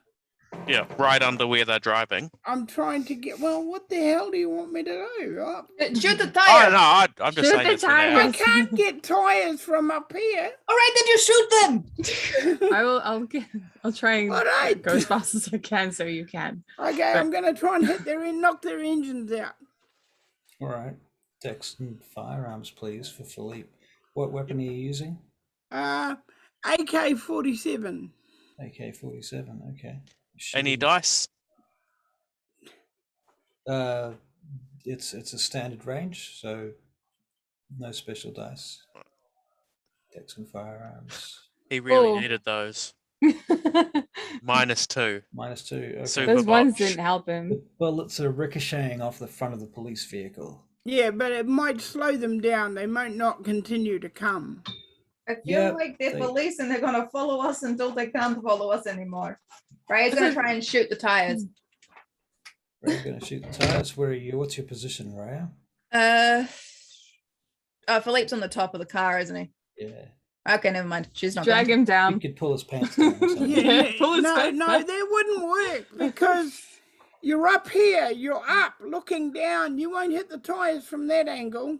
Yeah, right under where they're driving. I'm trying to get. Well, what the hell do you want me to do? Shoot the Oh, tire. no, I'm just Shoot saying the it's for now. I tires. can't get tires from up here. All right, then you shoot them. I'll try and All right. go as fast as I can so you can. Okay, I'm gonna try and knock their engines out. All right, Dex and firearms, please, for Philippe. What weapon are you using? AK-47. AK-47. Okay. Any Shoot. dice? It's a standard range, so no special dice. Dex and firearms. He really Oh. needed those. -2. -2. Okay. Super Those ones botch. didn't help him. The bullets are ricocheting off the front of the police vehicle. Yeah, but it might slow them down. They might not continue to come. I feel Yeah, like they're they- police and they're gonna follow us until they can't follow us anymore. Right? It's gonna try and shoot the tires. Ray's gonna shoot the tires. Where are you? What's your position, Raya? Philippe's on the top of the car, isn't he? Yeah. Okay, never mind. She's not. Drag going him You down. could pull his pants down or something. Yeah, Pull his no, pants no, down. that wouldn't work because you're up here, you're up, looking down. You won't hit the tires from that angle.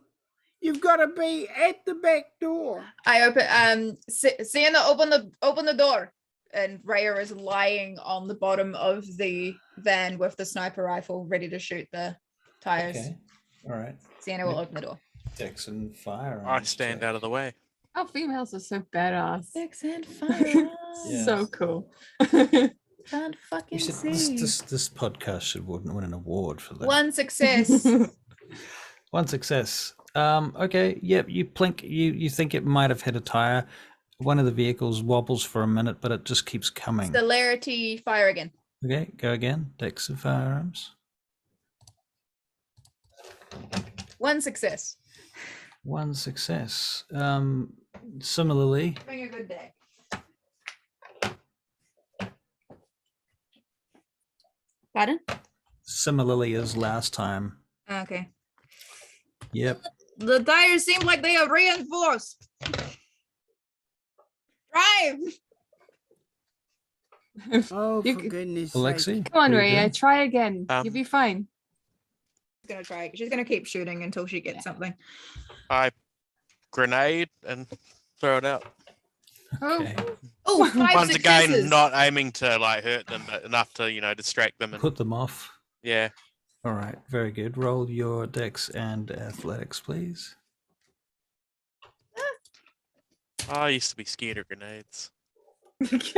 You've got to be at the back door. I open. Sienna, open the door. And Raya is lying on the bottom of the van with the sniper rifle, ready to shoot the tires. Okay. All right. Sienna will open the door. Dex and firearms. I stand out of the way. Oh, females are so badass. Six and fire. Yeah. So cool. can't fucking You should, see. this podcast should win an award for that. One success. One success. Okay. Yep. You plink. You think it might have hit a tire. One of the vehicles wobbles for a minute, but it just keeps coming. Celerity, fire again. Okay. Go again. Dex of firearms. One success. One success. Similarly, Having a good day. Pardon? similarly as last time. Okay. Yep. The tires seem like they are reinforced. Drive. Oh, You for c- goodness Alexi, sake. Come on, what are you Rhea, doing? try again. You'll Um, be fine. She's gonna try. She's gonna keep shooting until she gets something. I grenade and throw it out. Okay. Oh, 5 Once successes. again, not aiming to like hurt them, but enough to distract them. And Put them off. yeah, All right. Very good. Roll your Dex and Athletics, please. I used to be scared of grenades. That's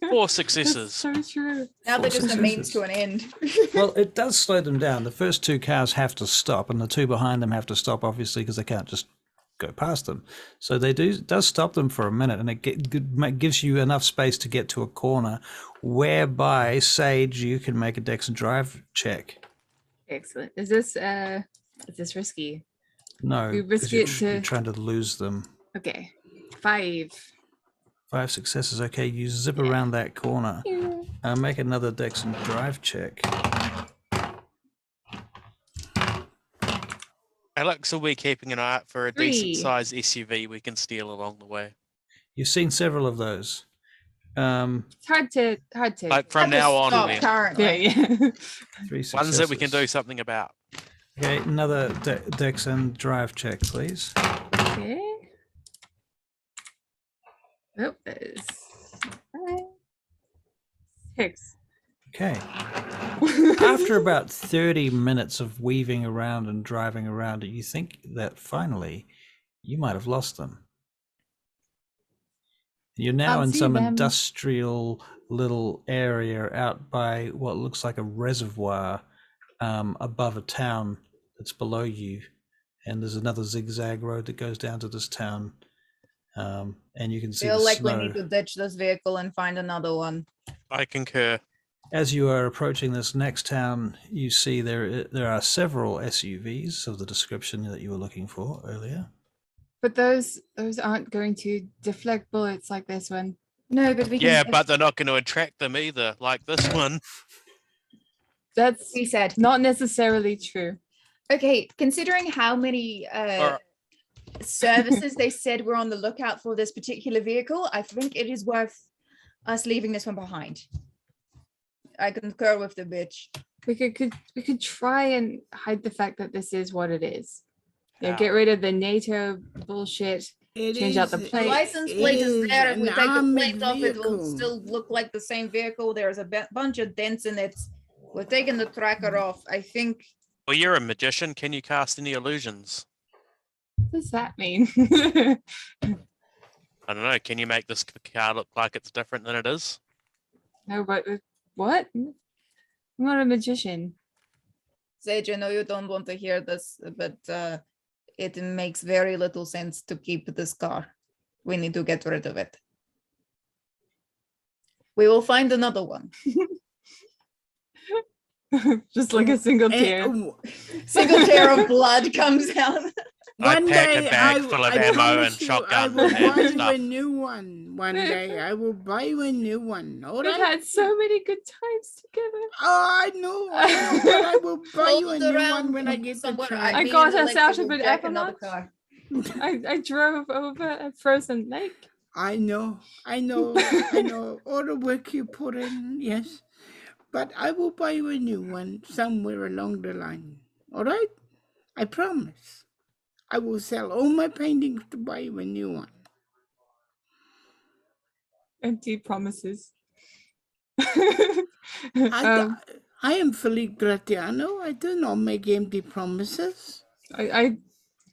4 successes. so true. Now they're Four just a means successes. to an end. Well, it does slow them down. The first two cars have to stop, and the two behind them have to stop, obviously, because they can't just go past them. So they does stop them for a minute, and it gives you enough space to get to a corner, whereby Sage, you can make a Dex and Drive check. Excellent. Is this risky? No, We 'cause risk you're, it to- you're trying to lose them. Okay. 5. 5 successes. Okay, you zip around that corner. Make another Dex and Drive check. Alex will be keeping an eye out for a 3. decent sized SUV we can steal along the way. You've seen several of those. It's hard to Like from now on, Stop then. currently. yeah. 3 successes. Ones that we can do something about. Okay, another Dex and Drive check, please. Okay. Oh, that is 5. 6. Okay. After about 30 minutes of weaving around and driving around, you think that finally you might have lost them. You're now Can't in see some them. industrial little area out by what looks like a reservoir above a town that's below you. And there's another zigzag road that goes down to this town. And you can see Feel the like snow. we need to ditch this vehicle and find another one. I concur. As you are approaching this next town, you see there are several SUVs of the description that you were looking for earlier. But those aren't going to deflect bullets like this one. No, but we can. Yeah, but they're not going to attract them either, like this one. That's we said. not necessarily true. Okay, considering how many Or- services they said were on the lookout for this particular vehicle, I think it is worth us leaving this one behind. I concur with the bitch. We could try and hide the fact that this is what it is. Yeah, How? get rid of the NATO bullshit. It Change out the is- The plate. license plate is is there. If we an take the armored plate off, it will vehicle. still look like the same vehicle. There's a bunch of dents in it. We're taking the tracker off. I think Well, you're a magician. Can you cast any illusions? What does that mean? I don't know. Can you make this car look like it's different than it is? No, but what? I'm not a magician. Sage, I know you don't want to hear this, but it makes very little sense to keep this car. We need to get rid of it. We will find another one. Just like a single Eh, tear. oh, Single tear of blood comes out. I One pack a day bag full of I ammo promise and you, shotgun I will and buy you stuff. a new one. One day I will buy you a new one. All We've right? had so many good times together. Oh, I know, but I will buy you a Hold new around one when I get the somewhere. chance. I me got and us Alexa out of will an jack another avalanche. car. I drove over a frozen lake. I know, I know all the work you put in, yes. But I will buy you a new one somewhere along the line. All right? I promise. I will sell all my paintings to buy you a new one. Empty promises. I Um, am Philippe Gratiano. I do not make empty promises. I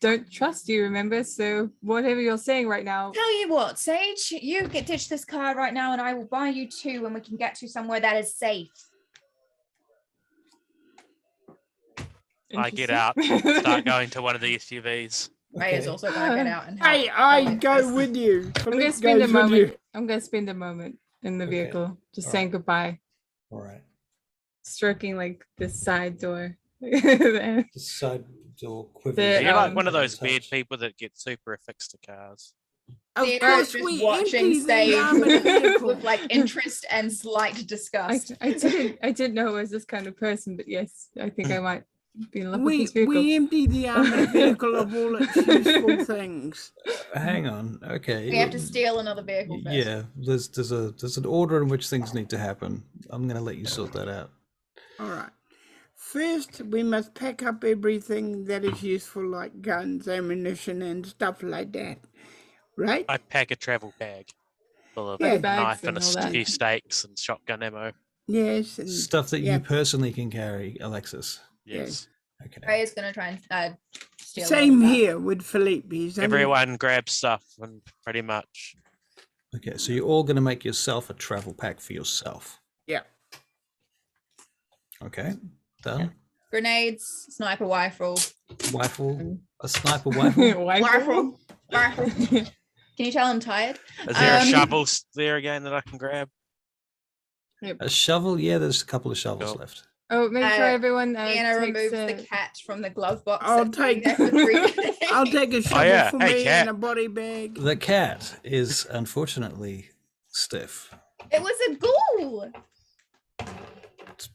don't trust you, remember? So whatever you're saying right now, Tell you what, Sage, you get ditch this car right now, and I will buy you two when we can get to somewhere that is safe. I get out, interesting. start going to one of the SUVs. Ray is Okay. also going to get out and help. Hey, I Philip go is- with you. I'm gonna Philippe spend a goes with moment. you. I'm gonna spend a moment in the Okay. vehicle, just All saying right. goodbye, All right. stroking like the side door. The- The side door quivers. The, You're like um, one of those Touch. weird people that get super affixed to cars. Of Theodore is course, just we watching empty Sage the armored vehicle. with like interest and slight disgust. I didn't know I was this kind of person, but yes, I think I might be in love with We this vehicle. we empty the armored vehicle of all its useful things. Hang on. Okay. We have to steal another vehicle first. Yeah, there's an order in which things need to happen. I'm gonna let you sort that out. All right. First, we must pack up everything that is useful, like guns, ammunition, and stuff like that. Right? I pack a travel bag full of Yeah. a Bags knife and and all that. few steaks and shotgun ammo. Yes. And Stuff that yeah. you personally can carry, Alexis. Yes. Okay. Ray is going to try and steal. Same all of that. here with Philippe. He's only- Everyone grabs stuff and pretty much. Okay, so you're all gonna make yourself a travel pack for yourself. Yeah. Okay. Done. Grenades, sniper rifle. Rifle. A sniper rifle. Rifle. Rifle. Can you tell I'm tired? Is there a Um, shovel there again that I can grab? A shovel. Yeah, there's a couple of shovels Cool. left. Oh, make sure Uh, everyone Anna takes removes a- the cat from the glove box. I'll that's been take- there for 3 days. I'll take a shovel yeah. for Hey, me cat. and a body bag. The cat is unfortunately stiff. It was a ghoul.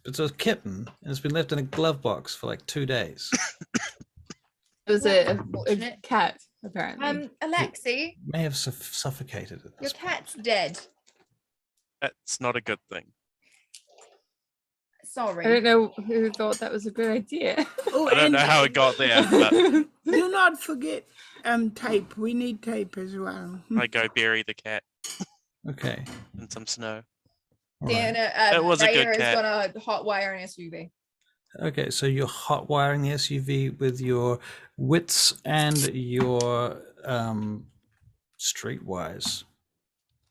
It's a kitten, and it's been left in a glove box for like 2 days. It was Well, a unfortunate. cat, apparently. Alexi, May have suffocated at your this point. cat's dead. That's not a good thing. Sorry. I don't know who thought that was a good idea. Oh, I don't know how it got there, but Do not forget tape. We need tape as well. I go bury the cat Okay. in some snow. all right. Diana, That was a good Raya is cat. gonna hotwire an SUV. Okay, so you're hot wiring the SUV with your wits and your streetwise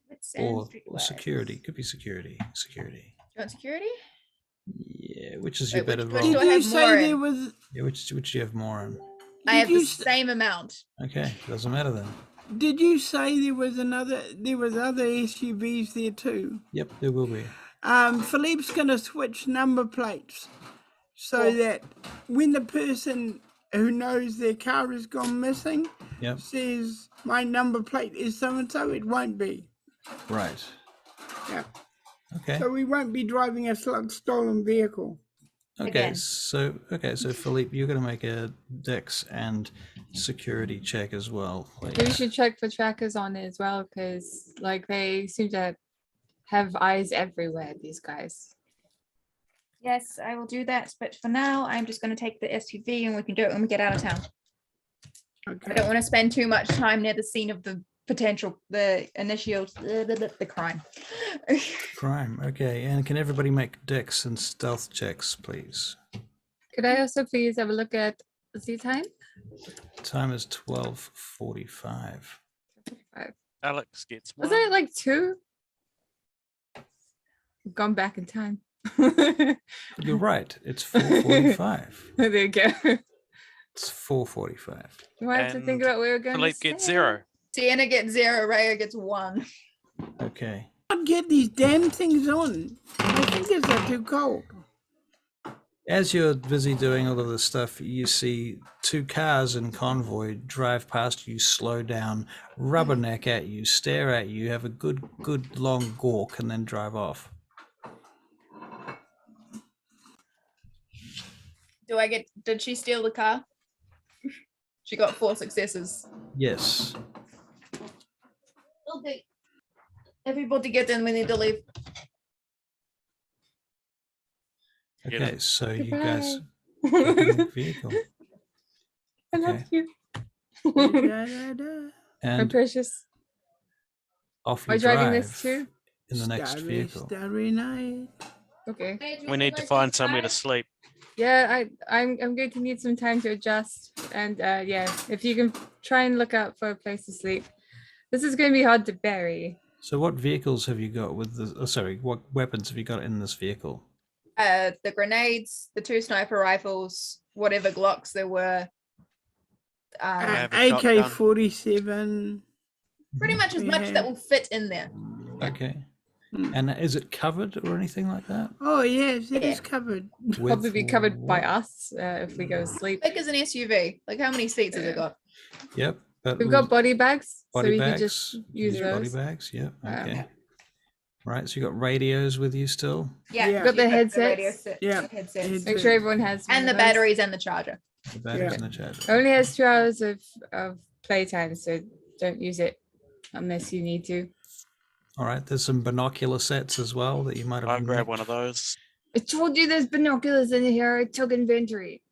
Wits and or streetwise. security. Could be security. Security. Do you want security? Yeah, which is Wait, your better which role? do Did I you have say more there in? was? Yeah, which do you have more on? I Did have the you s- same amount. Okay, doesn't matter then. Did you say there was other SUVs there too? Yep, there will be. Philippe's gonna switch number plates so Cool. that when the person who knows their car has gone missing Yep, says my number plate is so and so, it won't be. right. Yeah. Okay. So we won't be driving a stolen vehicle. Okay, Again. so Philippe, you're gonna make a dex and security check as well, Maybe you please. should check for trackers on it as well, because like they seem to have eyes everywhere, these guys. Yes, I will do that. But for now, I'm just going to take the SUV and we can do it when we get out of town. I Okay. don't want to spend too much time near the scene of the initial, the crime. Crime. Okay, and can everybody make dex and stealth checks, please? Could I also please have a look at the time? Time is 12:45. Alex gets one. Wasn't it like 2? I've gone back in time. There You're right. It's 4:45. you go. It's 4:45. You might have to think And about where we're going. Philippe to gets stay. 0. Sienna gets 0, Raya gets 1. Okay. Can't get these damn things on. My fingers are too cold. As you're busy doing all of this stuff, you see 2 cars in convoy drive past you, slow down, rubberneck at you, stare at you, have a good long gawk, and then drive off. Did she steal the car? She got 4 successes. Yes. Okay. Everybody get in, we need to leave. Get Okay, so you Goodbye. guys get in the vehicle. I love Okay. you. Da-da-da. My And precious. off Am you I driving drive this too? in the next Starry, vehicle. starry night. Okay. We need to find somewhere to sleep. Yeah, I'm going to need some time to adjust. And yeah, if you can try and look out for a place to sleep. This is going to be hard to bury. So what vehicles have you got with the? Oh, sorry, what weapons have you got in this vehicle? The grenades, the 2 sniper rifles, whatever Glocks there were. have a shotgun. AK-47. Pretty much as much that will fit in there. Okay. Mm. And is it covered or anything like that? Oh yes, it Yeah. is covered. Probably be covered by what? us if we go to sleep. Big as an SUV. Like how many seats has it got? Yep. But We've got body bags, so body we bags. could just use body those. bags. Yep. Okay. Um, Right. So you got radios with you still. Yeah, Yeah. Got the you've radio headsets. set- Yeah. headsets. Heads- Make sure everyone has one And of the those. batteries and the charger. The batteries Yeah. and the charger. Only has 2 hours of playtime, so don't use it unless you need to. All right. There's some binocular sets as well that you might have. I'll grab nicked. one of those. I told you there's binoculars in here. I took inventory.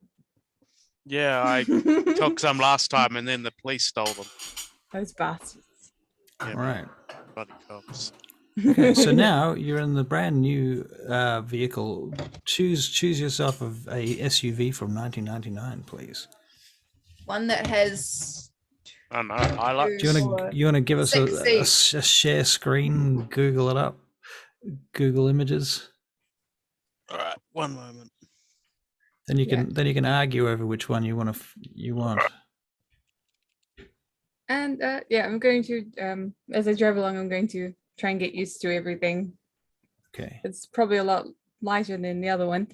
Yeah, I took some last time and then the police stole them. Those bastards. Yeah, All right. bloody cops. Okay. So now you're in the brand new vehicle. Choose yourself a SUV from 1999, please. One that has I know. I like. Do you want to give us a 6 share screen? Google it up. Google Images. All right, one moment. Then you Yeah. can argue over which one you want. And yeah, I'm going to, as I drive along, I'm going to try and get used to everything. Okay. It's probably a lot lighter than the other one.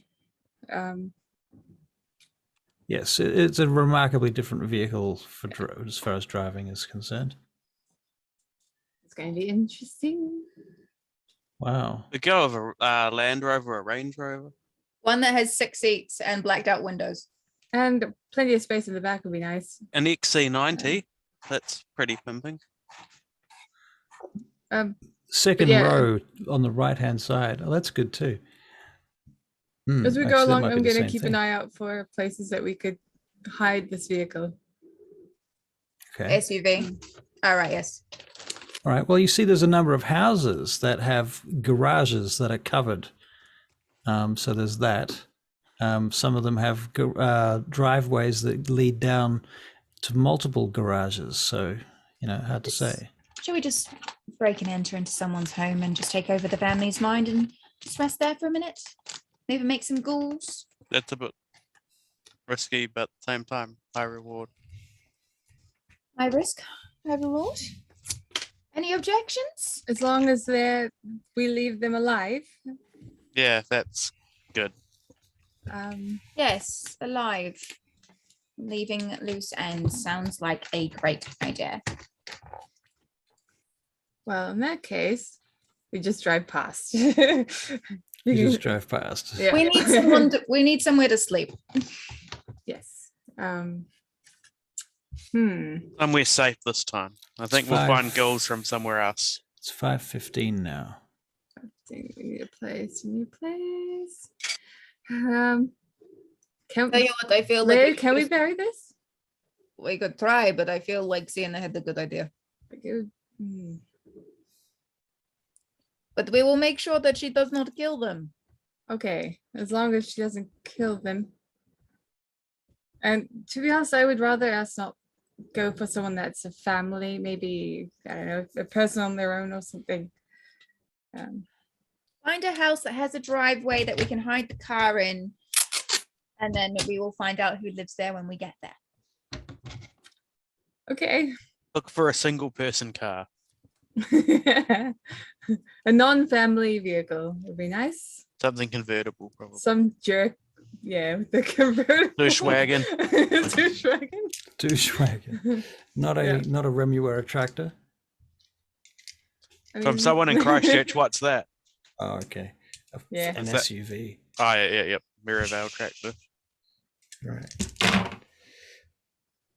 Yes, it's a remarkably different vehicle for as far as driving is concerned. It's going to be interesting. Wow. We go with a Land Rover, a Range Rover. one that has 6 seats and blacked out windows. And plenty of space in the back would be nice. An XC90. That's pretty pimping. Second yeah. row on the right hand side. Oh, that's good too. As we go actually, that along, might be I'm the going to same keep thing. an eye out for places that we could hide this vehicle. Okay. SUV. All right, yes. All right. Well, you see, there's a number of houses that have garages that are covered. So there's that. Some of them have driveways that lead down to multiple garages. So, hard to say. Shall we just break and enter into someone's home and just take over the family's mind and just rest there for a minute? Maybe make some ghouls? That's a bit risky, but at the same time, high reward. High risk, high reward. Any objections? As long as we leave them alive. Yeah, that's good. Yes, alive. Leaving loose ends sounds like a great idea. Well, in that case, we just drive past. You just drive past. Yeah. We need someone. We need somewhere to sleep. Yes. Hmm. Somewhere safe this time. I think we'll Five. find girls from somewhere else. It's 5:15 now. I think we need a place. New place. Can Tell you what, I feel like Larry, we can we could- bury this? we could try, but I feel like Sienna had the good idea. Like it would- hmm. But we will make sure that she does not kill them. Okay, as long as she doesn't kill them. And to be honest, I would rather us not go for someone that's a family, maybe, I don't know, a person on their own or something. Find a house that has a driveway that we can hide the car in, and then we will find out who lives there when we get there. Okay. Look for a single person car. A non-family vehicle would be nice. Something convertible, probably. Some jerk, yeah, with the convertible. Douche wagon. Douche wagon. Douche wagon. Not a Yeah. not a Remuera tractor. I From mean- someone in Christchurch, what's that? Oh, okay. Yeah. An Is that- SUV. Oh, yeah, yep. Mirabelle tractor. Right.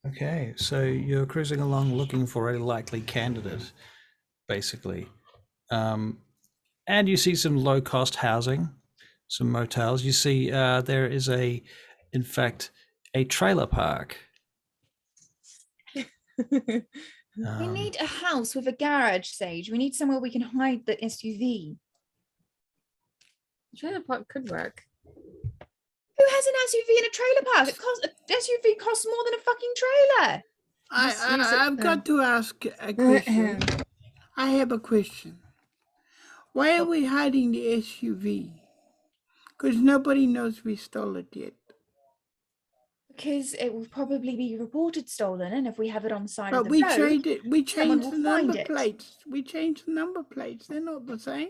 Okay, so you're cruising along looking for a likely candidate, basically. And you see some low-cost housing, some motels. You see there is in fact, a trailer park. We Um, need a house with a garage, Sage. We need somewhere we can hide the SUV. Trailer park could work. Who has an SUV in a trailer park? SUV costs more than a fucking trailer. Just use it, I've got to ask a question. I have a question. Why are we hiding the SUV? Because nobody knows we stole it yet. Because it will probably be reported stolen, and if we have it on the side But of the we road, changed it. We someone changed the will find number it. plates. We changed the number plates. They're not the same.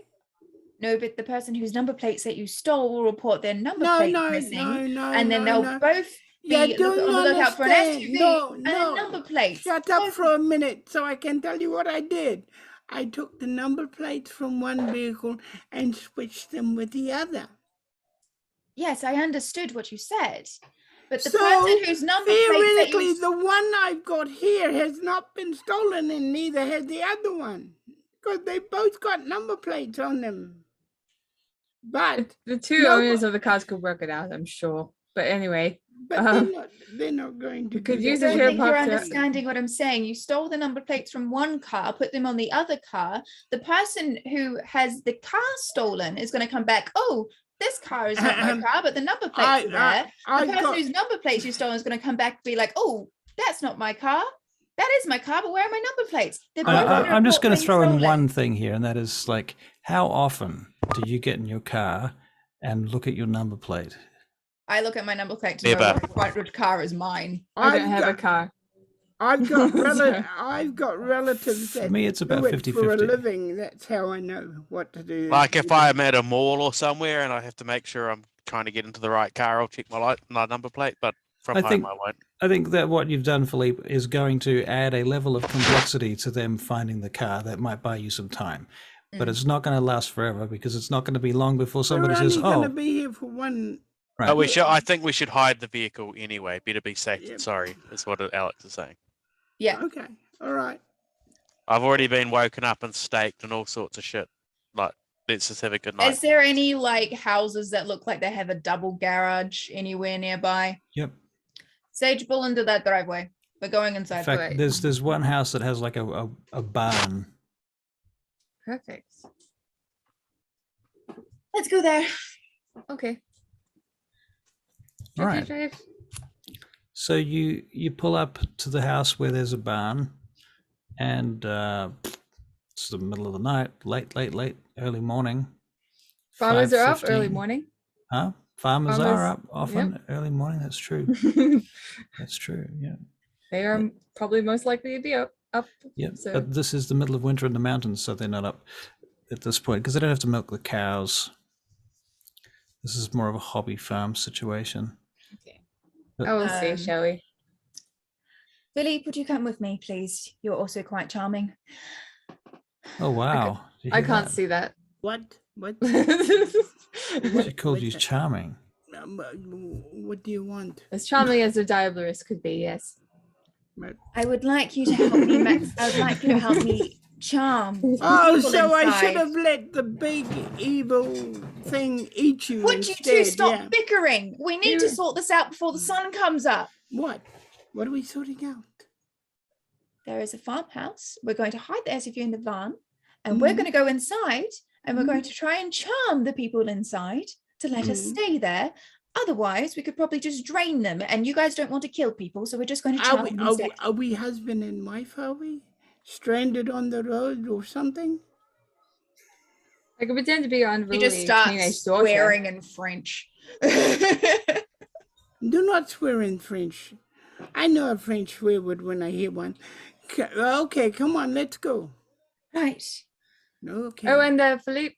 no, but the person whose number plates that you stole will report their number No, plate no, missing, no, and then no, they'll no. both You be don't on the lookout for an understand. SUV No, and no. a number plate. Shut up Both- for a minute so I can tell you what I did. I took the number plates from one vehicle and switched them with the other. Yes, I understood what you said, but the So, person whose number plates that theoretically, you the one I've got here has not been stolen and neither has the other one. Because they both got number plates on them. But The two No, owners but- of the cars could work it out, I'm sure. But anyway, but they're not going to we could do use I it that. don't here, think you're Proctor. understanding what I'm saying. You stole the number plates from one car, put them on the other car. The person who has the car stolen is going to come back. Oh, this car is not my car, but the number plates are there. The I've person got, whose number plates you stolen is going to come back and be like, oh, that's not my car. That is my car, but where are my number plates? They're both gonna I'm just report going to things throw in stolen. one thing here, and that is like, how often do you get in your car and look at your number plate? I look at my number plate to Never. know which car is mine. I don't I've have a got, car. I've got, Sorry. I've got relatives For that me, it's about do it for a 50-50. living. That's how I know what to do. Like if I'm at a mall or somewhere and I have to make sure I'm trying to get into the right car, I'll check my number plate. But from I home, think- I won't. I think that what you've done, Philippe, is going to add a level of complexity to them finding the car that might buy you some time. But it's not going to last forever because it's not going to be long before somebody We're says, only going "Oh, to be here for one. right." But we should. I think we should hide the vehicle anyway. Better be safe than Yep. sorry. Is what Alex is saying. Yeah. Okay, all right. I've already been woken up and staked and all sorts of shit. Like, let's just have a good night. Is there any like houses that look like they have a double garage anywhere nearby? Yep. Sage, pull into that driveway. We're going In inside. fact, there's one house that has like a barn. Perfect. Let's go there. Okay. All right. Drive. So you pull up to the house where there's a barn, and it's the middle of the night, late, early morning. Farmers are up early 5:15. morning. Huh? Farmers Farmers, are up often early morning. That's true. That's true. Yeah. They are probably most likely to be up. Yep. So- But this is the middle of winter in the mountains, so they're not up at this point because they don't have to milk the cows. This is more of a hobby farm situation. Okay. I will see, Um, shall we? Philippe, would you come with me, please? You're also quite charming. Oh wow! Did you I hear can't that? see that. What? What? She called you charming. What do you want? As charming as a diablerist could be, yes. I would like you to help me. I would like you to help me charm. the Oh, people so I should inside. have let the big evil thing eat you Would you instead. two stop Yeah. bickering? We need to sort this out before the sun comes up. What? What are we sorting out? There is a farmhouse. We're going to hide the SUV in the van, and we're going to go inside, and we're going to try and charm the people inside to let us stay there. Otherwise, we could probably just drain them, and you guys don't want to kill people, so we're just going to charm them instead. Are we husband and wife, are we? Stranded on the road or something? I could pretend to be your You unruly just start teenage daughter. swearing in French. Do not swear in French. I know a French swear word when I hear one. Okay, come on, let's go. Right. Okay. Oh, and Philippe,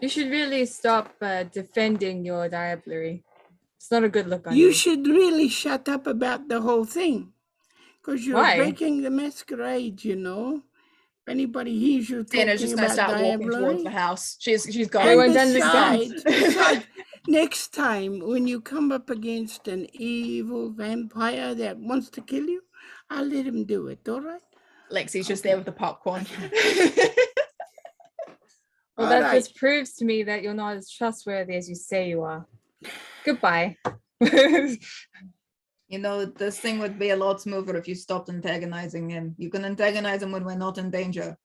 you should really stop defending your diablerie. It's not a good look on you. You should really shut up about the whole thing. Because you're Why? breaking the masquerade, you know. If anybody hears you talking Dana's just going to about start walking towards diablerie. the house. She's gone. Everyone And done this besides, dance. besides, next time when you come up against an evil vampire that wants to kill you, I'll let him do it, all right? Lexi's just there with the popcorn. Well, All that right. just proves to me that you're not as trustworthy as you say you are. Goodbye. You know, this thing would be a lot smoother if you stopped antagonizing him. You can antagonize him when we're not in danger.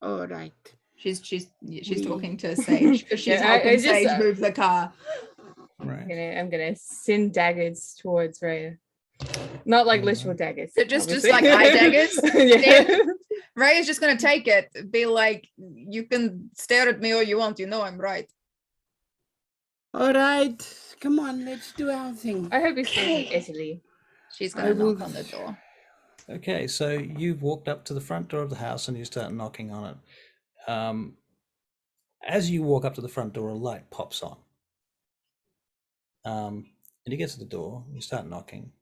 All right. She's We- talking to Sage because she's Yeah, I helping just, Sage move the car. Right. I'm gonna send daggers towards Raya. Not like Mhm. literal daggers. So just obviously. like eye daggers? Yeah. Ray is just gonna take it, be like, you can stare at me all you want, you know I'm right. All right, come on, let's do our thing. I hope he stays in Okay. Italy. She's I gonna knock will- on the door. Okay, so you've walked up to the front door of the house and you start knocking on it. As you walk up to the front door, a light pops on. And you get to the door, you start knocking,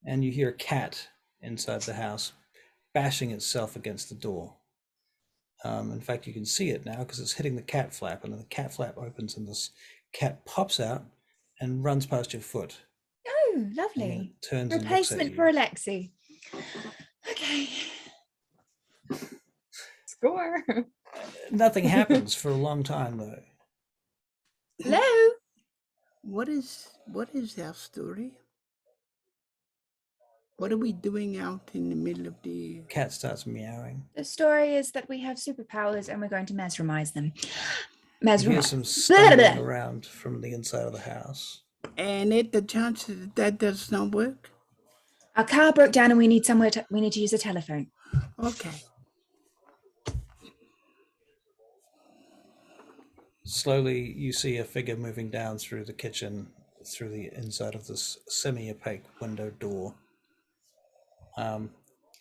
and you hear a cat inside the house bashing itself against the door. In fact, you can see it now because it's hitting the cat flap, and then the cat flap opens and this cat pops out and runs past your foot. Oh, And then lovely. it turns and looks at Replacement you. for Alexi. Okay. Score. Nothing happens for a long time though. Hello. What is our story? What are we doing out in the middle of the... Cat starts meowing. The story is that we have superpowers and we're going to mesmerize them. You hear Mesmerize. some Blah, blah, stumbling blah. around from the inside of the house. And it, the chances that does not work? Our car broke down and we need somewhere to, we need to use a telephone. Okay. Slowly, you see a figure moving down through the kitchen, through the inside of this semi-opaque window door.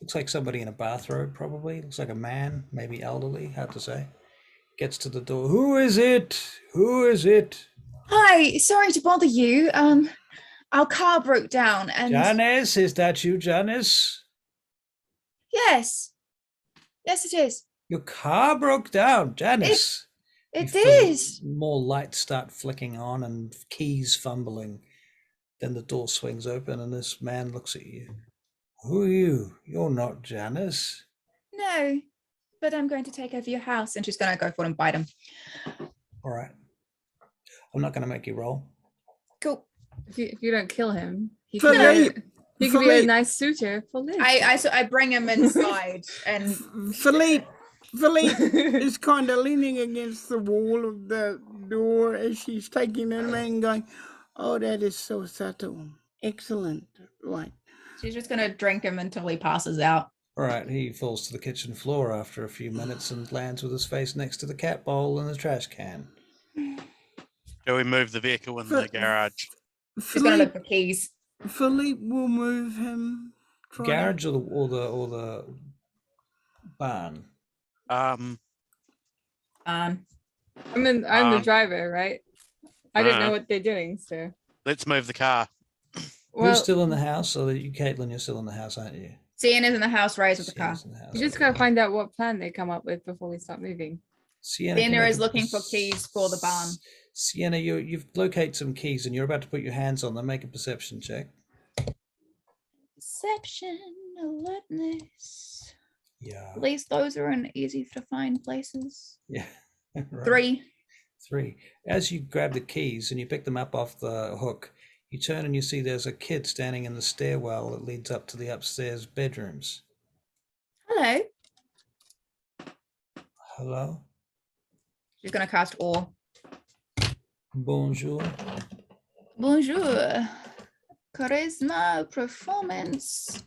Looks like somebody in a bathrobe, probably. Looks like a man, maybe elderly, hard to say. Gets to the door. Who is it? Who is it? Hi, sorry to bother you. Our car broke down and Janice, is that you, Janice? yes. Yes, it is. Your car broke down, Janice. You It feel is. more lights start flicking on and keys fumbling. Then the door swings open and this man looks at you. Who are you? You're not Janice. No, but I'm going to take over your house. And she's gonna go for it and bite him. All right. I'm not going to make you roll. Cool. If you don't kill him, he Philippe, could be a Philippe. nice suitor for Liz. I bring him inside and Philippe is kind of leaning against the wall of the door as she's taking it and going, oh, that is so subtle. Excellent. Right. she's just gonna drink him until he passes out. All right. He falls to the kitchen floor after a few minutes and lands with his face next to the cat bowl and the trash can. Do we move the vehicle in the garage? She's gonna look for keys. Philippe will move him. try to- Garage or the barn? Um, I'm the driver, right? I don't know Uh, what they're doing, so. let's move the car. Well, Who's still in the house? Or you, Caitlin, you're still in the house, aren't you? Sienna's in the house, Ray's with the car. Sienna's in the house, you just okay. gotta find out what plan they come up with before we start moving. Sienna can Sienna make is a looking for keys for the barn. Sienna, you've located some keys and you're about to put your hands on them. Make a perception check. Perception, alertness. Yeah. At least those are in easy to find places. Yeah. Right. 3. 3. As you grab the keys and you pick them up off the hook, you turn and you see there's a kid standing in the stairwell that leads up to the upstairs bedrooms. Hello. Hello? She's gonna cast Awe. Bonjour. Bonjour. Charisma, performance.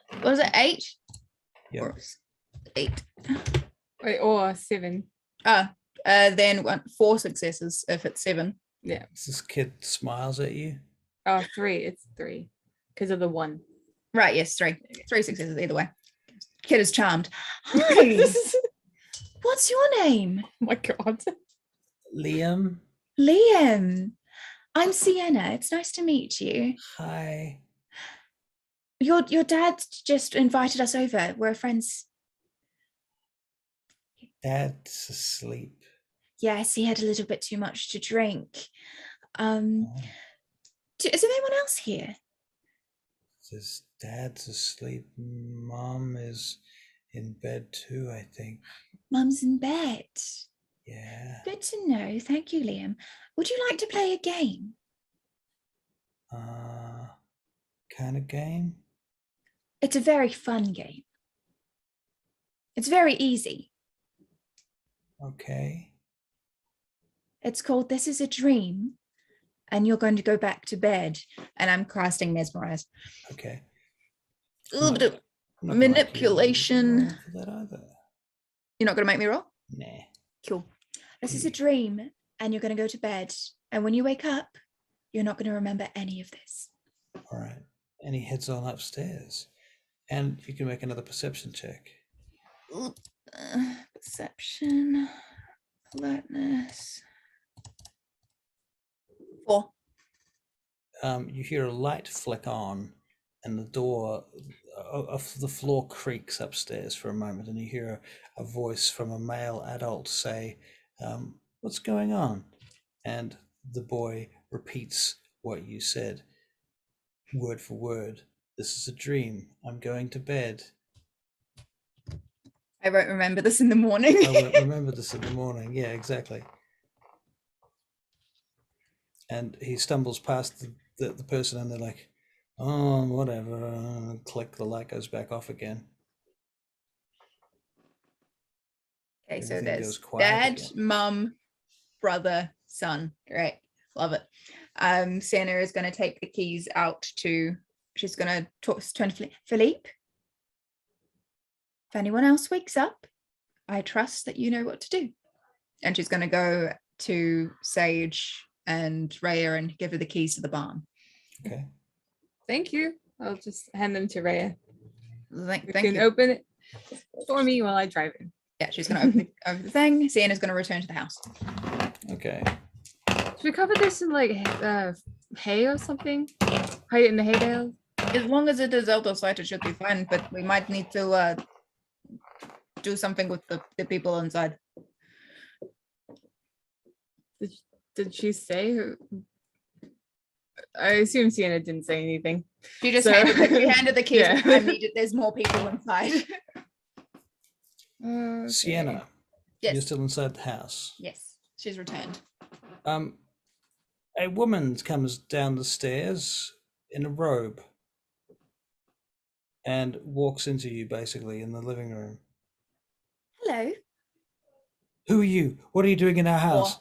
What was it? 8? Yep. Or 8. Wait, or 7. Then 4 successes if it's 7. Yeah. This kid smiles at you. Oh, 3. It's 3. Because of the 1. Right, yes, 3. 3 successes either way. Kid is charmed. Hi. What's your name? Oh my god. Liam. Liam. I'm Sienna. It's nice to meet you. Hi. Your dad just invited us over. We're friends. Dad's asleep. Yes, he had a little bit too much to drink. Oh, Is there anyone else here? says Dad's asleep. Mom is in bed too, I think. Mum's in bed. Yeah. Good to know. Thank you, Liam. Would you like to play a game? Kind of game? It's a very fun game. It's very easy. Okay. It's called This Is a Dream. and you're going to go back to bed. And I'm casting mesmerize. Okay. A little bit of I'm not gonna make you manipulation. roll for that either. You're not going to make me roll? Nah. Cool. This is a dream, and you're going to go to bed. And when you wake up, you're not going to remember any of this. All right. And he heads on upstairs. And you can make another perception check. Perception, alertness. 4. You hear a light flick on, and the door of the floor creaks upstairs for a moment, and you hear a voice from a male adult say, "What's going on?" And the boy repeats what you said, word for word. "This is a dream. I'm going to bed. I won't remember this in the morning. I won't remember this in the morning." Yeah, exactly. And he stumbles past the person, and they're like, "Oh, whatever." Click, the light goes back off again. Okay, so Everything there's goes quiet dad, again. mum, brother, son. Great. Love it. Sienna is going to take the keys out to, she's going to turn to Philippe. If anyone else wakes up, I trust that you know what to do. And she's going to go to Sage and Rhea and give her the keys to the barn. Okay. Thank you. I'll just hand them to Rhea. Thank You can you. open it for me while I drive in. Yeah, she's going to open the thing. Sienna's going to return to the house. Okay. Should we cover this in like hay or something? Hide it in the hay bale? As long as it is out of sight, it should be fine. But we might need to do something with the people inside. Did she say? I assume Sienna didn't say anything. She just So- handed the keys. Yeah. I needed. There's more people inside. Okay. Sienna, you're Yes. still inside the house. Yes, she's returned. A woman comes down the stairs in a robe and walks into you basically in the living room. Hello. "Who are you? What are you doing in our house?"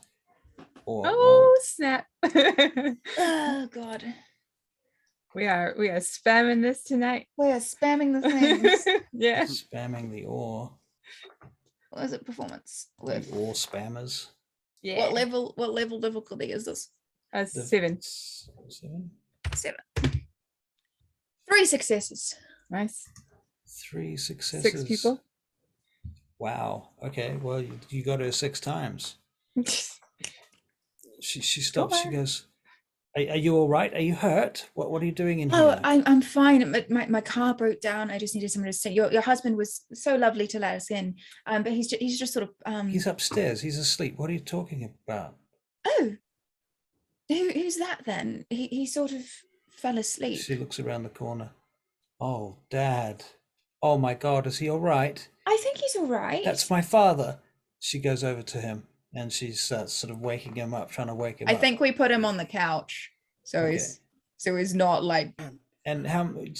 Or, Oh snap! Oh God. we are spamming this tonight. We are spamming the things. Yeah. spamming the ore. What is it? Performance The with ore spammers. Yeah. what level? What level difficulty is this? The 7. 7. 7. 3 successes. Nice. 3 successes. 6 people. Wow. Okay. Well, you got her 6 times. She stops. She Sure. goes, are you all right? Are you hurt? What are you doing in Oh, here? I'm fine. My car broke down. I just needed someone to stay. Your husband was so lovely to let us in, but he's just sort of He's upstairs. He's asleep. What are you talking about? Oh, who's that then? He sort of fell asleep. She looks around the corner. Oh, Dad. Oh my God, is he all right? I think he's all right. That's my father. She goes over to him and she's sort of waking him up, trying to wake him I up. think we put him on the couch, so Okay. he's not like. And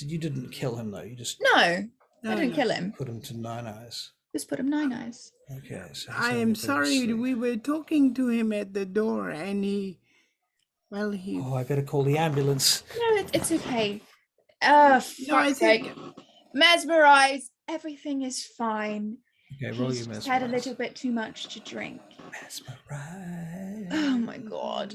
you didn't kill him though? You just No, I didn't kill him. put him to 9 eyes. Just put him 9 eyes. Okay. So he's I having a am bit of sorry. sleep. We were talking to him at the door, and he. Oh, I better call the ambulance. No, it's okay. No, I Fuck's think. sake. Mesmerize. Everything is fine. Okay, roll He's your just had a mesmerize. little bit too much to drink. Mesmerize. Oh my God.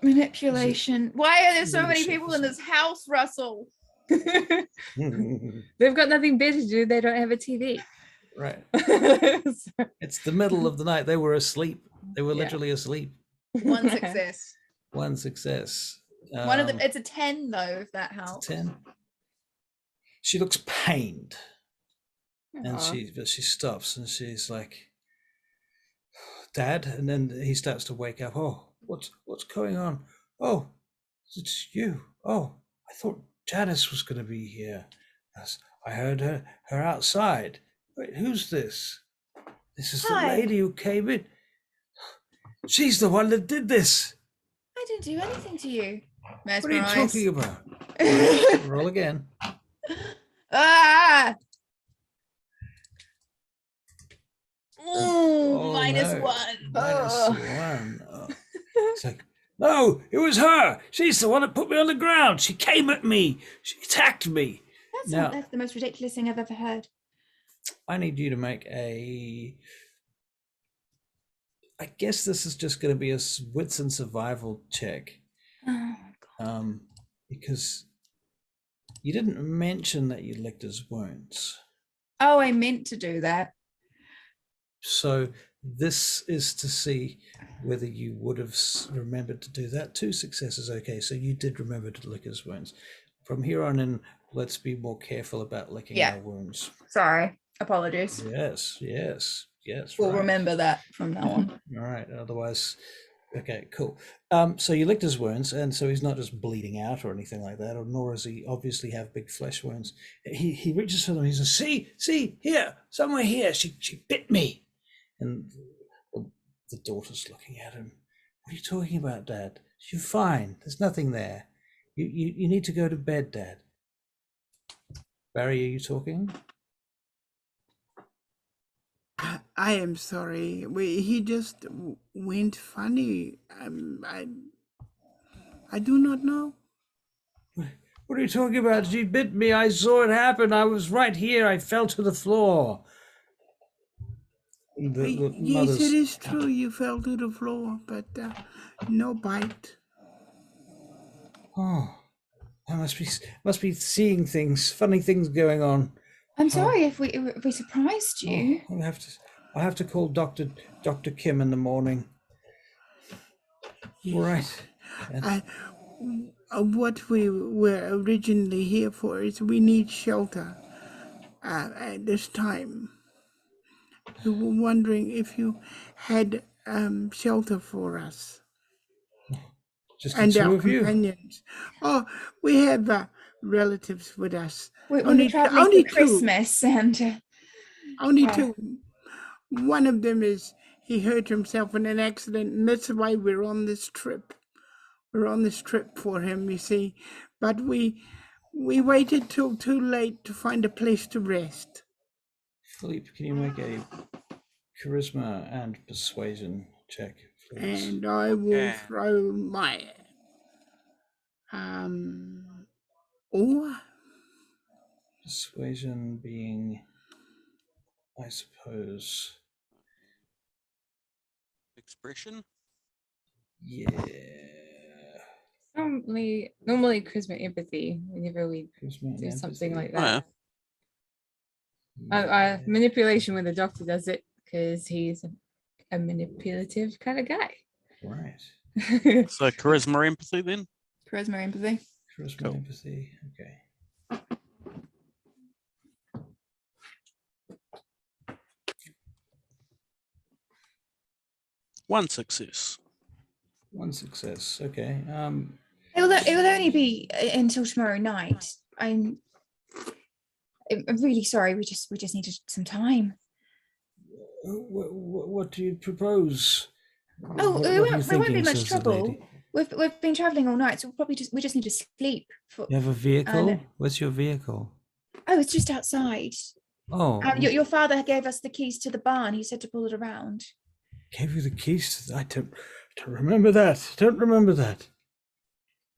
Manipulation. Why are there so many leadership, people in isn't it? this house, Russell? They've got nothing better to do. They don't have a TV. Right. So- It's the middle of the night. They were asleep. They were Yeah. literally asleep. 1 success. 1 success. One of them. It's a 10 though, if that It's a helps. 10. She looks pained, and Aw. she stops and she's like, "Dad," and then he starts to wake up. "Oh, what's going on? Oh, it's you. Oh, I thought Janice was going to be here. I heard her outside. Wait, who's this? This is the Hi. lady who came in. She's the one that did this. I didn't do anything to you. What are you Mesmerize. talking about?" Roll again. Ah! Ooh, Oh, -1. no. -1. Oh. It's like, No, it was her. She's the one that put me on the ground. She came at me. She attacked me. Now- That's the most ridiculous thing I've ever heard. I need you to make a. I guess this is just going to be a wits and survival check, Oh, God. because you didn't mention that you licked his wounds. Oh, I meant to do that. So this is to see whether you would have remembered to do that. 2 successes, okay. So you did remember to lick his wounds. From here on in, let's be more careful about licking Yeah. our wounds. Sorry. Apologies. Yes, yes, yes. We'll right. remember that from now on. All right. Otherwise, okay, cool. So you licked his wounds, and so he's not just bleeding out or anything like that, or nor does he obviously have big flesh wounds. He reaches for them. He says, "See, here, somewhere here. She bit me." And the daughter's looking at him. What are you talking about, Dad? You're fine. There's nothing there. You need to go to bed, Dad. Barry, are you talking? I am sorry. He just went funny. I do not know. What are you talking about? She bit me. I saw it happen. I was right here. I fell to the floor. The Yes, mother's- it is true. You fell to the floor, but no bite. Oh, I must be seeing things, funny things going on. I'm sorry if we surprised you. Oh, I'll have to call Dr. Kim in the morning. Yes. All right. And- What we were originally here for is we need shelter at this time. We were wondering if you had shelter for us just the and 2 our of you. companions. Oh, we have relatives with us. We Only- were traveling only for two. Christmas, and Only Yeah. 2. One of them is he hurt himself in an accident, and that's why we're on this trip. We're on this trip for him, you see. But we waited till too late to find a place to rest. Philippe, can you make a charisma and persuasion check, please? And I will Okay. throw my or Persuasion being, I suppose, Expression. yeah. Normally charisma empathy whenever we Charisma and do something empathy. like Oh, yeah. that. Yeah. Manipulation when the doctor does it because he's a manipulative kind of guy. Right. So charisma, empathy, then. Charisma, empathy. Charisma, Cool. empathy. Okay. One success. 1 success. Okay. it will only be until tomorrow night. I'm really sorry. We just needed some time. What do you propose? Oh, What we are you won't be thinking, much says the trouble. lady? We've been traveling all night, so we just need to sleep. You have a vehicle? no. What's your vehicle? Oh, it's just outside. Oh, Your father gave us the keys to the barn. He said to pull it around. gave you the keys to I don't remember that. Don't remember that.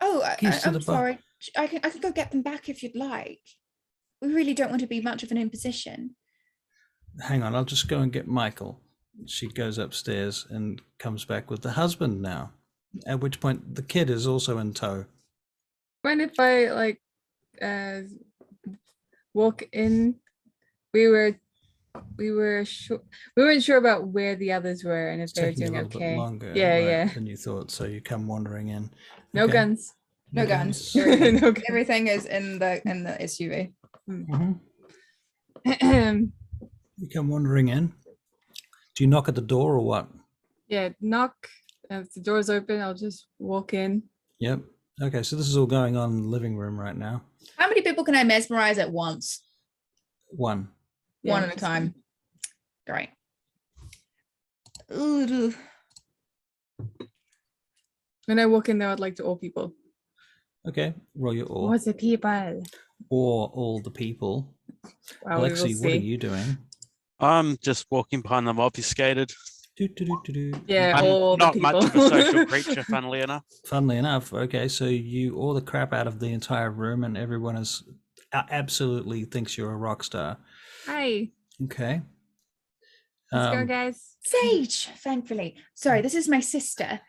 Oh, Keys to I'm the barn. sorry. I can go get them back if you'd like. We really don't want to be much of an imposition. Hang on, I'll just go and get Michael. She goes upstairs and comes back with the husband now. At which point the kid is also in tow. Mind if I walk in? We weren't sure about where the others were and if It's they were taking a doing little okay. bit longer Yeah. than you thought, so you come wandering in. No Okay. guns. No guns. No guns. Everything is in the SUV. Mhm. You come wandering in. Do you knock at the door or what? Yeah, knock. If the door's open, I'll just walk in. Yep. Okay, so this is all going on in the living room right now. How many people can I mesmerize at once? 1. Yeah, One at a just- time. Great. Ooh, When I walk in there, I'd like to all people. Okay, roll your or. What's the people? Or all the people. Wow, we will Alexi, what are see. you doing? I'm just walking behind them, obfuscated. Yeah, I'm all the not people. much of a social creature, funnily enough. Funnily enough, okay, so you awe the crap out of the entire room, and everyone is absolutely thinks you're a rock star. Hi, Okay. let's go, guys. Sage, thankfully. Sorry, this is my sister.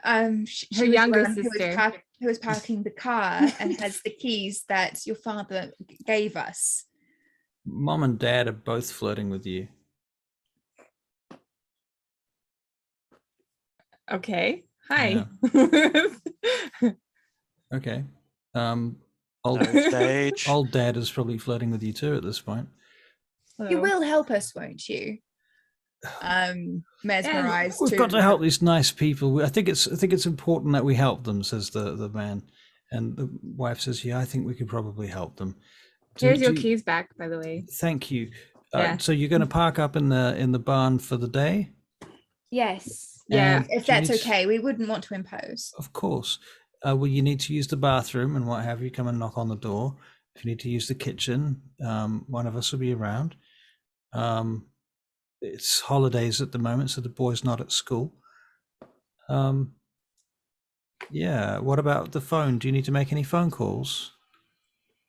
She Her was the younger one sister. who was parking the car and has the keys that your father gave us. Mom and Dad are both flirting with you. Okay. Hi. Okay. Old, No stage. old Dad is probably flirting with you too at this point. You Hello. will help us, won't you? Mesmerized. We've got to help these nice people. I think it's important that we help them, says the man. And the wife says, yeah, I think we could probably help them. Here's your keys back, by the way. Thank you. Yeah. So you're going to park up in the barn for the day? Yes. Yeah. And If do you that's need to- okay, we wouldn't want to impose. Of course. Well, you need to use the bathroom and what have you, come and knock on the door. If you need to use the kitchen, one of us will be around. It's holidays at the moment, so the boy's not at school. Yeah, what about the phone? Do you need to make any phone calls?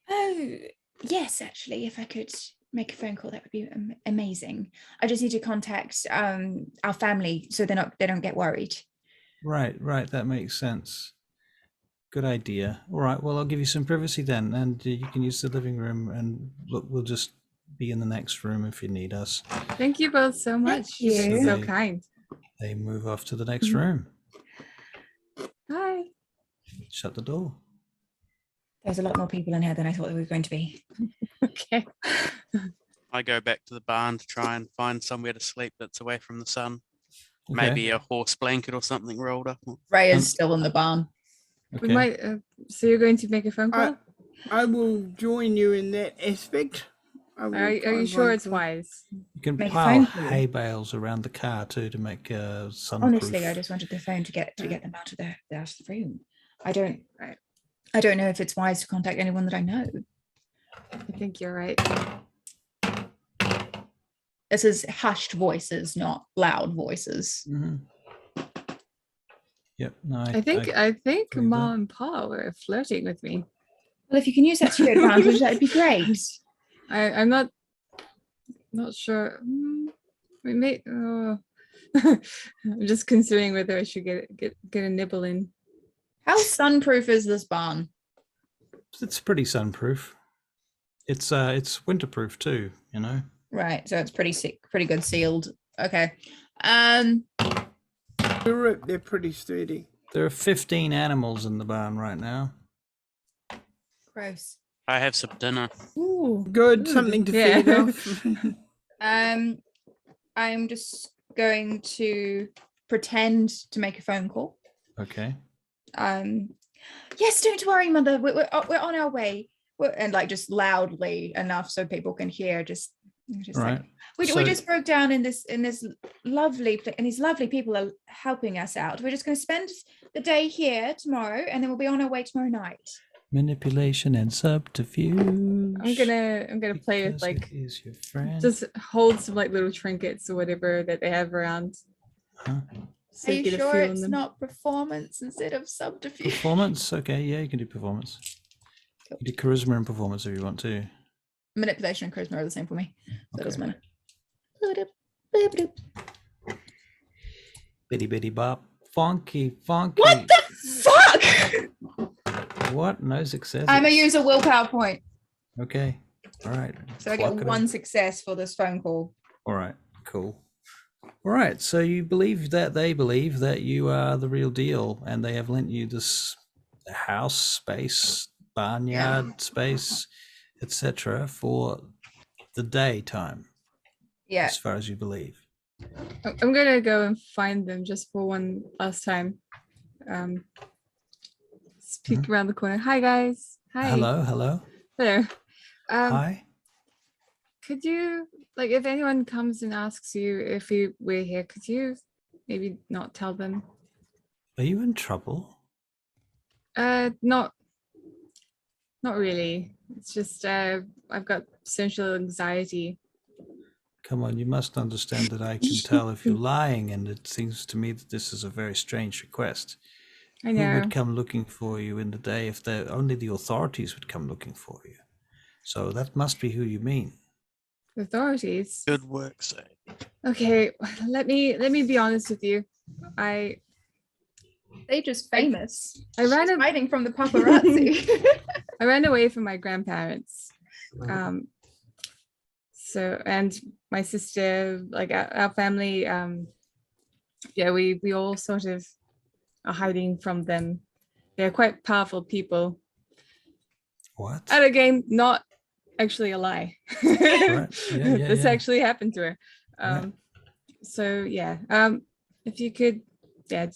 Oh, yes, actually, if I could make a phone call, that would be amazing. I just need to contact our family so they don't get worried. Right, that makes sense. Good idea. All right, well, I'll give you some privacy then, and you can use the living room, and look, we'll just be in the next room if you need us. Thank you both so much. you. You've been so They- kind. They move off to the next room. Hi. Shut the door. There's a lot more people in here than I thought there were going to be. Okay. I go back to the barn to try and find somewhere to sleep that's away from the sun. Okay. Maybe a horse blanket or something rolled up. Ray is still in the barn. Okay. We might. So you're going to make a phone call? I will join you in that aspect. I will Are try you and sure find it's some- wise? You can Make a pile phone call. hay bales around the car too to make sunproof. Honestly, I just wanted the phone to get them out of the room. I don't know if it's wise to contact anyone that I know. I think you're right. This is hushed voices, not loud voices. Mhm. Yep. No, I think agree with Mom that. and Pa were flirting with me. Well, if you can use that to your advantage, that'd be great. I'm not sure. We may. I'm just considering whether I should get a nibble in. How sunproof is this barn? It's pretty sunproof. It's winterproof too, you know. Right, so it's pretty good sealed. Okay. They're pretty sturdy. There are 15 animals in the barn right now. Gross. I have some dinner. Ooh. Good, something to feed Yeah. off. I'm just going to pretend to make a phone call. Okay. Yes, don't worry, Mother. We're on our way. And like just loudly enough so people can hear. Just Right. like we So- just broke down in this lovely place, and these lovely people are helping us out. We're just going to spend the day here tomorrow, and then we'll be on our way tomorrow night. Manipulation and subterfuge. I'm gonna play with because like it is your friend. just hold some like little trinkets or whatever that they have around. Huh? So Are you get a sure feel in it's them. not performance instead of subterfuge? Performance. Okay, yeah, you can do performance. You do charisma and performance if you want to. Manipulation and charisma are the same for me. So it doesn't Okay. matter. Bitty bitty bop. Funky. What the fuck? What? No success. I'm gonna use a willpower point. Okay. All right. So I get Pluck it one in. success for this phone call. All right. Cool. All right. So you believe that they believe that you are the real deal, and they have lent you this house space, barnyard space, etc., for the daytime, Yeah. as far as you believe. I'm gonna go and find them just for one last time. Peek around the corner. Hi guys. Hi. Hello. There. Hi. Could you like if anyone comes and asks you if we're here, could you maybe not tell them? Are you in trouble? Not really. It's just I've got social anxiety. Come on, you must understand that I can tell if you're lying, and it seems to me that this is a very strange request. I Who know. would come looking for you in the day if only the authorities would come looking for you? So that must be who you mean. Authorities. Good work, Say. Okay, let me be honest with you. They just famous. I ran She's a- hiding from the paparazzi. I ran away from my grandparents. So, and my sister, like our family, yeah, we all sort of are hiding from them. They're quite powerful people. What? At a game, not actually a lie. Right. Yeah, This yeah. actually happened to her. Right. So yeah, if you could, yeah,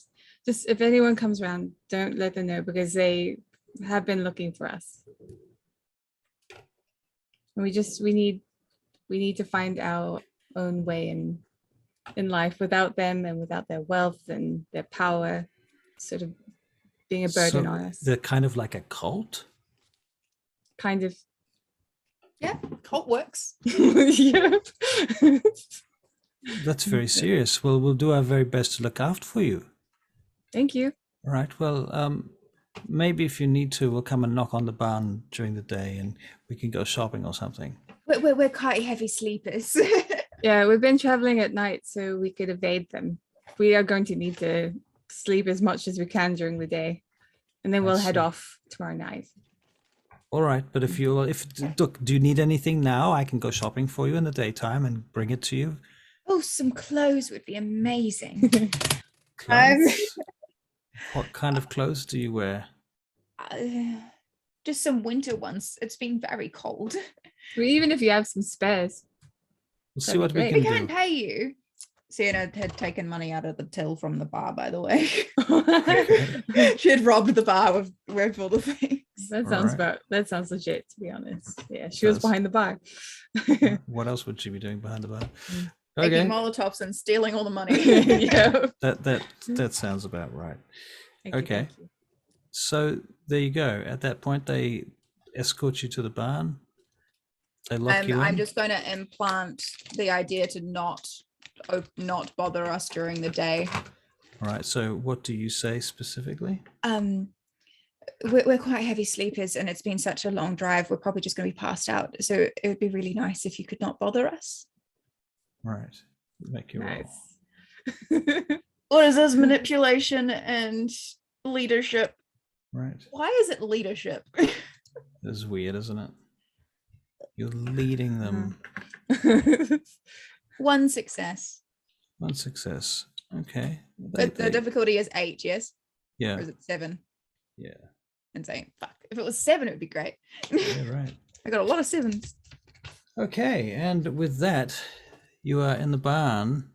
just if anyone comes around, don't let them know because they have been looking for us. And we need to find our own way in life without them and without their wealth and their power sort of being a burden So on us. they're kind of like a cult? Kind of. Yeah, cult works. Yeah. That's very serious. Well, we'll do our very best to look after for you. Thank you. All right. Well, maybe if you need to, we'll come and knock on the barn during the day and we can go shopping or something. We're quite heavy sleepers. Yeah, we've been traveling at night so we could evade them. We are going to need to sleep as much as we can during the day. And then I we'll head see. off tomorrow night. All right. But if look, do you need anything now? I can go shopping for you in the daytime and bring it to you. Oh, some clothes would be amazing. Clothes? What kind of clothes do you wear? Just some winter ones. It's been very cold. Even if you have some spares. We'll see That'd what be we great. We can can't do. pay you. Sienna had taken money out of the till from the bar, by the way. She had robbed the bar with all the things. That sounds legit, to be honest. Yeah, she was Does. behind the bar. What else would she be doing behind the bar? Making Okay, Molotovs and stealing all the money. Yeah. that sounds about right. Thank you, Okay. thank you. So there you go. At that point, they escort you to the barn. They lock you in. I'm just going to implant the idea to not bother us during the day. All right. So what do you say specifically? We're quite heavy sleepers and it's been such a long drive. We're probably just going to be passed out. So it would be really nice if you could not bother us. All right. Make your roll. Nice. What is this? Manipulation and leadership. Right. Why is it leadership? This is weird, isn't it? You're leading them. One success. One success. Okay. But the difficulty is 8, yes? Yeah. Or is it 7? Yeah. Insane. Fuck. If it was 7, it would be great. Yeah. Right. I got a lot of 7s. Okay. And with that, you are in the barn.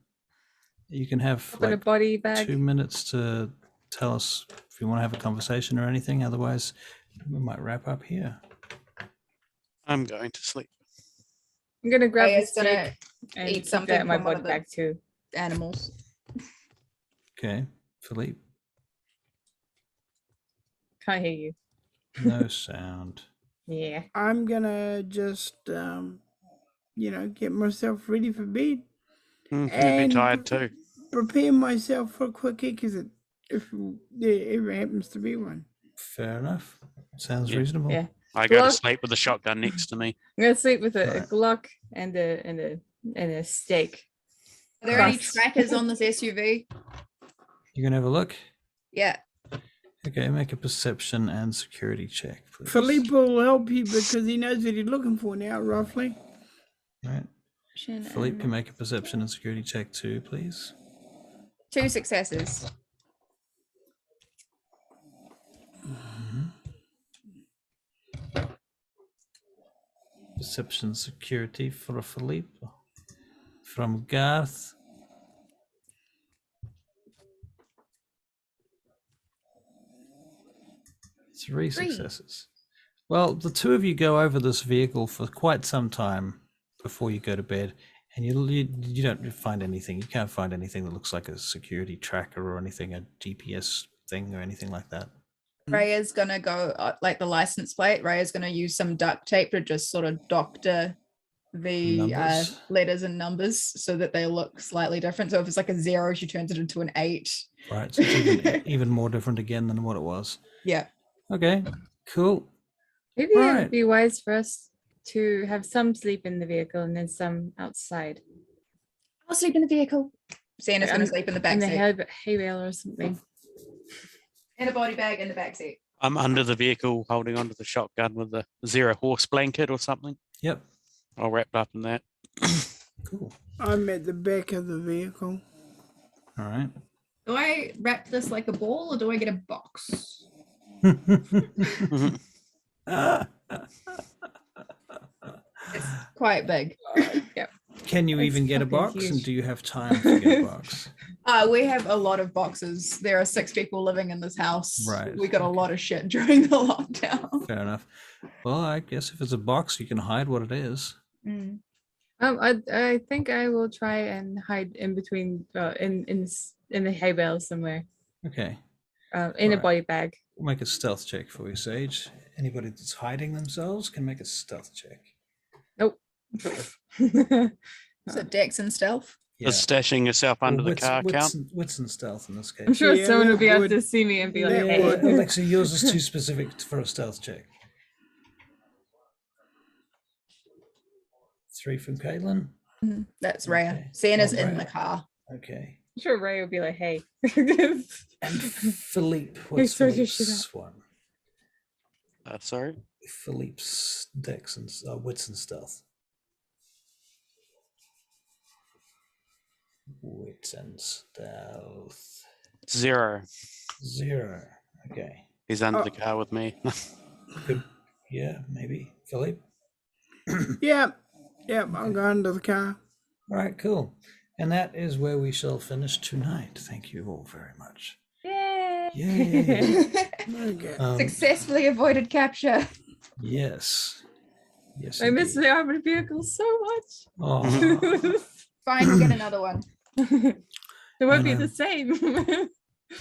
You can have Got a like body bag. 2 minutes to tell us if you want to have a conversation or anything. Otherwise, we might wrap up here. I'm going to sleep. I'm gonna grab Raya's this gonna steak and eat keep something that in my from one body of the- bag too. Animals. Okay. Philippe, Can't hear you. no sound. Yeah. I'm gonna just, get myself ready for bed. You'll be And- tired too. Prepare myself for a quick exit if there ever happens to be one. Fair enough. Sounds Yeah. reasonable. Yeah. I go to Glock. sleep with the shotgun next to me. I'm gonna sleep with a Right. Glock and a steak. Are there any Crust. trackers on this SUV? You can have a look. Yeah. Okay, make a perception and security check, please. Philippe will help you because he knows what he's looking for now, roughly. Right. Philippe can make a perception and security check too, please. 2 successes. Perception security for Philippe. From Garth. Three 3. successes. Well, the two of you go over this vehicle for quite some time before you go to bed, and you don't find anything. You can't find anything that looks like a security tracker or anything, a GPS thing or anything like that. Raya's gonna go like the license plate. Raya's gonna use some duct tape to just sort of doctor the Numbers. letters and numbers so that they look slightly different. So if it's like a 0, she turns it into an 8. Right. So it's even more different again than what it was. Yeah. Okay. Cool. Maybe it Right. would be wise for us to have some sleep in the vehicle and then some outside. I'll sleep in the vehicle. Santa's going to sleep in the back In the seat. hay bale or something. In a body bag in the back seat. I'm under the vehicle holding onto the shotgun with the 0 horse blanket or something. Yep. All wrapped up in that. Cool. I'm at the back of the vehicle. All right. Do I wrap this like a ball or do I get a box? It's quite big. Can you It's even get a fucking box? And huge. do you have time to get a box? We have a lot of boxes. There are 6 people living in this house. Right, We got a okay. lot of shit during the lockdown. Fair enough. Well, I guess if it's a box, you can hide what it is. Mm. I think I will try and hide in between, in the hay bale somewhere, Okay. in a Alright. body bag. We'll make a stealth check for you, Sage. Anybody that's hiding themselves can make a stealth check. Nope. So Dex and stealth. Does stashing yourself under the car count? Wits and stealth in this case. I'm sure Yeah, someone will that be able would- to see me and be like, that hey. would- Alexa, yours is too specific for a stealth check. 3 from Caitlin. That's Raya. Okay. Santa's Oh, in Raya. the car. Okay. I'm sure Ray will be like, hey. And Philippe, what's sort your shit Philippe's one? Sorry. Philippe's dex and wits and stealth. Wits and stealth. 0. 0. Okay. He's under Oh. the car with me. Good. Yeah, maybe. Philippe? Yep, I'll go under the car. All right, cool. And that is where we shall finish tonight. Thank you all very much. Yay. Yay. Okay. Successfully avoided capture. Yes. Yes. I miss indeed. the armored vehicle so much. Oh, Fine, we'll get another one. It won't be And, the same.